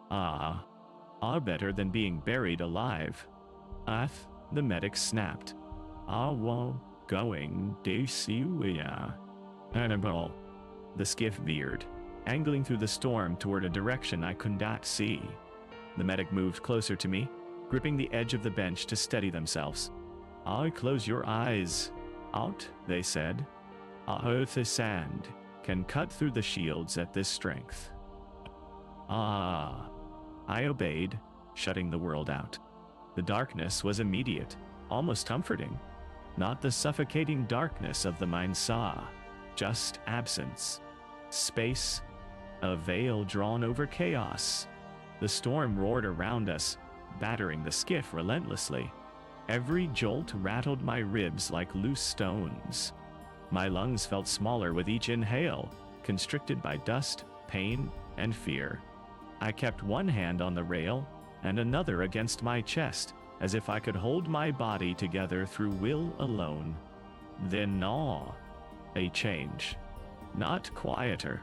Better than being buried alive. The medic snapped. Going DC Animal. The skiff veered, angling through the storm toward a direction I could not see. The medic moved closer to me, gripping the edge of the bench to steady themselves. Close your eyes. Out, they said. The sand can cut through the shields at this strength. I obeyed, shutting the world out. The darkness was immediate, almost comforting. Not the suffocating darkness of the mind saw, just absence. Space, a veil drawn over chaos. The storm roared around us, battering the skiff relentlessly. Every jolt rattled my ribs like loose stones. My lungs felt smaller with each inhale, constricted by dust, pain, and fear. I kept one hand on the rail and another against my chest, as if I could hold my body together through will alone. Then a change. Not quieter.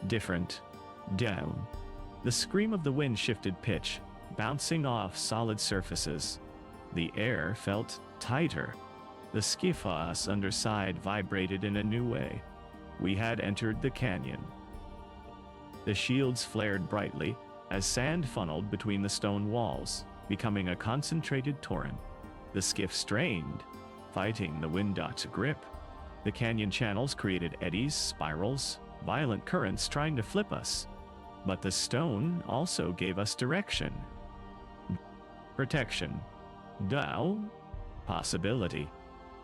Different. Down. The scream of the wind shifted pitch, bouncing off solid surfaces. The air felt tighter. The skiff's underside vibrated in a new way. We had entered the canyon. The shields flared brightly as sand funneled between the stone walls, becoming a concentrated torrent. The skiff strained, fighting the wind's grip. The canyon channels created eddies, spirals, violent currents trying to flip us. But the stone also gave us direction. Protection. Possibility.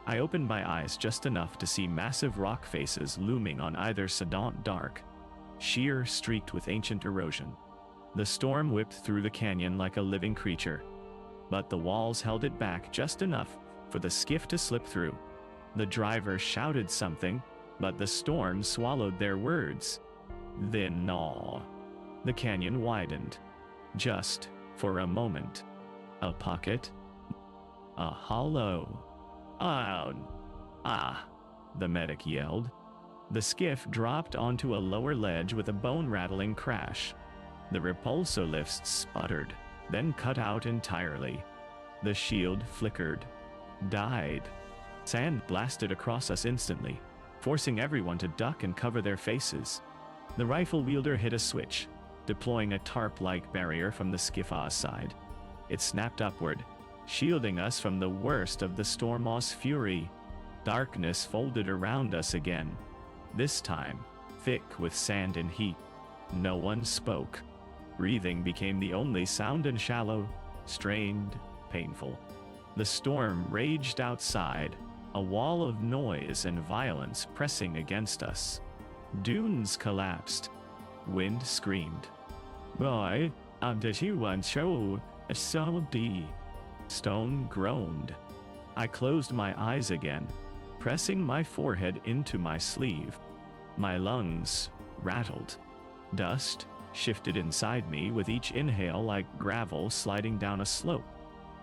I opened my eyes just enough to see massive rock faces looming on either side, dark, sheer, streaked with ancient erosion. The storm whipped through the canyon like a living creature, but the walls held it back just enough for the skiff to slip through. The driver shouted something, but the storm swallowed their words. Then the canyon widened. Just for a moment. A pocket. A hollow. The medic yelled. The skiff dropped onto a lower ledge with a bone-rattling crash. The repulsor lifts sputtered, then cut out entirely. The shield flickered. Died. Sand blasted across us instantly, forcing everyone to duck and cover their faces. The rifle wielder hit a switch, deploying a tarp-like barrier from the skiff's side. It snapped upward, shielding us from the worst of the storm's fury. Darkness folded around us again, this time thick with sand and heat. No one spoke. Breathing became the only sound, and shallow, strained, painful. The storm raged outside, a wall of noise and violence pressing against us. Dunes collapsed. Wind screamed. Boy, did you want show so deep? Stone groaned. I closed my eyes again, pressing my forehead into my sleeve. My lungs rattled. Dust shifted inside me with each inhale like gravel sliding down a slope.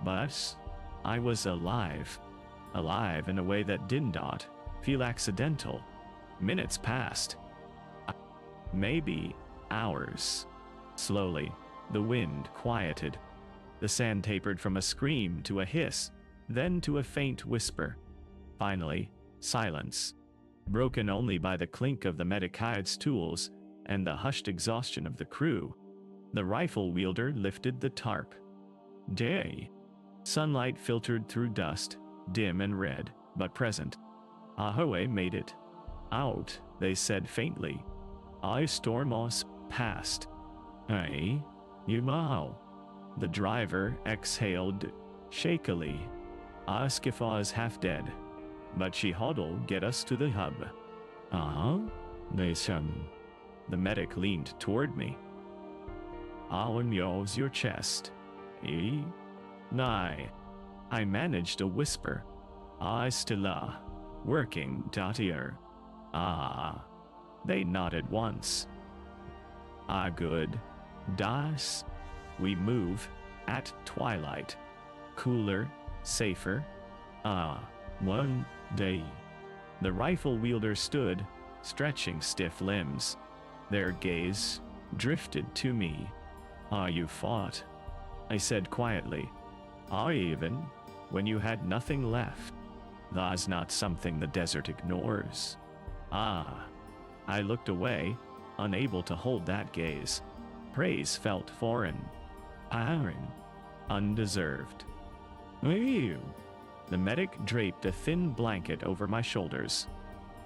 But I was alive. Alive in a way that did not feel accidental. Minutes passed. Maybe hours. Slowly, the wind quieted. The sand tapered from a scream to a hiss, then to a faint whisper. Finally, silence, broken only by the clink of the medicaid's tools and the hushed exhaustion of the crew. The rifle wielder lifted the tarp. Day. Sunlight filtered through dust, dim and red, but present. Ahoe made it. Out, they said faintly. I stormos passed. Hey, you mau. The driver exhaled shakily. Skifa's half dead. But she huddle get us to the hub. They said. The medic leaned toward me. Alan yows your chest. Nay. I managed a whisper. I stilla. Working, dottier. They nodded once. Good. Das. We move at twilight. Cooler, safer. One day. The rifle wielder stood, stretching stiff limbs. Their gaze drifted to me. You fought? I said quietly. Even when you had nothing left. That's not something the desert ignores. I looked away, unable to hold that gaze. Praise felt foreign. Undeserved. Ew. The medic draped a thin blanket over my shoulders.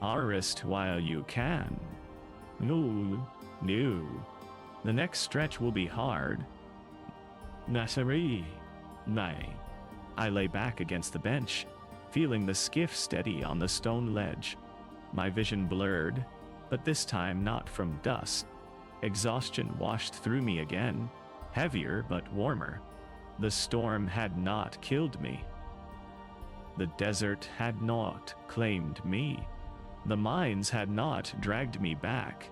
Rest while you can. No. The next stretch will be hard. Nasari. Nay. I lay back against the bench, feeling the skiff steady on the stone ledge. My vision blurred, but this time not from dust. Exhaustion washed through me again, heavier but warmer. The storm had not killed me. The desert had not claimed me. The mines had not dragged me back.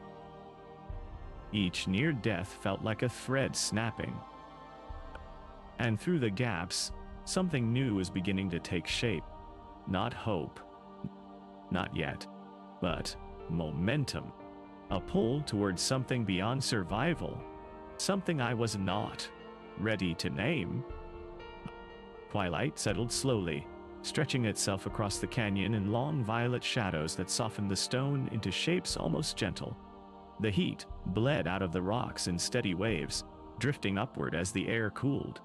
Each near death felt like a thread snapping. And through the gaps, something new was beginning to take shape. Not hope. Not yet. But momentum. A pull towards something beyond survival. Something I was not ready to name. Twilight settled slowly, stretching itself across the canyon in long violet shadows that softened the stone into shapes almost gentle. The heat bled out of the rocks in steady waves, drifting upward as the air cooled.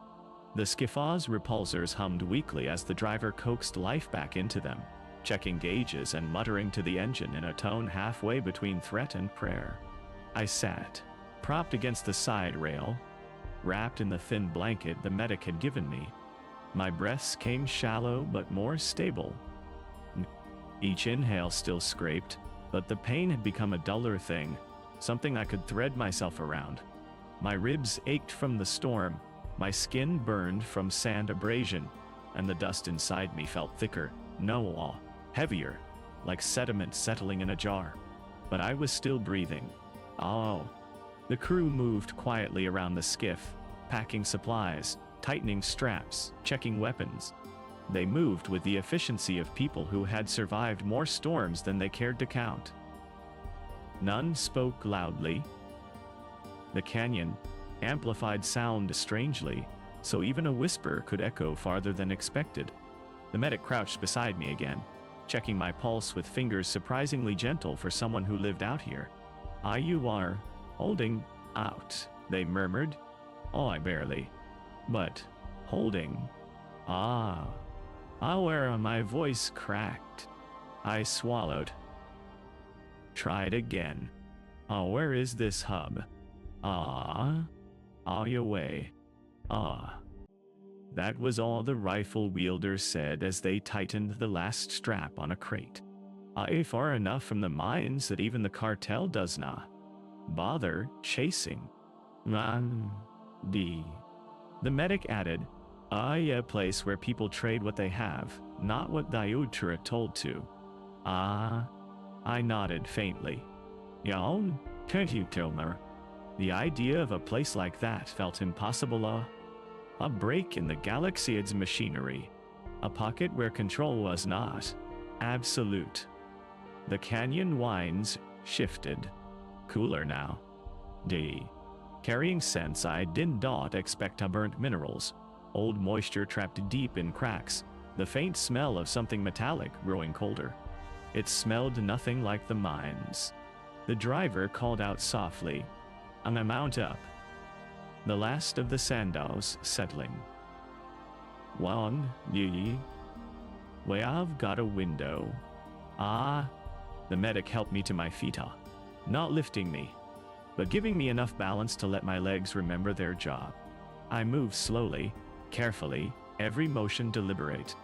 The skiffah's repulsors hummed weakly as the driver coaxed life back into them, checking gauges and muttering to the engine in a tone halfway between threat and prayer. I sat, propped against the side rail, wrapped in the thin blanket the medic had given me. My breaths came shallow but more stable. Each inhale still scraped, but the pain had become a duller thing, something I could thread myself around. My ribs ached from the storm, my skin burned from sand abrasion, and the dust inside me felt thicker, heavier, like sediment settling in a jar. But I was still breathing. The crew moved quietly around the skiff, packing supplies, tightening straps, checking weapons. They moved with the efficiency of people who had survived more storms than they cared to count. None spoke loudly. The canyon amplified sound strangely, so even a whisper could echo farther than expected. The medic crouched beside me again, checking my pulse with fingers surprisingly gentle for someone who lived out here. You are holding out, they murmured. I barely. But holding. Where my voice cracked. I swallowed. Tried again. Where is this hub? Away. That was all the rifle wielder said as they tightened the last strap on a crate. Far enough from the mines that even the cartel does not bother chasing. The medic added, a place where people trade what they have, not what Diutra told to. I nodded faintly. Can't you tell me? The idea of a place like that felt impossible. A break in the galaxy's machinery. A pocket where control was not absolute. The canyon winds shifted. Cooler now. Carrying scents I did not expect. Burnt minerals. Old moisture trapped deep in cracks. The faint smell of something metallic growing colder. It smelled nothing like the mines. The driver called out softly. I'm a mount up. The last of the sandals settling. One, ye. We have got a window. The medic helped me to my feet, not lifting me, but giving me enough balance to let my legs remember their job. I moved slowly, carefully, every motion deliberate.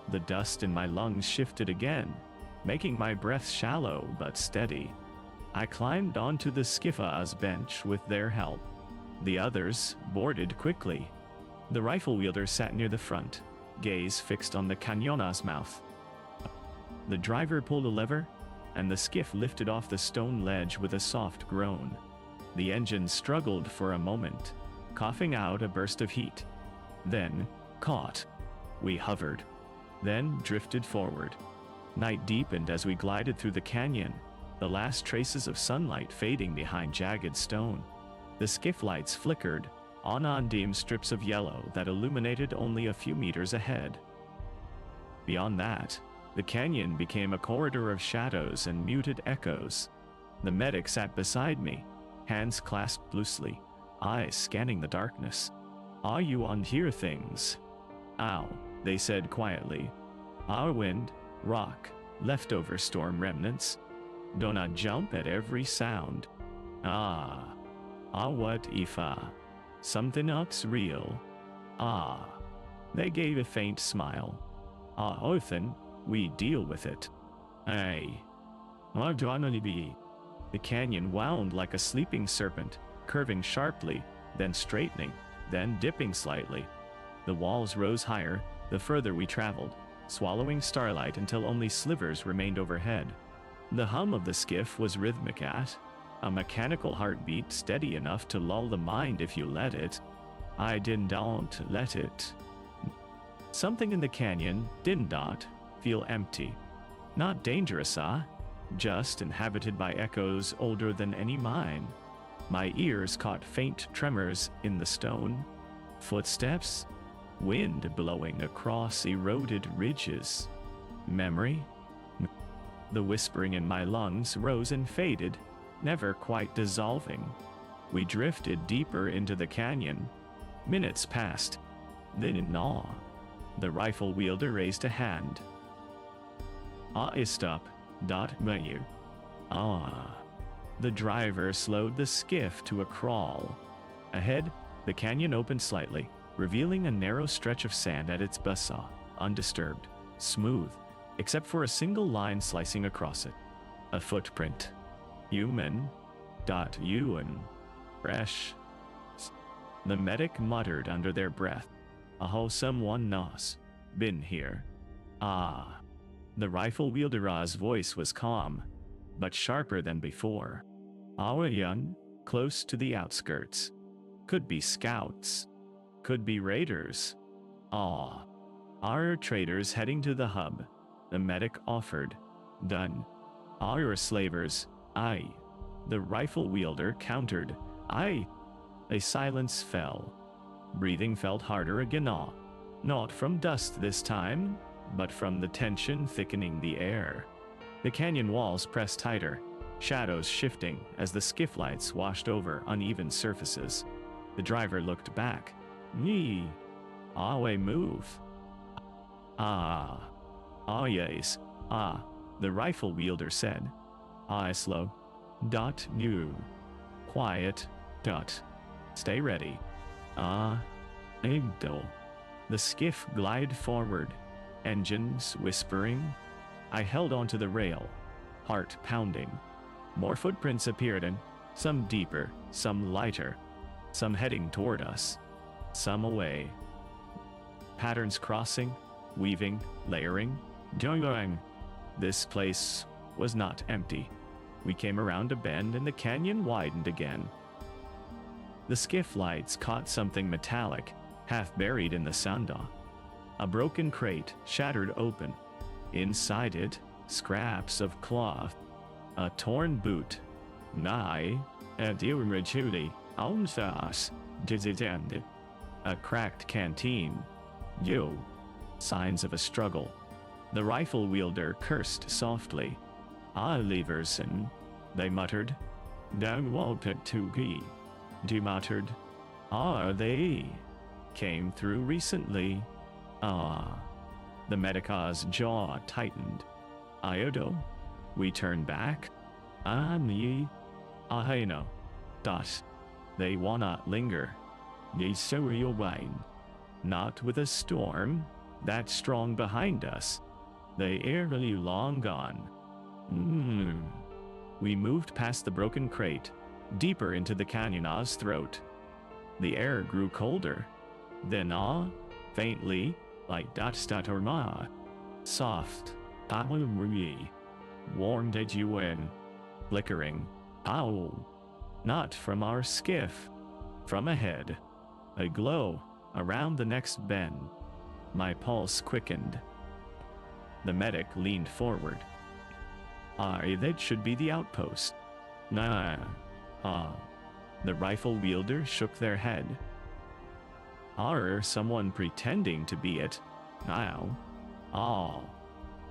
The dust in my lungs shifted again, making my breath shallow but steady. I climbed onto the skiff's bench with their help. The others boarded quickly. The rifle wielder sat near the front, gaze fixed on the canyona's mouth. The driver pulled a lever, and the skiff lifted off the stone ledge with a soft groan. The engine struggled for a moment, coughing out a burst of heat. Then, caught. We hovered, then drifted forward. Night deepened as we glided through the canyon, the last traces of sunlight fading behind jagged stone. The skiff lights flickered, on dim strips of yellow that illuminated only a few meters ahead. Beyond that, the canyon became a corridor of shadows and muted echoes. The medic sat beside me, hands clasped loosely, eyes scanning the darkness. Are you on here things? Ow, they said quietly. Our wind, rock, leftover storm remnants. Do not jump at every sound. What if something else real? They gave a faint smile. Often, we deal with it. The canyon wound like a sleeping serpent, curving sharply, then straightening, then dipping slightly. The walls rose higher, the further we traveled, swallowing starlight until only slivers remained overhead. The hum of the skiff was rhythmic, a mechanical heartbeat steady enough to lull the mind if you let it. I didn't let it. Something in the canyon did not feel empty. Not dangerous, just inhabited by echoes older than any mine. My ears caught faint tremors in the stone. Footsteps, wind blowing across eroded ridges. Memory? The whispering in my lungs rose and faded, never quite dissolving. We drifted deeper into the canyon. Minutes passed. Then in awe, the rifle wielder raised a hand. Stop. You. The driver slowed the skiff to a crawl. Ahead, the canyon opened slightly, revealing a narrow stretch of sand at its base, undisturbed, smooth, except for a single line slicing across it. A footprint. Human. Ewan. Fresh. The medic muttered under their breath. Someone knows. Been here. The rifle wielder's voice was calm, but sharper than before. Our young, close to the outskirts. Could be scouts. Could be raiders. Our traders heading to the hub. The medic offered. Done. Our slavers. Aye. The rifle wielder countered. Aye. A silence fell. Breathing felt harder again. Not from dust this time, but from the tension thickening the air. The canyon walls pressed tighter, shadows shifting as the skiff lights washed over uneven surfaces. The driver looked back. We move. Yes. The rifle wielder said. Slow. New. Quiet. Stay ready. Igdol. The skiff glided forward, engines whispering. I held onto the rail, heart pounding. More footprints appeared, and some deeper, some lighter, some heading toward us, some away. Patterns crossing, weaving, layering. This place was not empty. We came around a bend and the canyon widened again. The skiff lights caught something metallic, half buried in the sanda. A broken crate shattered open. Inside it, scraps of cloth. A torn boot. Nigh, a diriguli, onsas, dizitend. A cracked canteen. Yo. Signs of a struggle. The rifle wielder cursed softly. Ah, Leverson, they muttered. Down Walpet to be. He muttered. Are they? Came through recently. Ah. The medica's jaw tightened. Iodo? We turn back? Ye. Aheno. Dot. They wanna linger. Ye serial wine. Not with a storm. That strong behind us. They airly long gone. We moved past the broken crate, deeper into the canyon's throat. The air grew colder. Then faintly, like Datstatorma. Soft, Pawuri. Warmed at you in. Flickering. Pow. Not from our skiff. From ahead. A glow around the next bend. My pulse quickened. The medic leaned forward. That should be the outpost. Nah. The rifle wielder shook their head. Someone pretending to be it. Now.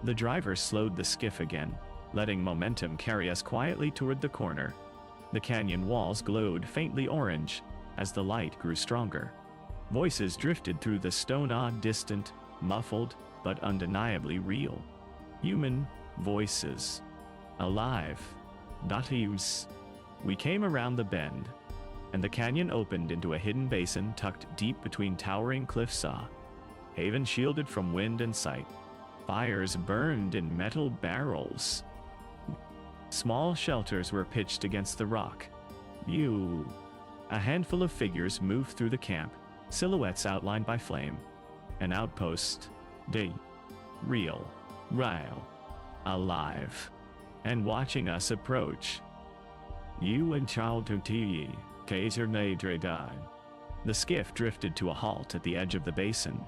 The driver slowed the skiff again, letting momentum carry us quietly toward the corner. The canyon walls glowed faintly orange as the light grew stronger. Voices drifted through the stone, distant, muffled, but undeniably real. Human voices. Alive. Datius. We came around the bend, and the canyon opened into a hidden basin tucked deep between towering cliffs. Haven shielded from wind and sight. Fires burned in metal barrels. Small shelters were pitched against the rock. A handful of figures moved through the camp, silhouettes outlined by flame. An outpost. Real. Alive. And watching us approach. You and Child Tuti, Kaiser Nadredine. The skiff drifted to a halt at the edge of the basin.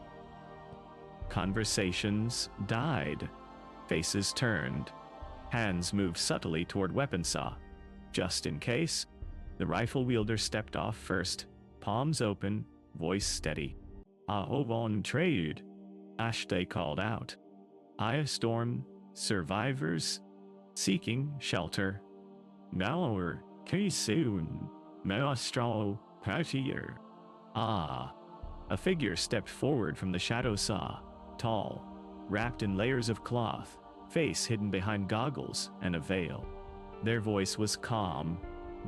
Conversations died. Faces turned. Hands moved subtly toward weapon saw. Just in case, the rifle wielder stepped off first, palms open, voice steady. On trade, Ashday called out. Storm, survivors, seeking shelter. Malor, K-soon, Maestro, Patier. A figure stepped forward from the shadow saw, tall, wrapped in layers of cloth, face hidden behind goggles and a veil. Their voice was calm,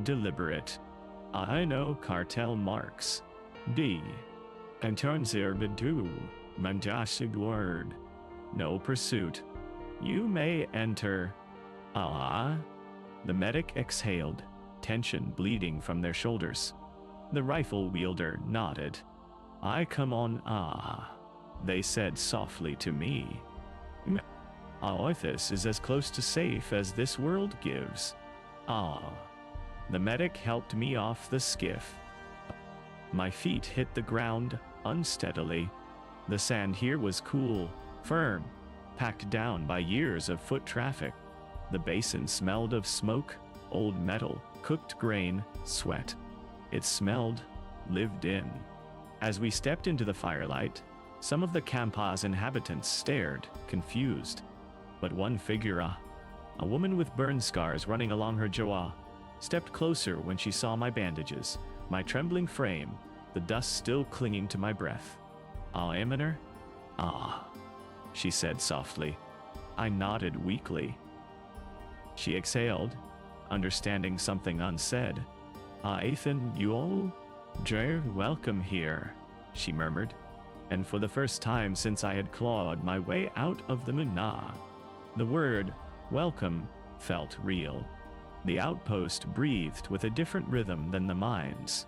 deliberate. I know cartel marks. And turns there bedu, manjasid word. No pursuit. You may enter. The medic exhaled, tension bleeding from their shoulders. The rifle wielder nodded. I come on, they said softly to me. This is as close to safe as this world gives. The medic helped me off the skiff. My feet hit the ground unsteadily. The sand here was cool, firm, packed down by years of foot traffic. The basin smelled of smoke, old metal, cooked grain, sweat. It smelled, lived in. As we stepped into the firelight, some of the campa's inhabitants stared, confused. But one figure, a woman with burn scars running along her jaw, stepped closer when she saw my bandages, my trembling frame, the dust still clinging to my breath. Eminer? She said softly. I nodded weakly. She exhaled, understanding something unsaid. Ethan, you all? Welcome here, she murmured. And for the first time since I had clawed my way out of the Munna, the word, welcome, felt real. The outpost breathed with a different rhythm than the mines.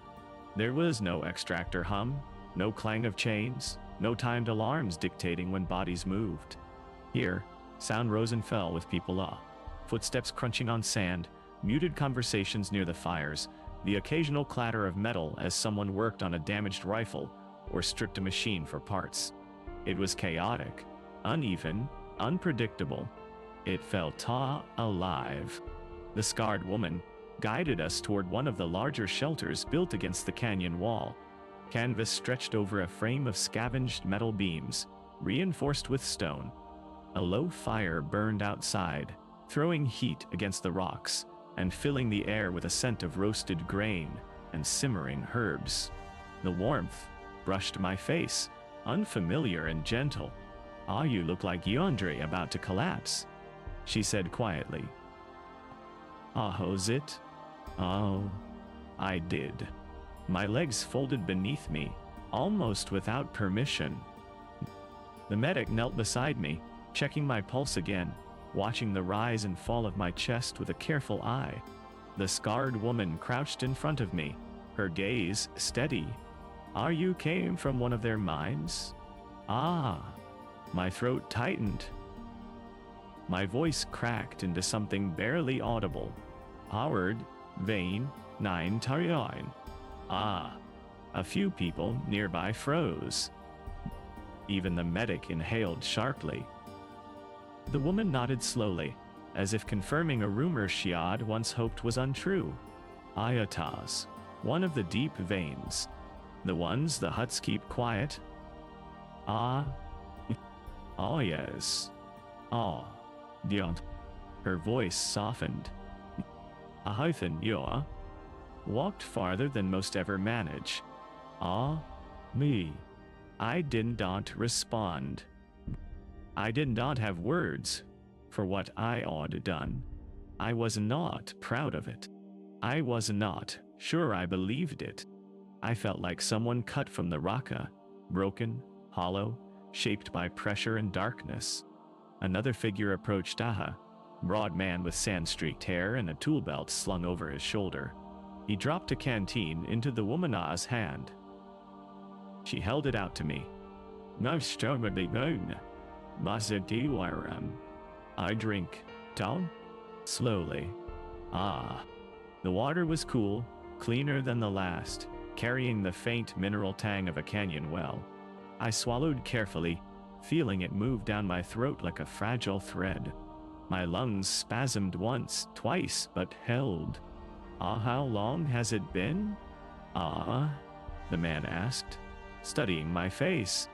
There was no extractor hum, no clang of chains, no timed alarms dictating when bodies moved. Here, sound rose and fell with people footsteps crunching on sand, muted conversations near the fires, the occasional clatter of metal as someone worked on a damaged rifle or stripped a machine for parts. It was chaotic, uneven, unpredictable. It felt alive. The scarred woman guided us toward one of the larger shelters built against the canyon wall. Canvas stretched over a frame of scavenged metal beams, reinforced with stone. A low fire burned outside, throwing heat against the rocks and filling the air with a scent of roasted grain and simmering herbs. The warmth brushed my face, unfamiliar and gentle. "Ah, you look like Yandere about to collapse," she said quietly. "Ahos it?" "Oh, I did." My legs folded beneath me, almost without permission. The medic knelt beside me, checking my pulse again, watching the rise and fall of my chest with a careful eye. The scarred woman crouched in front of me, her gaze steady. "Are you came from one of their mines?" "Ah." My throat tightened. My voice cracked into something barely audible. "Arid, vein, 9 Tatooine." "Ah." A few people nearby froze. Even the medic inhaled sharply. The woman nodded slowly, as if confirming a rumor she had once hoped was untrue. "Ayatas, one of the deep veins. The ones the Hutts keep quiet." "Ah." "Oh yes." "Oh, don't." Her voice softened. "Ahithan Yor." Walked farther than most ever manage. "Ah, me." I did not respond. I did not have words for what I had done. I was not proud of it. I was not sure I believed it. I felt like someone cut from the Raqqa, broken, hollow, shaped by pressure and darkness. Another figure approached Aha, broad man with sand-streaked hair and a tool belt slung over his shoulder. He dropped a canteen into the woman's hand. She held it out to me. I drink. Down? Slowly. Ah. The water was cool, cleaner than the last, carrying the faint mineral tang of a canyon well. I swallowed carefully, feeling it move down my throat like a fragile thread. My lungs spasmed once, twice, but held. "Ah, how long has it been?" "Ah?" the man asked, studying my face.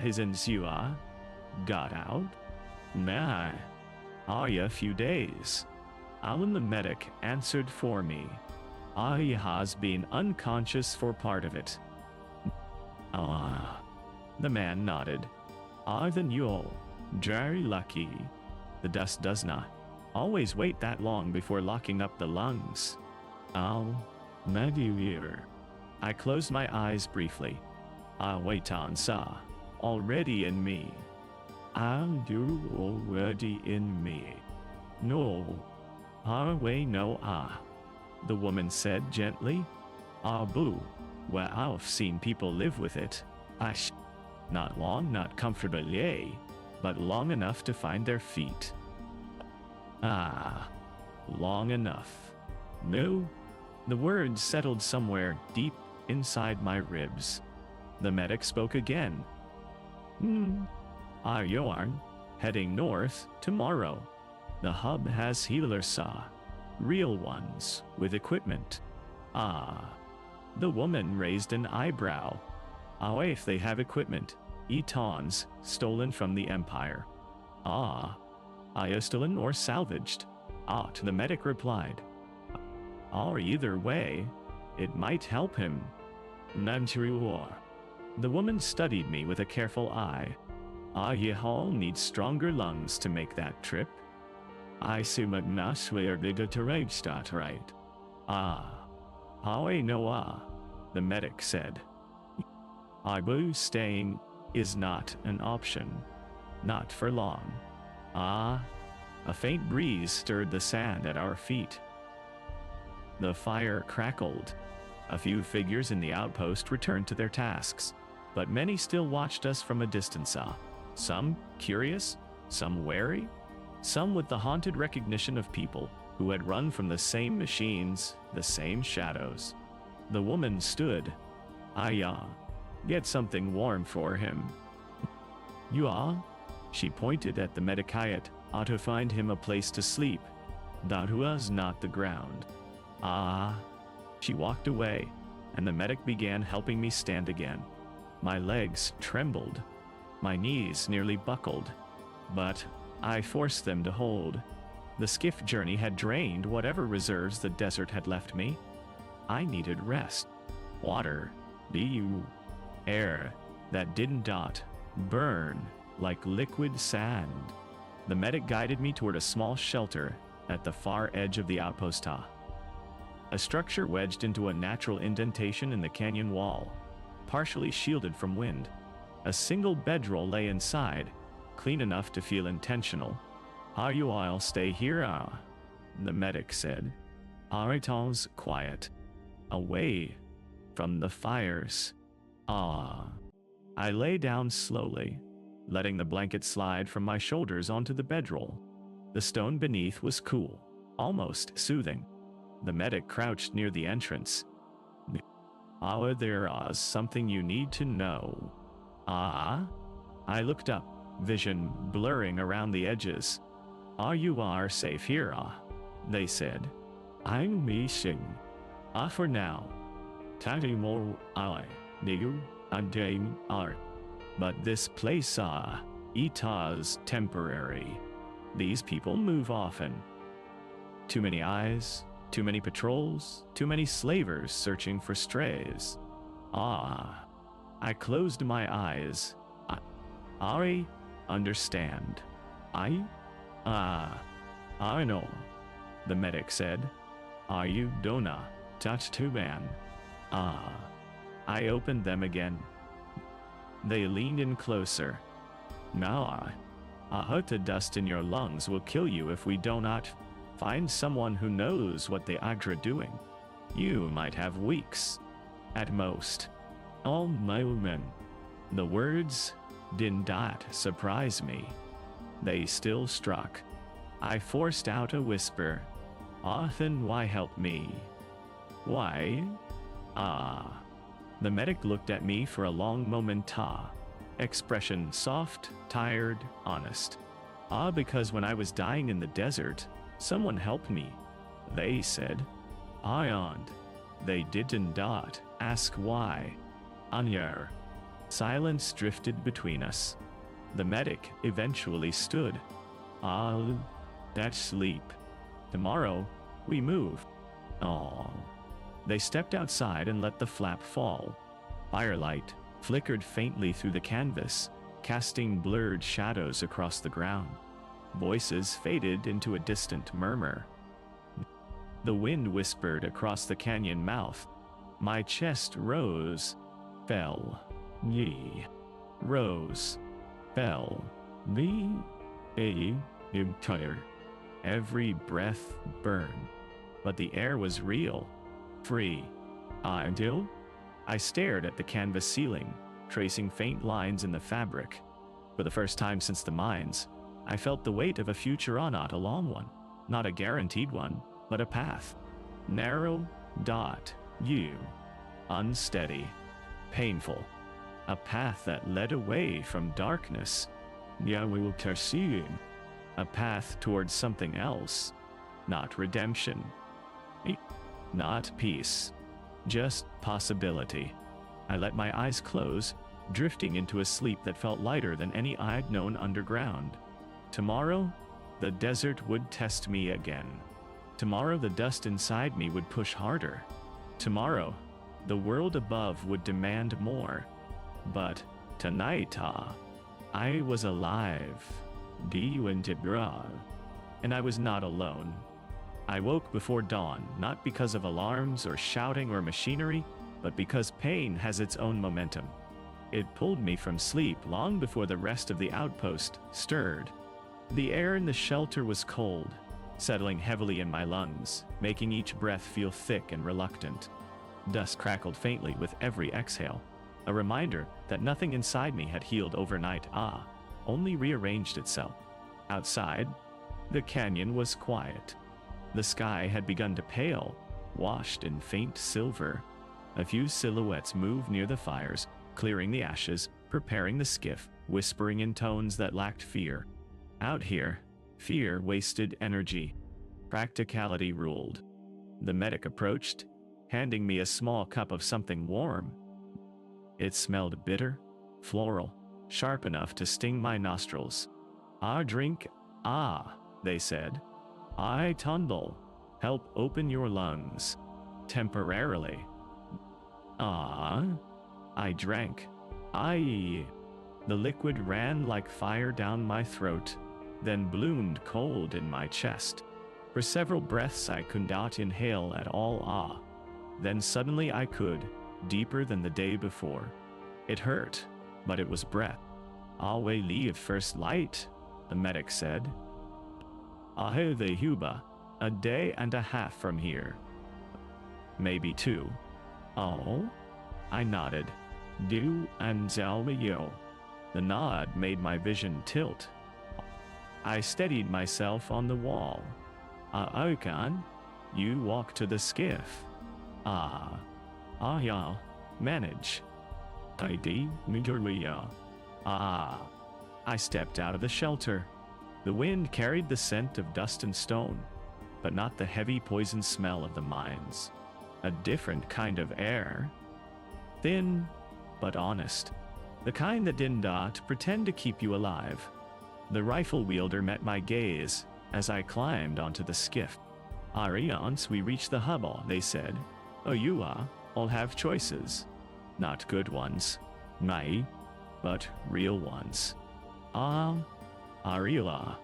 "Isn't you got out?" "Nah. A few days." Alan the medic answered for me. "I has been unconscious for part of it." "Ah." The man nodded. "Then you're very lucky. The dust does not always wait that long before locking up the lungs." "Oh, Medivir." I closed my eyes briefly. Wait on sa. Already in me. Do already in me. No. Way no the woman said gently. Boo. Well, I've seen people live with it. Not long, not comfortably, but long enough to find their feet. Long enough. No. The words settled somewhere deep inside my ribs. The medic spoke again. Yarn, heading north tomorrow. The hub has healers saw. Real ones, with equipment. The woman raised an eyebrow. If they have equipment, Etons, stolen from the Empire. Stolen or salvaged? The medic replied. Either way, it might help him. Nantiruor. The woman studied me with a careful eye. Yehal needs stronger lungs to make that trip. I sumagnas where bigger to start right. No, the medic said. Ibu staying is not an option. Not for long. A faint breeze stirred the sand at our feet. The fire crackled. A few figures in the outpost returned to their tasks, but many still watched us from a distance. Some curious, some wary, some with the haunted recognition of people who had run from the same machines, the same shadows. The woman stood. Get something warm for him. You are? She pointed at the medicite, to find him a place to sleep. That was not the ground. She walked away, and the medic began helping me stand again. My legs trembled. My knees nearly buckled. But I forced them to hold. The skiff journey had drained whatever reserves the desert had left me. I needed rest. Water. Air that didn't burn like liquid sand. The medic guided me toward a small shelter at the far edge of the outpost. A structure wedged into a natural indentation in the canyon wall, partially shielded from wind. A single bedroll lay inside, clean enough to feel intentional. I'll stay here, the medic said. Ariton's quiet. Away from the fires. I lay down slowly, letting the blanket slide from my shoulders onto the bedroll. The stone beneath was cool, almost soothing. The medic crouched near the entrance. There's something you need to know. I looked up, vision blurring around the edges. You are safe here, they said. I'm missing. For now. Tatooine, but this place, it's temporary. These people move often. Too many eyes, too many patrols, too many slavers searching for strays. I closed my eyes. I understand. I know, the medic said. Are you Dona, Tatooine? I opened them again. They leaned in closer. Now, Hutt dust in your lungs will kill you if we do not find someone who knows what they are doing. You might have weeks, at most. All my men. The words did not surprise me. They still struck. I forced out a whisper. Then why help me? Why? The medic looked at me for a long moment. Expression soft, tired, honest. Because when I was dying in the desert, someone helped me, they said. They didn't ask why. Anyer. Silence drifted between us. The medic eventually stood. That's sleep. Tomorrow, we move. They stepped outside and let the flap fall. Firelight flickered faintly through the canvas, casting blurred shadows across the ground. Voices faded into a distant murmur. The wind whispered across the canyon mouth. My chest rose, fell. Rose, fell. Tired. Every breath burned, but the air was real, free. I stared at the canvas ceiling, tracing faint lines in the fabric. For the first time since the mines, I felt the weight of a future, not a long one, not a guaranteed one, but a path. Narrow, unsteady, painful. A path that led away from darkness. A path towards something else. Not redemption. Not peace. Just possibility. I let my eyes close, drifting into a sleep that felt lighter than any I'd known underground. Tomorrow, the desert would test me again. Tomorrow, the dust inside me would push harder. Tomorrow, the world above would demand more. But tonight, I was alive. And I was not alone. I woke before dawn, not because of alarms or shouting or machinery, but because pain has its own momentum. It pulled me from sleep long before the rest of the outpost stirred. The air in the shelter was cold, settling heavily in my lungs, making each breath feel thick and reluctant. Dust crackled faintly with every exhale, a reminder that nothing inside me had healed overnight, only rearranged itself. Outside, the canyon was quiet. The sky had begun to pale, washed in faint silver. A few silhouettes moved near the fires, clearing the ashes, preparing the skiff, whispering in tones that lacked fear. Out here, fear wasted energy. Practicality ruled. The medic approached, handing me a small cup of something warm. It smelled bitter, floral, sharp enough to sting my nostrils. "Ah, drink, they said. "I tundle. Help open your lungs. Temporarily." I drank. The liquid ran like fire down my throat, then bloomed cold in my chest. For several breaths I could not inhale at all. Then suddenly I could, deeper than the day before. It hurt, but it was breath. "Always leave first light," the medic said. "Ahe the Huba, a day and a half from here." "Maybe 2. "Oh?" I nodded. "Do and yo." The nod made my vision tilt. I steadied myself on the wall. "Okan, you walk to the skiff." "Yeah, manage." "ID, Midoriya." I stepped out of the shelter. The wind carried the scent of dust and stone, but not the heavy poison smell of the mines. A different kind of air. Thin, but honest. The kind that did not pretend to keep you alive. The rifle wielder met my gaze as I climbed onto the skiff. "Once we reach the hubble," they said. "You all have choices. Not good ones, but real ones." "Arila,"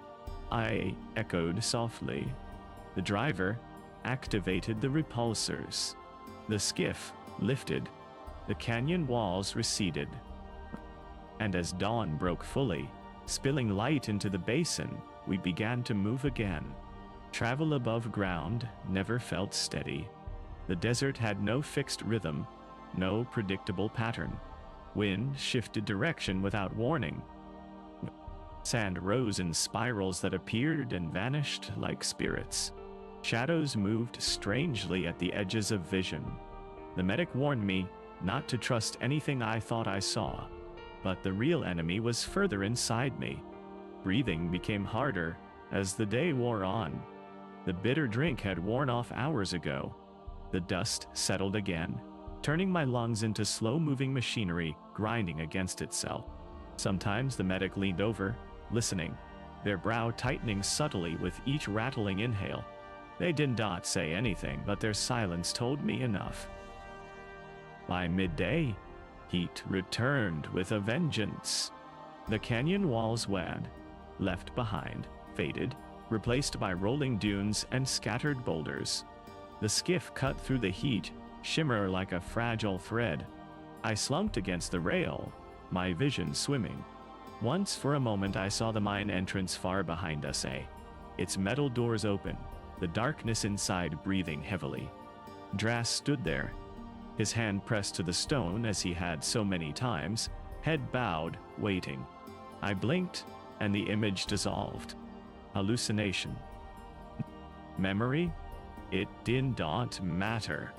I echoed softly. The driver activated the repulsors. The skiff lifted. The canyon walls receded. And as dawn broke fully, spilling light into the basin, we began to move again. Travel above ground never felt steady. The desert had no fixed rhythm, no predictable pattern. Wind shifted direction without warning. Sand rose in spirals that appeared and vanished like spirits. Shadows moved strangely at the edges of vision. The medic warned me not to trust anything I thought I saw, but the real enemy was further inside me. Breathing became harder as the day wore on. The bitter drink had worn off hours ago. The dust settled again, turning my lungs into slow-moving machinery grinding against itself. Sometimes the medic leaned over, listening, their brow tightening subtly with each rattling inhale. They did not say anything, but their silence told me enough. By midday, heat returned with a vengeance. The canyon walls wad, left behind, faded, replaced by rolling dunes and scattered boulders. The skiff cut through the heat, shimmer like a fragile thread. I slumped against the rail, my vision swimming. Once for a moment I saw the mine entrance far behind us, its metal doors open, the darkness inside breathing heavily. Drass stood there, his hand pressed to the stone as he had so many times, head bowed, waiting. I blinked, and the image dissolved. Hallucination. Memory? It did not matter.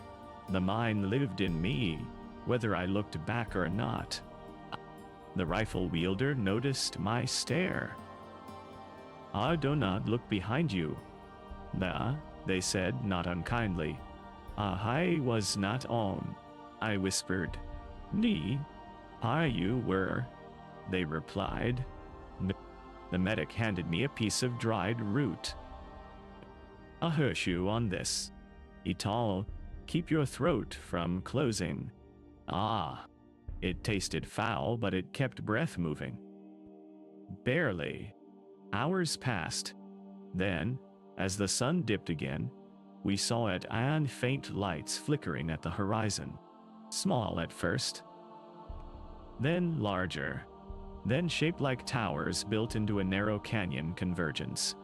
The mine lived in me, whether I looked back or not. The rifle wielder noticed my stare. "Do not look behind you." They said, not unkindly. "I was not on," I whispered. "Ni, you were," they replied. The medic handed me a piece of dried root. "I'll hurt you on this. It'll keep your throat from closing." It tasted foul, but it kept breath moving. Barely. Hours passed. Then, as the sun dipped again, we saw it and faint lights flickering at the horizon. Small at first, then larger, then shaped like towers built into a narrow canyon convergence.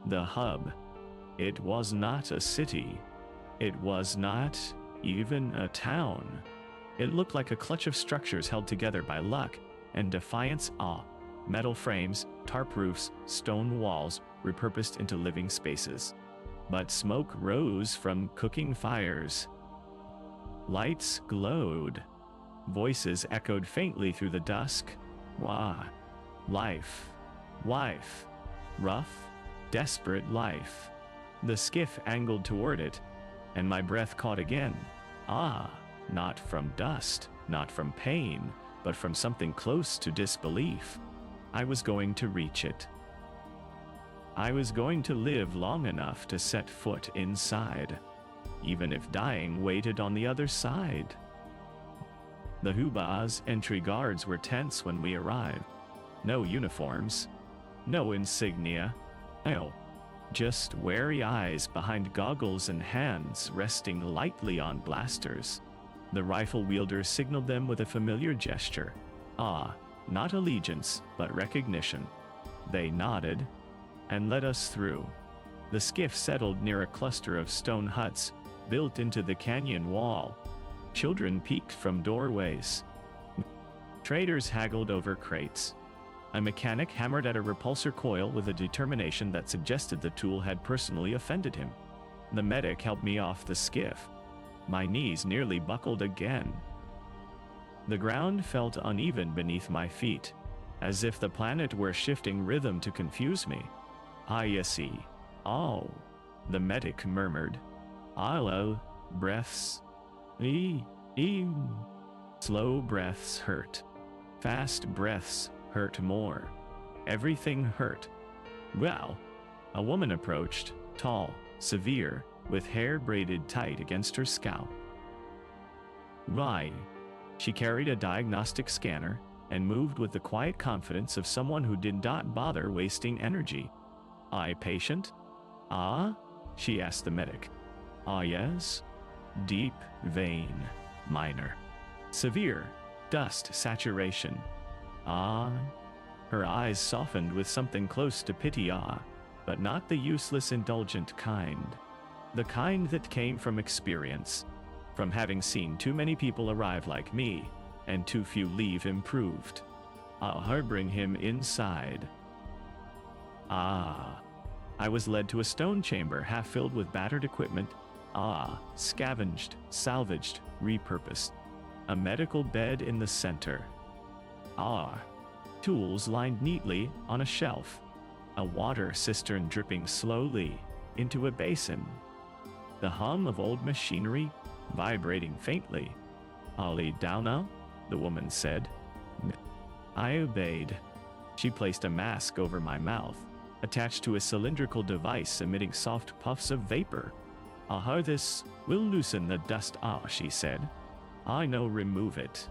The hub. It was not a city. It was not even a town. It looked like a clutch of structures held together by luck and defiance. Metal frames, tarp roofs, stone walls, repurposed into living spaces. But smoke rose from cooking fires. Lights glowed. Voices echoed faintly through the dusk. Wah. Life. Life. Rough, desperate life. The skiff angled toward it, and my breath caught again. Not from dust, not from pain, but from something close to disbelief. I was going to reach it. I was going to live long enough to set foot inside, even if dying waited on the other side. The Huba's entry guards were tense when we arrived. No uniforms, no insignia, no, just wary eyes behind goggles and hands resting lightly on blasters. The rifle wielder signaled them with a familiar gesture. Not allegiance, but recognition. They nodded and led us through. The skiff settled near a cluster of stone huts built into the canyon wall. Children peeked from doorways. Traders haggled over crates. A mechanic hammered at a repulsor coil with a determination that suggested the tool had personally offended him. The medic helped me off the skiff. My knees nearly buckled again. The ground felt uneven beneath my feet, as if the planet were shifting rhythm to confuse me. You see. Oh, the medic murmured. Hello, breaths. Slow breaths hurt. Fast breaths hurt more. Everything hurt. Well, a woman approached, tall, severe, with hair braided tight against her scalp. Right. She carried a diagnostic scanner and moved with the quiet confidence of someone who did not bother wasting energy. Patient? She asked the medic. Yes? Deep vein, minor. Severe, dust saturation. Her eyes softened with something close to pity, but not the useless indulgent kind. The kind that came from experience, from having seen too many people arrive like me, and too few leave improved. I'll bring him inside. I was led to a stone chamber half filled with battered equipment. Scavenged, salvaged, repurposed. A medical bed in the center. Tools lined neatly on a shelf. A water cistern dripping slowly into a basin. The hum of old machinery vibrating faintly. "Ollie Downa," the woman said. I obeyed. She placed a mask over my mouth, attached to a cylindrical device emitting soft puffs of vapor. This will loosen the dust, she said. I know remove it.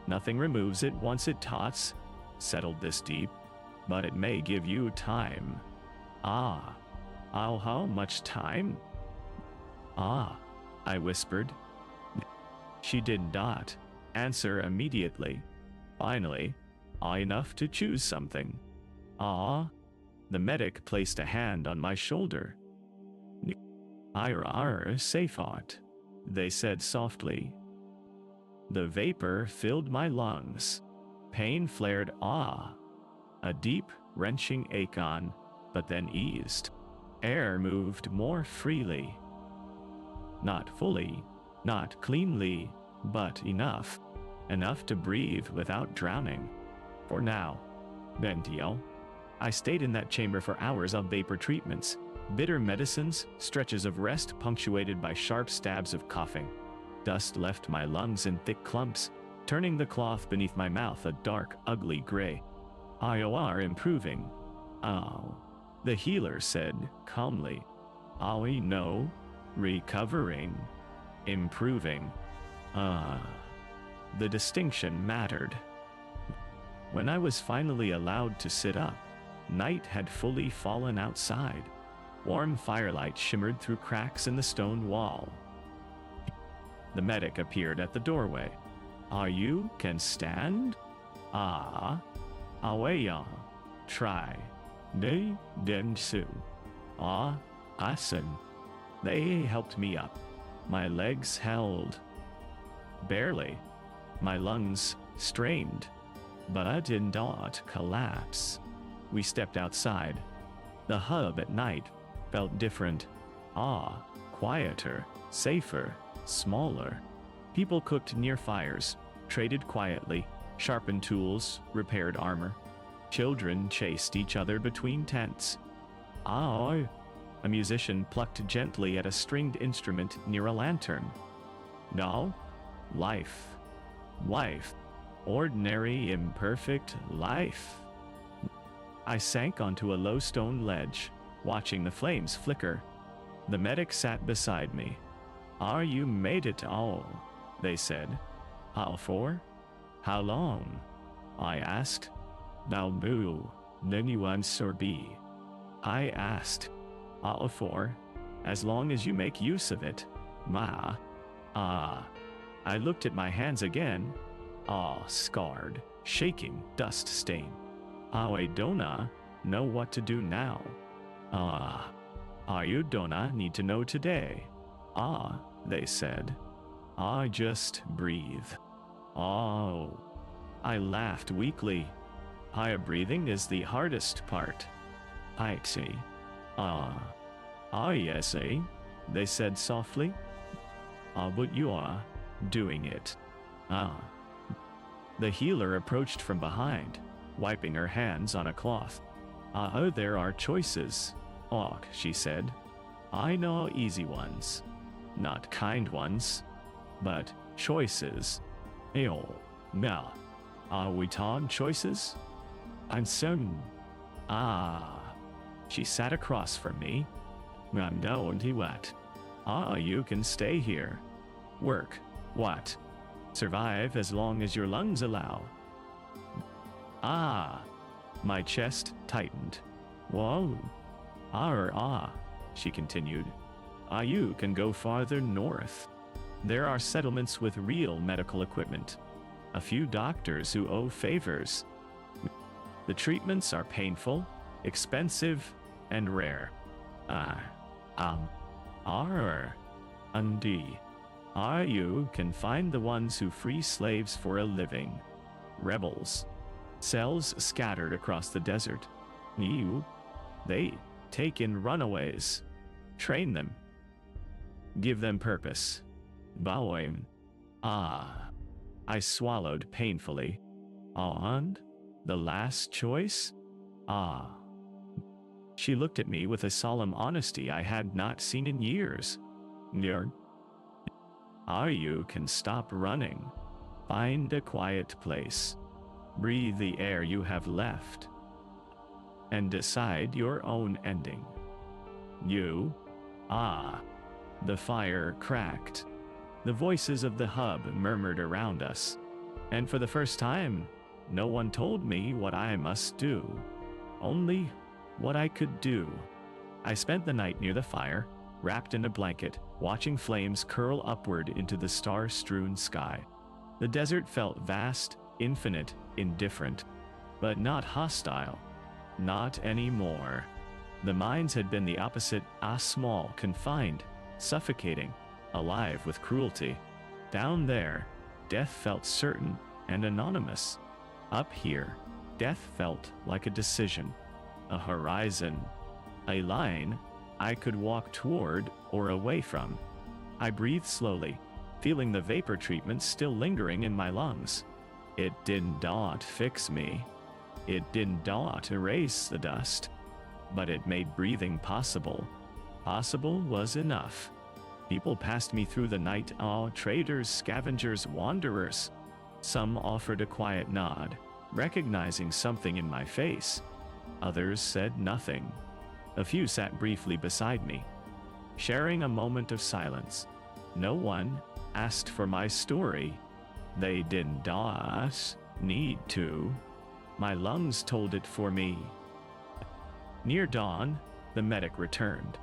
Nothing removes it once it tots, settled this deep, but it may give you time. How much time? I whispered. She did not answer immediately. Finally, enough to choose something. The medic placed a hand on my shoulder. Safe art, they said softly. The vapor filled my lungs. Pain flared, a deep, wrenching ache on, but then eased. Air moved more freely. Not fully, not cleanly, but enough. Enough to breathe without drowning. For now. Bentiel. I stayed in that chamber for hours of vapor treatments, bitter medicines, stretches of rest punctuated by sharp stabs of coughing. Dust left my lungs in thick clumps, turning the cloth beneath my mouth a dark, ugly gray. IOR improving. The healer said calmly. No. Recovering. Improving. The distinction mattered. When I was finally allowed to sit up, night had fully fallen outside. Warm firelight shimmered through cracks in the stone wall. The medic appeared at the doorway. You can stand? Awaya. Try. They densu. Asen. They helped me up. My legs held. Barely. My lungs strained. But I did not collapse. We stepped outside. The hub at night felt different. Quieter, safer, smaller. People cooked near fires, traded quietly, sharpened tools, repaired armor. Children chased each other between tents. A musician plucked gently at a stringed instrument near a lantern. No, life. Life. Ordinary, imperfect life. I sank onto a low stone ledge, watching the flames flicker. The medic sat beside me. You made it all, they said. How for? How long? I asked. Now boo, then you answer B. I asked. For? As long as you make use of it. Ma. I looked at my hands again. Scarred, shaking, dust stain. I don't know what to do now. You don't need to know today. They said. Just breathe. I laughed weakly. Breathing is the hardest part. I see. Yes, they said softly. But you are doing it. The healer approached from behind, wiping her hands on a cloth. There are choices, she said. I know easy ones, not kind ones, but choices. We taught choices? I'm certain. She sat across from me. What? You can stay here. Work. What? Survive as long as your lungs allow. My chest tightened. Whoa. She continued. You can go farther north. There are settlements with real medical equipment. A few doctors who owe favors. The treatments are painful, expensive, and rare. You can find the ones who free slaves for a living. Rebels. Cells scattered across the desert. They take in runaways. Train them. Give them purpose. Bowing. I swallowed painfully. And? The last choice? She looked at me with a solemn honesty I had not seen in years. You can stop running. Find a quiet place. Breathe the air you have left. And decide your own ending. The fire cracked. The voices of the hub murmured around us. And for the first time, no one told me what I must do. Only what I could do. I spent the night near the fire, wrapped in a blanket, watching flames curl upward into the star-strewn sky. The desert felt vast, infinite, indifferent, but not hostile. Not anymore. The mines had been the opposite, small, confined, suffocating, alive with cruelty. Down there, death felt certain and anonymous. Up here, death felt like a decision, a horizon, a line I could walk toward or away from. I breathed slowly, feeling the vapor treatment still lingering in my lungs. It didn't fix me. It didn't erase the dust. But it made breathing possible. Possible was enough. People passed me through the night, traders, scavengers, wanderers. Some offered a quiet nod, recognizing something in my face. Others said nothing. A few sat briefly beside me, sharing a moment of silence. No one asked for my story. They didn't need to. My lungs told it for me. Near dawn, the medic returned.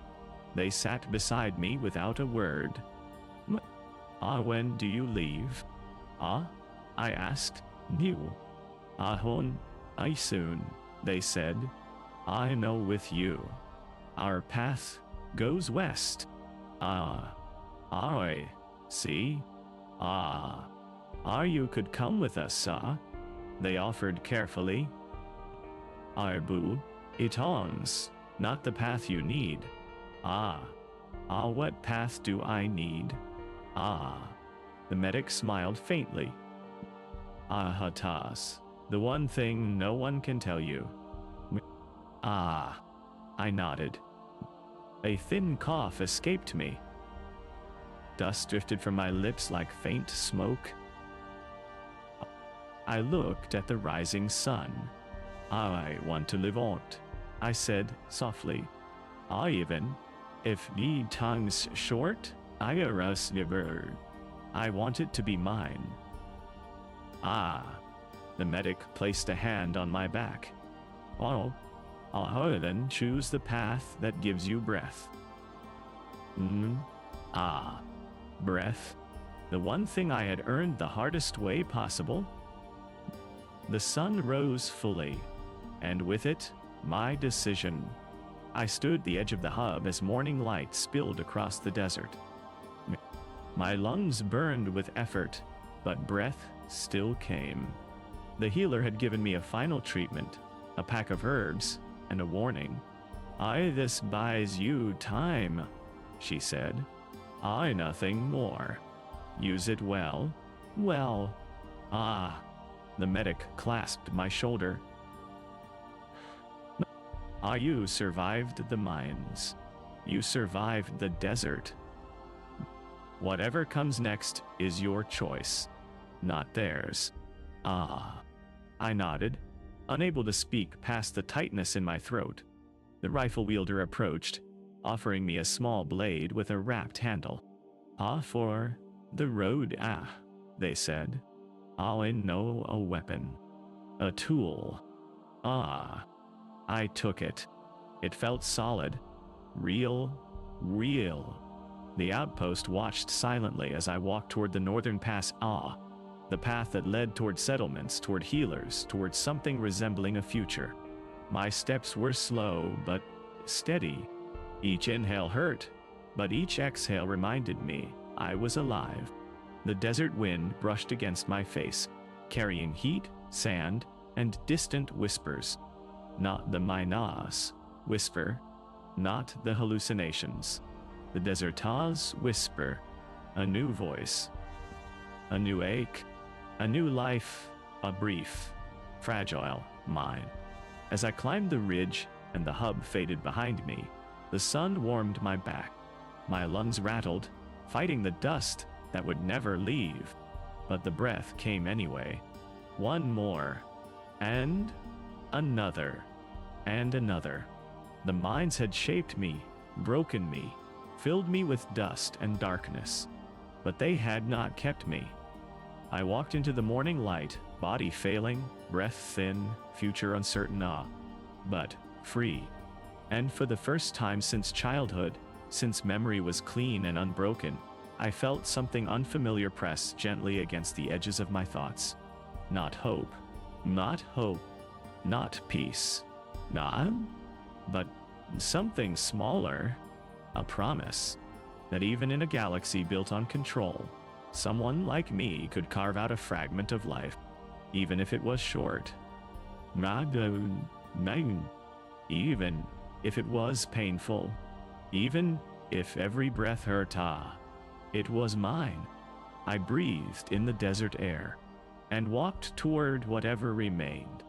They sat beside me without a word. When do you leave? I asked. I soon, they said. I know with you. Our path goes west. I see. You could come with us, They offered carefully. Arbu, itons. not the path you need. Ah. Ah, what path do I need? Ah. The medic smiled faintly. Ah, Huttas. The one thing no one can tell you. Ah. I nodded. A thin cough escaped me. Dust drifted from my lips like faint smoke. I looked at the rising sun. I want to live on, I said softly. Even if the tongue's short, I arust never. I want it to be mine. Ah. The medic placed a hand on my back. Oh, I'll then choose the path that gives you breath. Ah. Breath. The one thing I had earned the hardest way possible. The sun rose fully, and with it, my decision. I stood the edge of the hub as morning light spilled across the desert. My lungs burned with effort, but breath still came. The healer had given me a final treatment, a pack of herbs, and a warning. This buys you time, she said. Nothing more. Use it well. Well. Ah. The medic clasped my shoulder. You survived the mines. You survived the desert. Whatever comes next is your choice, not theirs. Ah. I nodded, unable to speak past the tightness in my throat. The rifle wielder approached, offering me a small blade with a wrapped handle. For the road, they said. I know a weapon. A tool. I took it. It felt solid. Real. The outpost watched silently as I walked toward the northern pass. The path that led toward settlements, toward healers, toward something resembling a future. My steps were slow, but steady. Each inhale hurt, but each exhale reminded me I was alive. The desert wind brushed against my face, carrying heat, sand, and distant whispers. Not the Minas whisper, not the hallucinations. The desert's whisper, a new voice, a new ache, a new life, a brief, fragile mine. As I climbed the ridge and the hub faded behind me, the sun warmed my back. My lungs rattled, fighting the dust that would never leave. But the breath came anyway. One more, and another, and another. The mines had shaped me, broken me, filled me with dust and darkness. But they had not kept me. I walked into the morning light, body failing, breath thin, future uncertain, but free. And for the first time since childhood, since memory was clean and unbroken, I felt something unfamiliar press gently against the edges of my thoughts. Not hope, not peace, but something smaller, a promise that even in a galaxy built on control, someone like me could carve out a fragment of life, even if it was short. Even if it was painful, even if every breath hurt, it was mine. I breathed in the desert air and walked toward whatever remained.